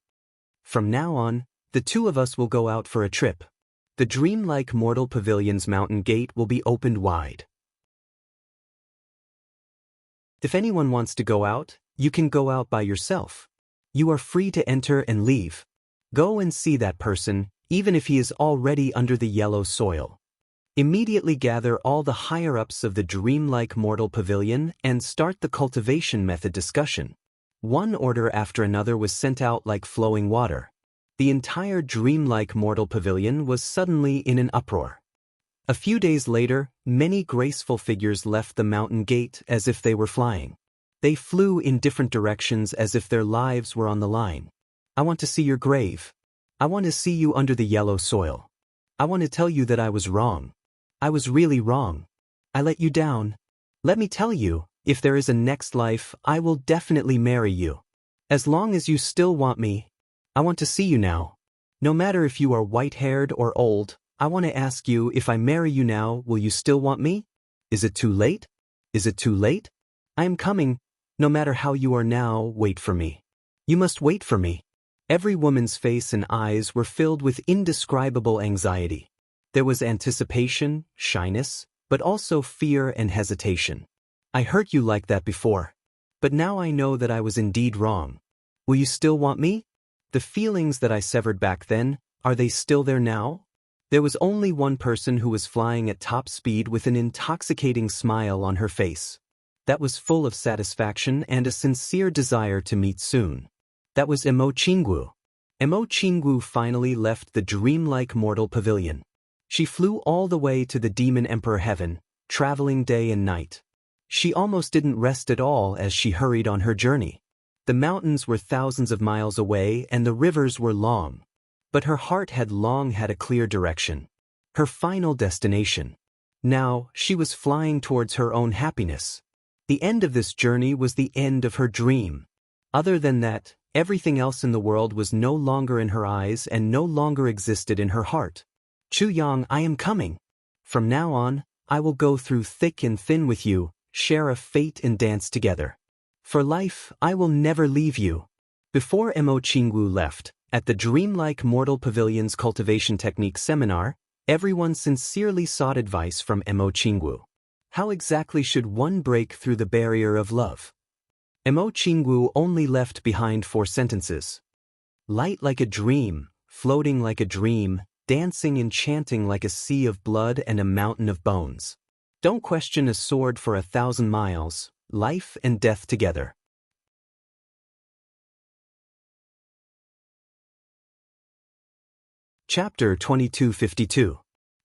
From now on, the two of us will go out for a trip. The dreamlike mortal pavilion's mountain gate will be opened wide. If anyone wants to go out, you can go out by yourself. You are free to enter and leave. Go and see that person, even if he is already under the yellow soil. Immediately gather all the higher-ups of the dreamlike mortal pavilion and start the cultivation method discussion. One order after another was sent out like flowing water. The entire dreamlike mortal pavilion was suddenly in an uproar. A few days later, many graceful figures left the mountain gate as if they were flying. They flew in different directions as if their lives were on the line. I want to see your grave. I want to see you under the yellow soil. I want to tell you that I was wrong. I was really wrong. I let you down. Let me tell you, if there is a next life, I will definitely marry you. As long as you still want me. I want to see you now. No matter if you are white-haired or old, I want to ask you, if I marry you now, will you still want me? Is it too late? Is it too late? I am coming. No matter how you are now, wait for me. You must wait for me. Every woman's face and eyes were filled with indescribable anxiety. There was anticipation, shyness, but also fear and hesitation. I hurt you like that before. But now I know that I was indeed wrong. Will you still want me? The feelings that I severed back then, are they still there now? There was only one person who was flying at top speed with an intoxicating smile on her face. That was full of satisfaction and a sincere desire to meet soon. That was Jianghu. Jianghu finally left the dreamlike mortal pavilion. She flew all the way to the demon emperor heaven, traveling day and night. She almost didn't rest at all as she hurried on her journey. The mountains were thousands of miles away and the rivers were long. But her heart had long had a clear direction. Her final destination. Now, she was flying towards her own happiness. The end of this journey was the end of her dream. Other than that, everything else in the world was no longer in her eyes and no longer existed in her heart. Chu Yang, I am coming. From now on, I will go through thick and thin with you, share a fate and dance together. For life, I will never leave you. Before Jianghu left, at the Dreamlike Mortal Pavilion's Cultivation Technique seminar, everyone sincerely sought advice from Jianghu. How exactly should one break through the barrier of love? Jianghu only left behind 4 sentences. Light like a dream, floating like a dream, dancing and chanting like a sea of blood and a mountain of bones. Don't question a sword for 1,000 miles, life and death together. Chapter 2252.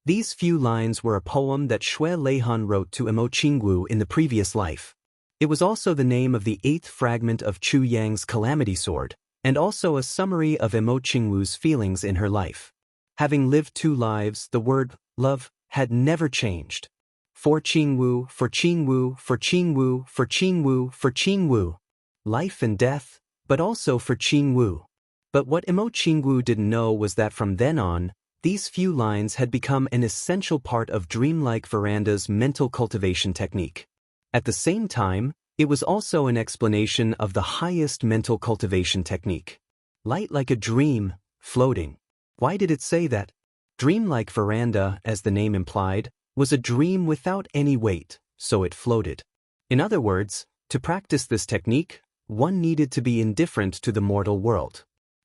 These few lines were a poem that Shui Leihan wrote to Jianghu in the previous life. It was also the name of the 8th fragment of Chu Yang's Calamity Sword, and also a summary of Jianghu's feelings in her life. Having lived 2 lives, the word love had never changed. For Jianghu, for Jianghu, for Jianghu, for Jianghu, for Jianghu. Life and death, but also for Jianghu. But what Jianghu didn't know was that from then on, these few lines had become an essential part of Dreamlike Veranda's mental cultivation technique. At the same time, it was also an explanation of the highest mental cultivation technique. Light like a dream, floating. Why did it say that? Dreamlike Veranda, as the name implied, was a dream without any weight, so it floated. In other words, to practice this technique, one needed to be indifferent to the mortal world.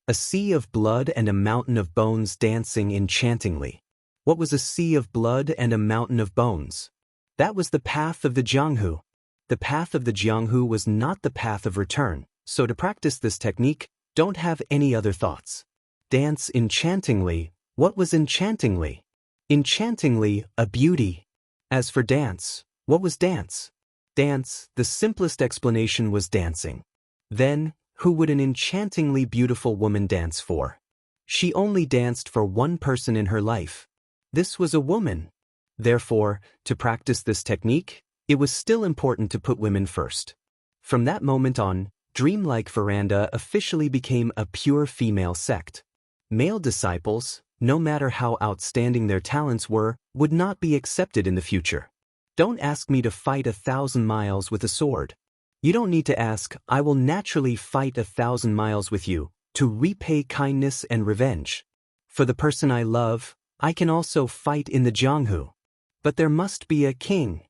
A sea of blood and a mountain of bones dancing enchantingly. What was a sea of blood and a mountain of bones? That was the path of the Jianghu. The path of the Jianghu was not the path of return, so to practice this technique, don't have any other thoughts. Dance enchantingly. What was enchantingly? Enchantingly, a beauty. As for dance, what was dance? Dance, the simplest explanation was dancing. Then, who would an enchantingly beautiful woman dance for? She only danced for one person in her life. This was a woman. Therefore, to practice this technique, it was still important to put women first. From that moment on, Dreamlike Veranda officially became a pure female sect. Male disciples, no matter how outstanding their talents were, would not be accepted in the future. Don't ask me to fight 1,000 miles with a sword. You don't need to ask, I will naturally fight 1,000 miles with you, to repay kindness and revenge. For the person I love, I can also fight in the Jianghu. But there must be a king.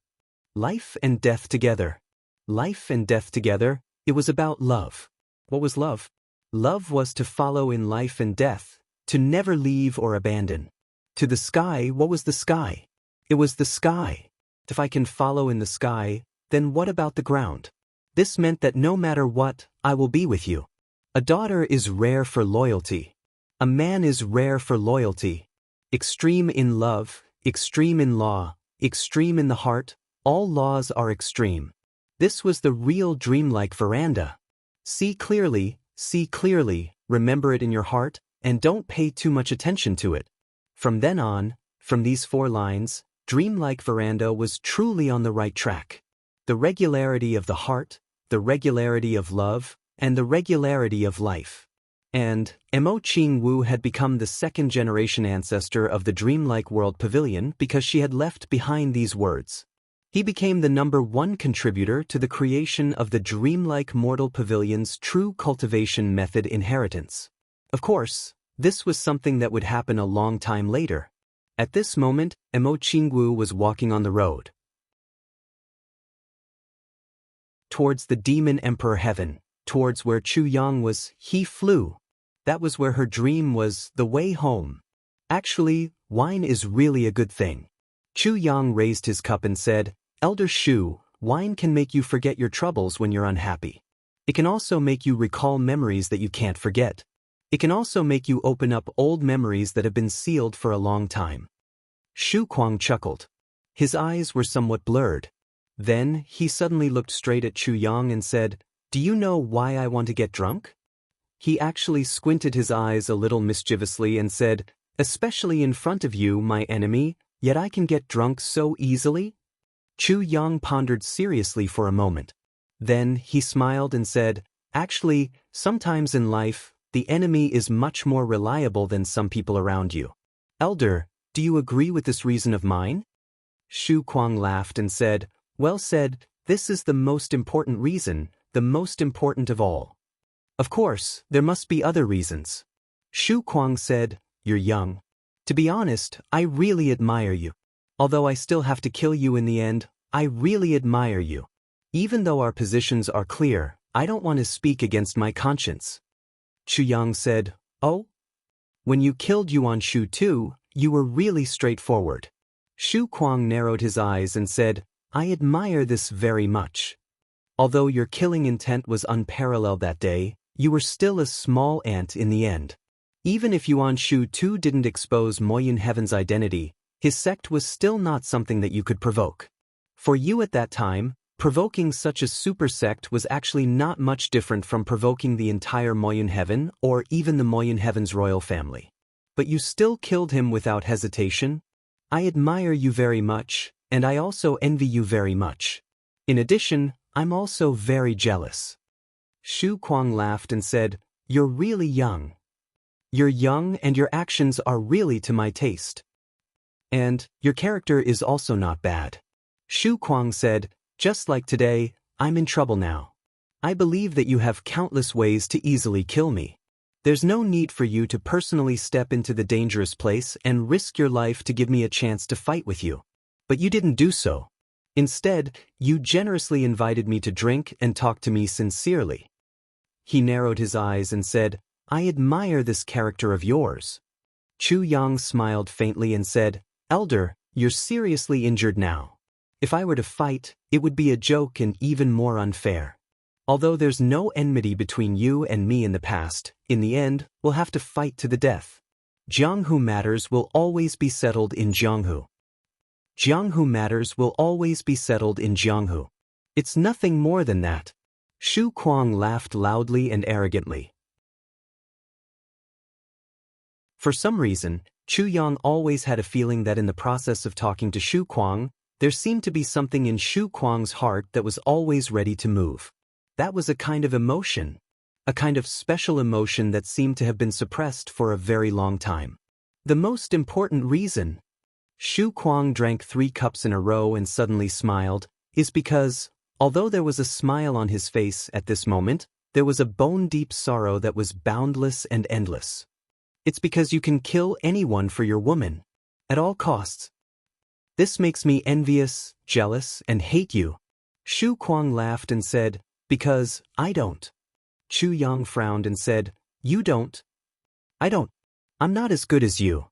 Life and death together. Life and death together, it was about love. What was love? Love was to follow in life and death, to never leave or abandon. To the sky, what was the sky? It was the sky. If I can follow in the sky, then what about the ground? This meant that no matter what, I will be with you. A daughter is rare for loyalty. A man is rare for loyalty. Extreme in love, extreme in law, extreme in the heart, all laws are extreme. This was the real Dreamlike Veranda. See clearly, remember it in your heart, and don't pay too much attention to it. From then on, from these 4 lines, Dreamlike Veranda was truly on the right track. The regularity of the heart, the regularity of love, and the regularity of life. And Mo Qingwu had become the 2nd-generation ancestor of the Dreamlike World Pavilion because she had left behind these words. He became the #1 contributor to the creation of the Dreamlike Mortal Pavilion's true cultivation method inheritance. Of course, this was something that would happen a long time later. At this moment, Mo Qingwu was walking on the road towards the Demon Emperor Heaven, towards where Chu Yang was. He flew. That was where her dream was, the way home. Actually, wine is really a good thing. Chu Yang raised his cup and said, "Elder Shu, wine can make you forget your troubles when you're unhappy. It can also make you recall memories that you can't forget. It can also make you open up old memories that have been sealed for a long time." Shu Kuang chuckled. His eyes were somewhat blurred. Then, he suddenly looked straight at Chu Yang and said, "Do you know why I want to get drunk?" He actually squinted his eyes a little mischievously and said, "Especially in front of you, my enemy, yet I can get drunk so easily?" Chu Yang pondered seriously for a moment. Then, he smiled and said, "Actually, sometimes in life, the enemy is much more reliable than some people around you. Elder, do you agree with this reason of mine?" Shu Kuang laughed and said, "Well said, this is the most important reason, the most important of all. Of course, there must be other reasons." Shu Kuang said, "You're young. To be honest, I really admire you. Although I still have to kill you in the end, I really admire you. Even though our positions are clear, I don't want to speak against my conscience." Chu Yang said, "Oh? When you killed Yuan Shu too, you were really straightforward." Shu Kuang narrowed his eyes and said, "I admire this very much. Although your killing intent was unparalleled that day, you were still a small ant in the end. Even if Yuan Shu too didn't expose Moyun Heaven's identity, his sect was still not something that you could provoke. For you at that time, provoking such a super sect was actually not much different from provoking the entire Moyun Heaven or even the Moyun Heaven's royal family. But you still killed him without hesitation. I admire you very much, and I also envy you very much. In addition, I'm also very jealous." Shu Kuang laughed and said, "You're really young. You're young and your actions are really to my taste. And your character is also not bad." Shu Kuang said, "Just like today, I'm in trouble now. I believe that you have countless ways to easily kill me. There's no need for you to personally step into the dangerous place and risk your life to give me a chance to fight with you. But you didn't do so. Instead, you generously invited me to drink and talk to me sincerely." He narrowed his eyes and said, "I admire this character of yours." Chu Yang smiled faintly and said, "Elder, you're seriously injured now. If I were to fight, it would be a joke and even more unfair. Although there's no enmity between you and me in the past, in the end, we'll have to fight to the death. Jianghu matters will always be settled in Jianghu. Jianghu matters will always be settled in Jianghu. It's nothing more than that." Shu Kuang laughed loudly and arrogantly. For some reason, Chu Yang always had a feeling that in the process of talking to Shu Kuang, there seemed to be something in Shu Kuang's heart that was always ready to move. That was a kind of emotion. A kind of special emotion that seemed to have been suppressed for a very long time. The most important reason Shu Kuang drank 3 cups in a row and suddenly smiled, is because, although there was a smile on his face at this moment, there was a bone-deep sorrow that was boundless and endless. It's because you can kill anyone for your woman. At all costs. This makes me envious, jealous, and hate you." Shu Kuang laughed and said, "Because I don't." Chu Yang frowned and said, "You don't?" "I don't. I'm not as good as you.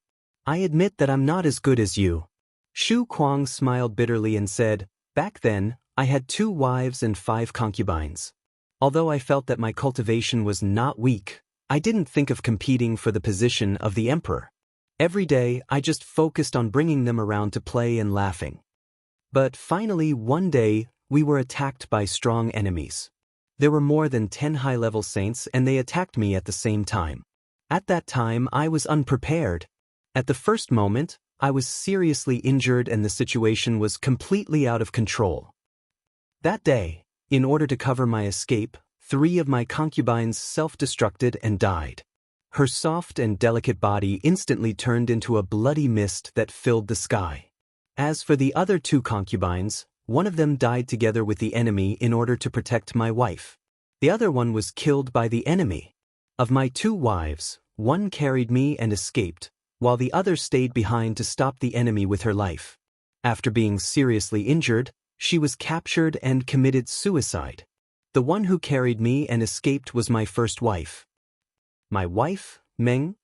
I admit that I'm not as good as you." Shu Kuang smiled bitterly and said, "Back then, I had 2 wives and 5 concubines. Although I felt that my cultivation was not weak, I didn't think of competing for the position of the emperor. Every day, I just focused on bringing them around to play and laughing. But finally, one day, we were attacked by strong enemies. There were more than 10 high-level saints and they attacked me at the same time. At that time I was unprepared. At the first moment, I was seriously injured and the situation was completely out of control. That day, in order to cover my escape, 3 of my concubines self-destructed and died. Her soft and delicate body instantly turned into a bloody mist that filled the sky. As for the other 2 concubines, one of them died together with the enemy in order to protect my wife. The other one was killed by the enemy. Of my 2 wives, one carried me and escaped, while the other stayed behind to stop the enemy with her life. After being seriously injured, she was captured and committed suicide. The one who carried me and escaped was my first wife. My wife, Meng,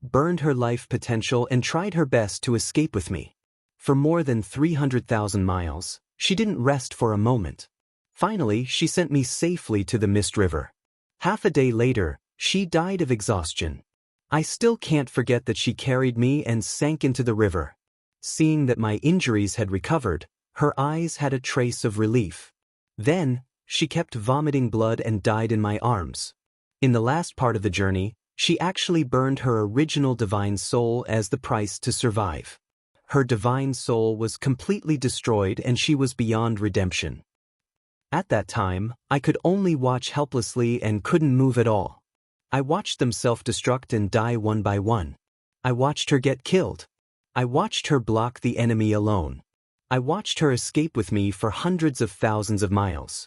burned her life potential and tried her best to escape with me. For more than 300,000 miles, she didn't rest for a moment. Finally, she sent me safely to the Mist River. Half a day later, she died of exhaustion. I still can't forget that she carried me and sank into the river. Seeing that my injuries had recovered, her eyes had a trace of relief. Then, she kept vomiting blood and died in my arms. In the last part of the journey, she actually burned her original divine soul as the price to survive. Her divine soul was completely destroyed and she was beyond redemption. At that time, I could only watch helplessly and couldn't move at all. I watched them self-destruct and die one by one. I watched her get killed. I watched her block the enemy alone. I watched her escape with me for hundreds of thousands of miles.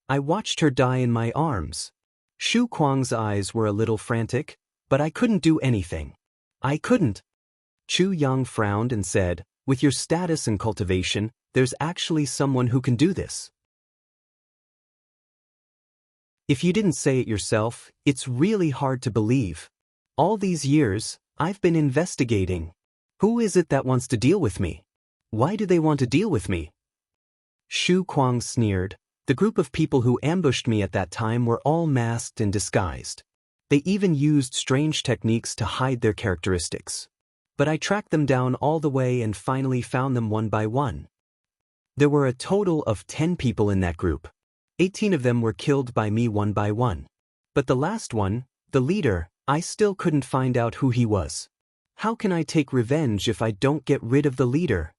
I watched her die in my arms. Xu Kuang's eyes were a little frantic, but I couldn't do anything. I couldn't. Chu Yang frowned and said, "With your status and cultivation, there's actually someone who can do this. If you didn't say it yourself, it's really hard to believe. All these years, I've been investigating. Who is it that wants to deal with me? Why do they want to deal with me?" Xu Kuang sneered. The group of people who ambushed me at that time were all masked and disguised. They even used strange techniques to hide their characteristics. But I tracked them down all the way and finally found them one by one. There were a total of 10 people in that group. 18 of them were killed by me one by one. But the last one, the leader, I still couldn't find out who he was. How can I take revenge if I don't get rid of the leader?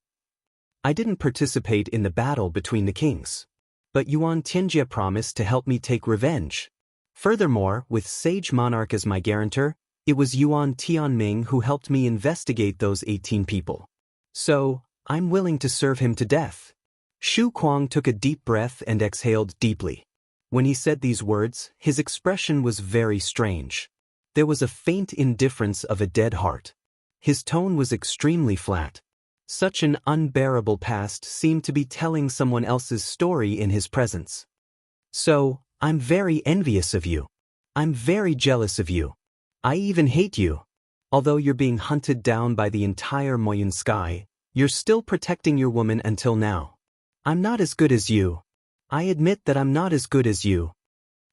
I didn't participate in the battle between the kings. But Yuan Tianjie promised to help me take revenge. Furthermore, with Sage Monarch as my guarantor, it was Yuan Tianming who helped me investigate those 18 people. So, I'm willing to serve him to death. Xu Kuang took a deep breath and exhaled deeply. When he said these words, his expression was very strange. There was a faint indifference of a dead heart. His tone was extremely flat. Such an unbearable past seemed to be telling someone else's story in his presence. So, I'm very envious of you. I'm very jealous of you. I even hate you. Although you're being hunted down by the entire Moyun sky, you're still protecting your woman until now. I'm not as good as you. I admit that I'm not as good as you.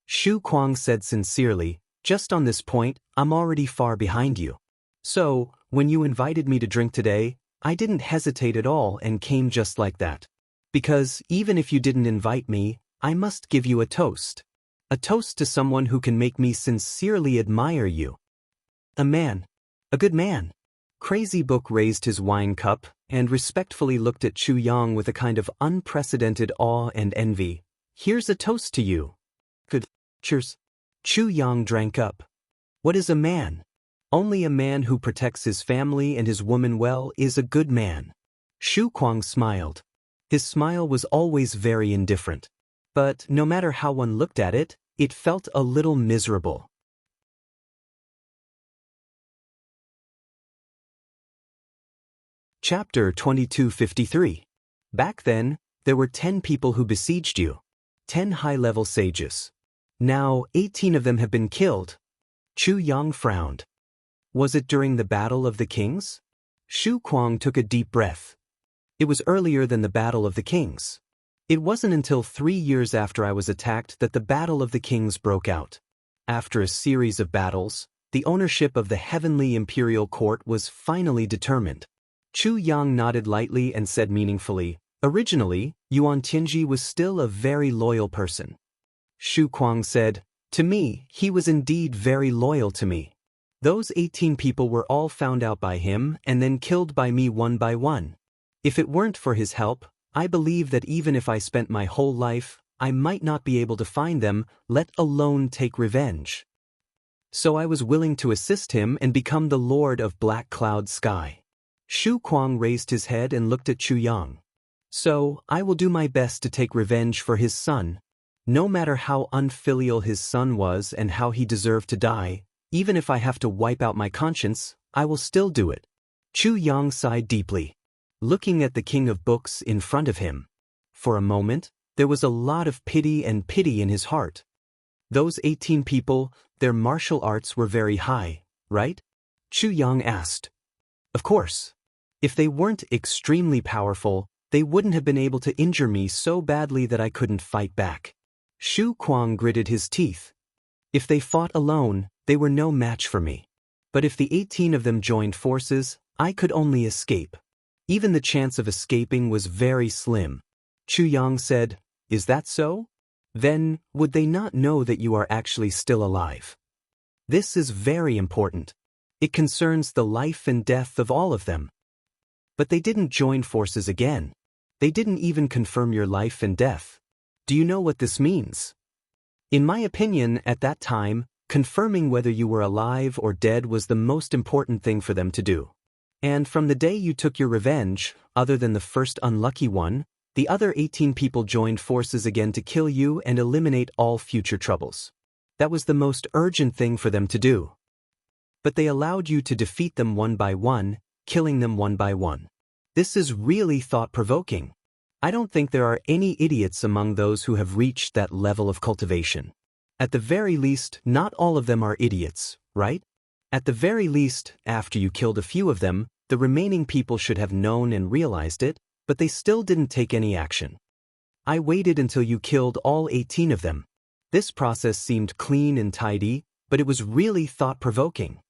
Xu Kuang said sincerely, just on this point, I'm already far behind you. So, when you invited me to drink today, I didn't hesitate at all and came just like that. Because even if you didn't invite me, I must give you a toast. A toast to someone who can make me sincerely admire you. A man. A good man. Crazy Book raised his wine cup and respectfully looked at Chu Yang with a kind of unprecedented awe and envy. Here's a toast to you. Good. Cheers. Chu Yang drank up. What is a man? Only a man who protects his family and his woman well is a good man. Xu Kuang smiled. His smile was always very indifferent. But no matter how one looked at it, it felt a little miserable. Chapter 2253. Back then, there were 10 people who besieged you. 10 high-level sages. Now, 18 of them have been killed. Chu Yang frowned. Was it during the Battle of the Kings? Xu Kuang took a deep breath. It was earlier than the Battle of the Kings. It wasn't until 3 years after I was attacked that the Battle of the Kings broke out. After a series of battles, the ownership of the Heavenly Imperial Court was finally determined. Chu Yang nodded lightly and said meaningfully, "Originally, Yuan Tianjie was still a very loyal person." Xu Kuang said, "To me, he was indeed very loyal to me. Those 18 people were all found out by him and then killed by me one by one. If it weren't for his help, I believe that even if I spent my whole life, I might not be able to find them, let alone take revenge. So I was willing to assist him and become the Lord of Black Cloud Sky. Shu Kuang raised his head and looked at Chu Yang. So, I will do my best to take revenge for his son. No matter how unfilial his son was and how he deserved to die, even if I have to wipe out my conscience, I will still do it. Chu Yang sighed deeply, looking at the king of books in front of him. For a moment, there was a lot of pity in his heart. Those 18 people, their martial arts were very high, right? Chu Yang asked. Of course. If they weren't extremely powerful, they wouldn't have been able to injure me so badly that I couldn't fight back. Shu Kuang gritted his teeth. If they fought alone, they were no match for me. But if the 18 of them joined forces, I could only escape. Even the chance of escaping was very slim. Chu Yang said, "Is that so? Then, would they not know that you are actually still alive? This is very important. It concerns the life and death of all of them." But they didn't join forces again. They didn't even confirm your life and death. Do you know what this means? In my opinion, at that time, confirming whether you were alive or dead was the most important thing for them to do. And from the day you took your revenge, other than the first unlucky one, the other 18 people joined forces again to kill you and eliminate all future troubles. That was the most urgent thing for them to do. But they allowed you to defeat them one by one, killing them one by one. This is really thought-provoking. I don't think there are any idiots among those who have reached that level of cultivation. At the very least, not all of them are idiots, right? At the very least, after you killed a few of them, the remaining people should have known and realized it, but they still didn't take any action. I waited until you killed all 18 of them. This process seemed clean and tidy, but it was really thought-provoking.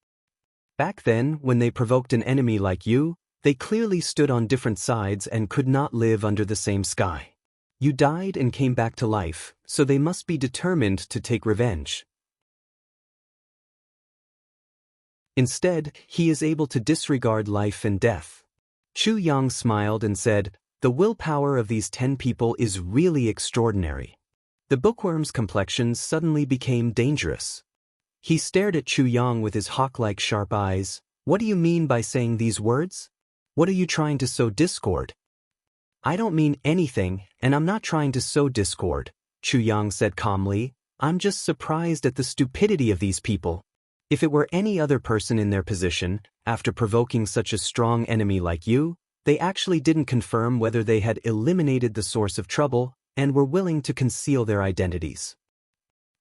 Back then, when they provoked an enemy like you, they clearly stood on different sides and could not live under the same sky. You died and came back to life, so they must be determined to take revenge. Instead, he is able to disregard life and death. Chu Yang smiled and said, "The willpower of these 10 people is really extraordinary." The bookworm's complexion suddenly became dangerous. He stared at Chu Yang with his hawk-like sharp eyes. "What do you mean by saying these words? What are you trying to sow discord?" "I don't mean anything, and I'm not trying to sow discord," Chu Yang said calmly. "I'm just surprised at the stupidity of these people. If it were any other person in their position, after provoking such a strong enemy like you, they actually didn't confirm whether they had eliminated the source of trouble and were willing to conceal their identities.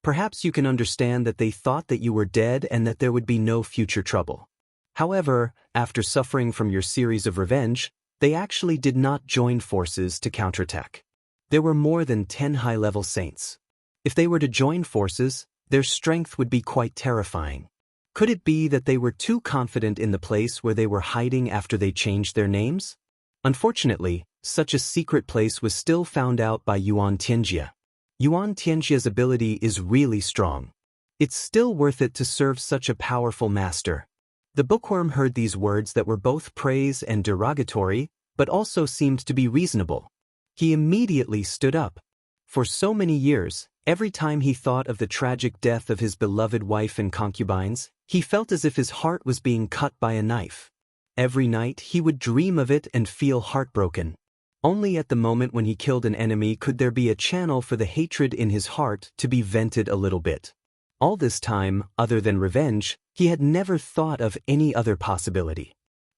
Perhaps you can understand that they thought that you were dead and that there would be no future trouble. However, after suffering from your series of revenge, they actually did not join forces to counterattack. There were more than 10 high-level saints. If they were to join forces, their strength would be quite terrifying. Could it be that they were too confident in the place where they were hiding after they changed their names? Unfortunately, such a secret place was still found out by Yuan Tianjia. Yuan Tianjia's ability is really strong. It's still worth it to serve such a powerful master. The bookworm heard these words that were both praise and derogatory, but also seemed to be reasonable. He immediately stood up. For so many years, every time he thought of the tragic death of his beloved wife and concubines, he felt as if his heart was being cut by a knife. Every night he would dream of it and feel heartbroken. Only at the moment when he killed an enemy could there be a channel for the hatred in his heart to be vented a little bit. All this time, other than revenge, he had never thought of any other possibility.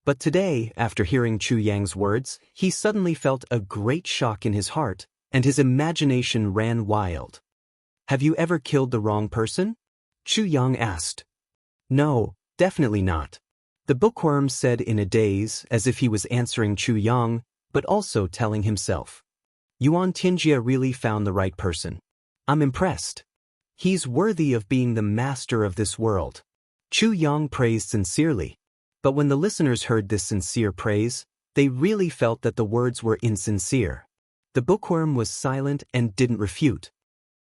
But today, after hearing Chu Yang's words, he suddenly felt a great shock in his heart, and his imagination ran wild. "Have you ever killed the wrong person?" Chu Yang asked. "No, definitely not," the bookworm said in a daze, as if he was answering Chu Yang, but also telling himself. "Yuan Tianjia really found the right person. I'm impressed. He's worthy of being the master of this world." Chu Yang praised sincerely. But when the listeners heard this sincere praise, they really felt that the words were insincere. The bookworm was silent and didn't refute.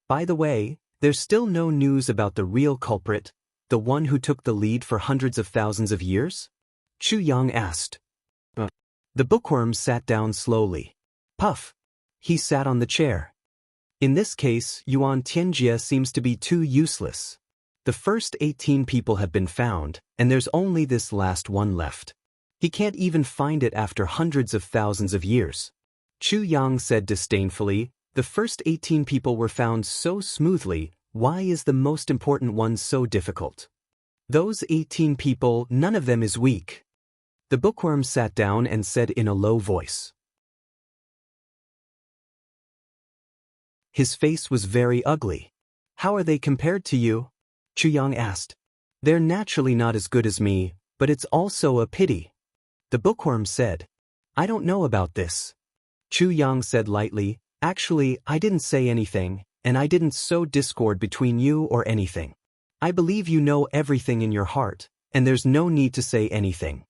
"By the way, there's still no news about the real culprit. The one who took the lead for hundreds of thousands of years? Chu Yang asked. The bookworm sat down slowly. Puff. He sat on the chair. In this case, Yuan Tianjie seems to be too useless. The first 18 people have been found, and there's only this last one left. He can't even find it after hundreds of thousands of years. Chu Yang said disdainfully, the first 18 people were found so smoothly, why is the most important one so difficult? Those 18 people, none of them is weak. The bookworm sat down and said in a low voice. His face was very ugly. How are they compared to you? Chu Yang asked. They're naturally not as good as me, but it's also a pity. The bookworm said. I don't know about this. Chu Yang said lightly, actually, I didn't say anything, and I didn't sow discord between you or anything. I believe you know everything in your heart, and there's no need to say anything.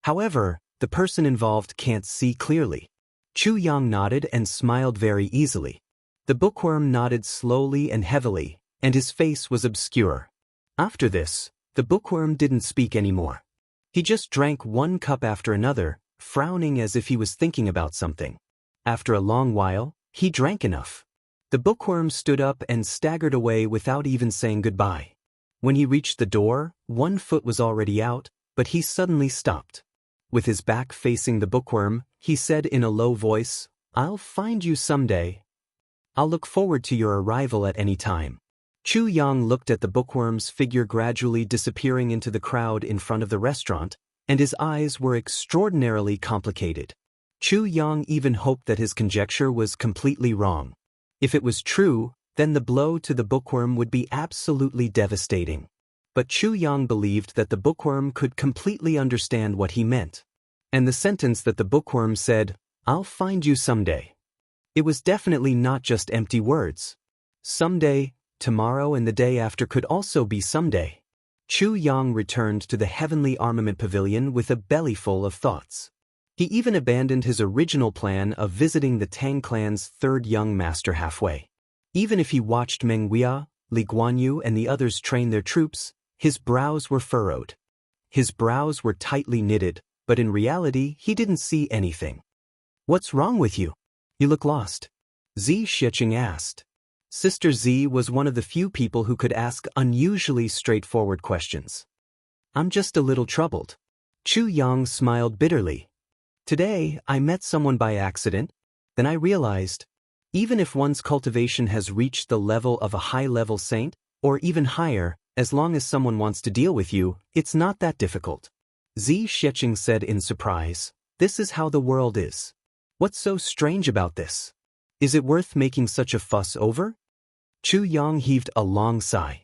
However, the person involved can't see clearly. Chu Yang nodded and smiled very easily. The bookworm nodded slowly and heavily, and his face was obscure. After this, the bookworm didn't speak anymore. He just drank one cup after another, frowning as if he was thinking about something. After a long while, he drank enough. The bookworm stood up and staggered away without even saying goodbye. When he reached the door, one foot was already out, but he suddenly stopped. With his back facing the bookworm, he said in a low voice, I'll find you someday. I'll look forward to your arrival at any time. Chu Yang looked at the bookworm's figure gradually disappearing into the crowd in front of the restaurant, and his eyes were extraordinarily complicated. Chu Yang even hoped that his conjecture was completely wrong. If it was true, then the blow to the bookworm would be absolutely devastating. But Chu Yang believed that the bookworm could completely understand what he meant. And the sentence that the bookworm said, I'll find you someday. It was definitely not just empty words. Someday, tomorrow and the day after could also be someday. Chu Yang returned to the Heavenly Armament Pavilion with a bellyful of thoughts. He even abandoned his original plan of visiting the Tang clan's third young master halfway. Even if he watched Meng Huia, Li Guanyu and the others train their troops, his brows were furrowed. His brows were tightly knitted, but in reality he didn't see anything. What's wrong with you? You look lost. Zi Shiqing asked. Sister Z was one of the few people who could ask unusually straightforward questions. I'm just a little troubled. Chu Yang smiled bitterly. Today, I met someone by accident, then I realized, even if one's cultivation has reached the level of a high-level saint, or even higher, as long as someone wants to deal with you, it's not that difficult. Zi Shiqing said in surprise, this is how the world is. What's so strange about this? Is it worth making such a fuss over? Chu Yang heaved a long sigh.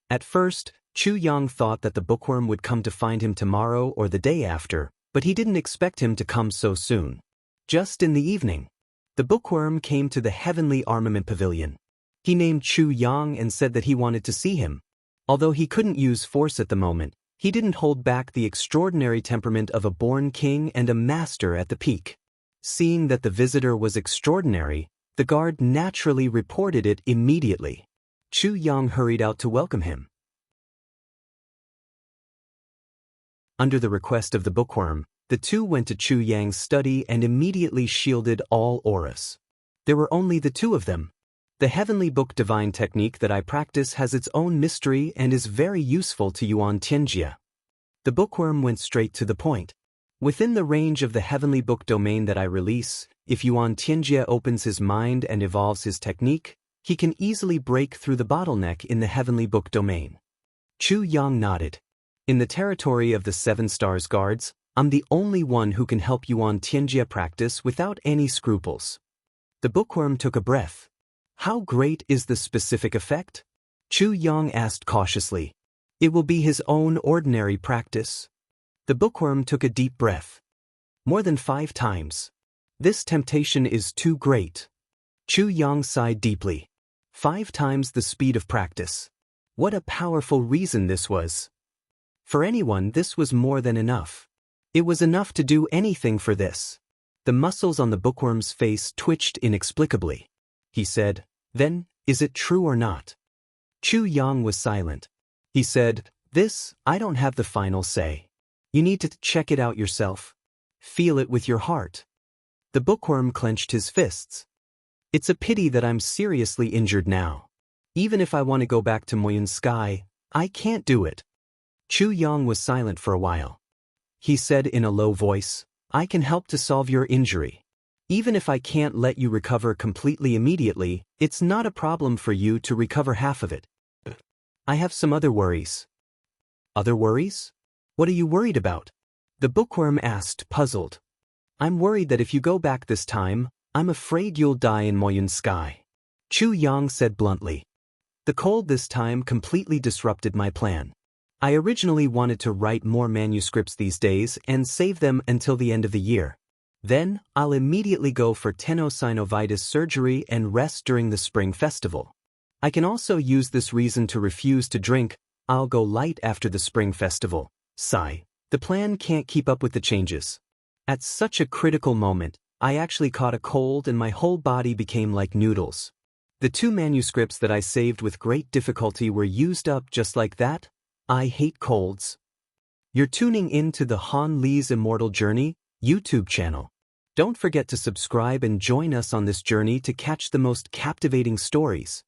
At first, Chu Yang thought that the bookworm would come to find him tomorrow or the day after, but he didn't expect him to come so soon. Just in the evening, the bookworm came to the Heavenly Armament Pavilion. He named Chu Yang and said that he wanted to see him. Although he couldn't use force at the moment, he didn't hold back the extraordinary temperament of a born king and a master at the peak. Seeing that the visitor was extraordinary, the guard naturally reported it immediately. Chu Yang hurried out to welcome him. Under the request of the bookworm, the two went to Chu Yang's study and immediately shielded all auras. There were only the two of them. The Heavenly Book divine technique that I practice has its own mystery and is very useful to Yuan Tianjie. The bookworm went straight to the point. Within the range of the Heavenly Book domain that I release, if Yuan Tianjie opens his mind and evolves his technique, he can easily break through the bottleneck in the Heavenly Book domain. Chu Yang nodded. In the territory of the Seven Stars Guards, I'm the only one who can help Yuan Tianjie practice without any scruples. The bookworm took a breath. How great is the specific effect? Chu Yang asked cautiously. It will be his own ordinary practice. The bookworm took a deep breath. More than 5 times. This temptation is too great. Chu Yang sighed deeply. 5 times the speed of practice. What a powerful reason this was. For anyone, this was more than enough. It was enough to do anything for this. The muscles on the bookworm's face twitched inexplicably. He said, then, is it true or not? Chu Yang was silent. He said, I don't have the final say. You need to check it out yourself. Feel it with your heart. The bookworm clenched his fists. It's a pity that I'm seriously injured now. Even if I want to go back to Moyun Sky, I can't do it. Chu Yang was silent for a while. He said in a low voice, I can help to solve your injury. Even if I can't let you recover completely immediately, it's not a problem for you to recover half of it. I have some other worries. Other worries? What are you worried about? The bookworm asked, puzzled. I'm worried that if you go back this time, I'm afraid you'll die in Moyun Sky. Chu Yang said bluntly. The cold this time completely disrupted my plan. I originally wanted to write more manuscripts these days and save them until the end of the year. Then, I'll immediately go for tenosynovitis surgery and rest during the spring festival. I can also use this reason to refuse to drink. I'll go light after the spring festival. Sigh. The plan can't keep up with the changes. At such a critical moment, I actually caught a cold and my whole body became like noodles. The 2 manuscripts that I saved with great difficulty were used up just like that. I hate colds. You're tuning in to the Han Li's Immortal Journey YouTube channel. Don't forget to subscribe and join us on this journey to catch the most captivating stories.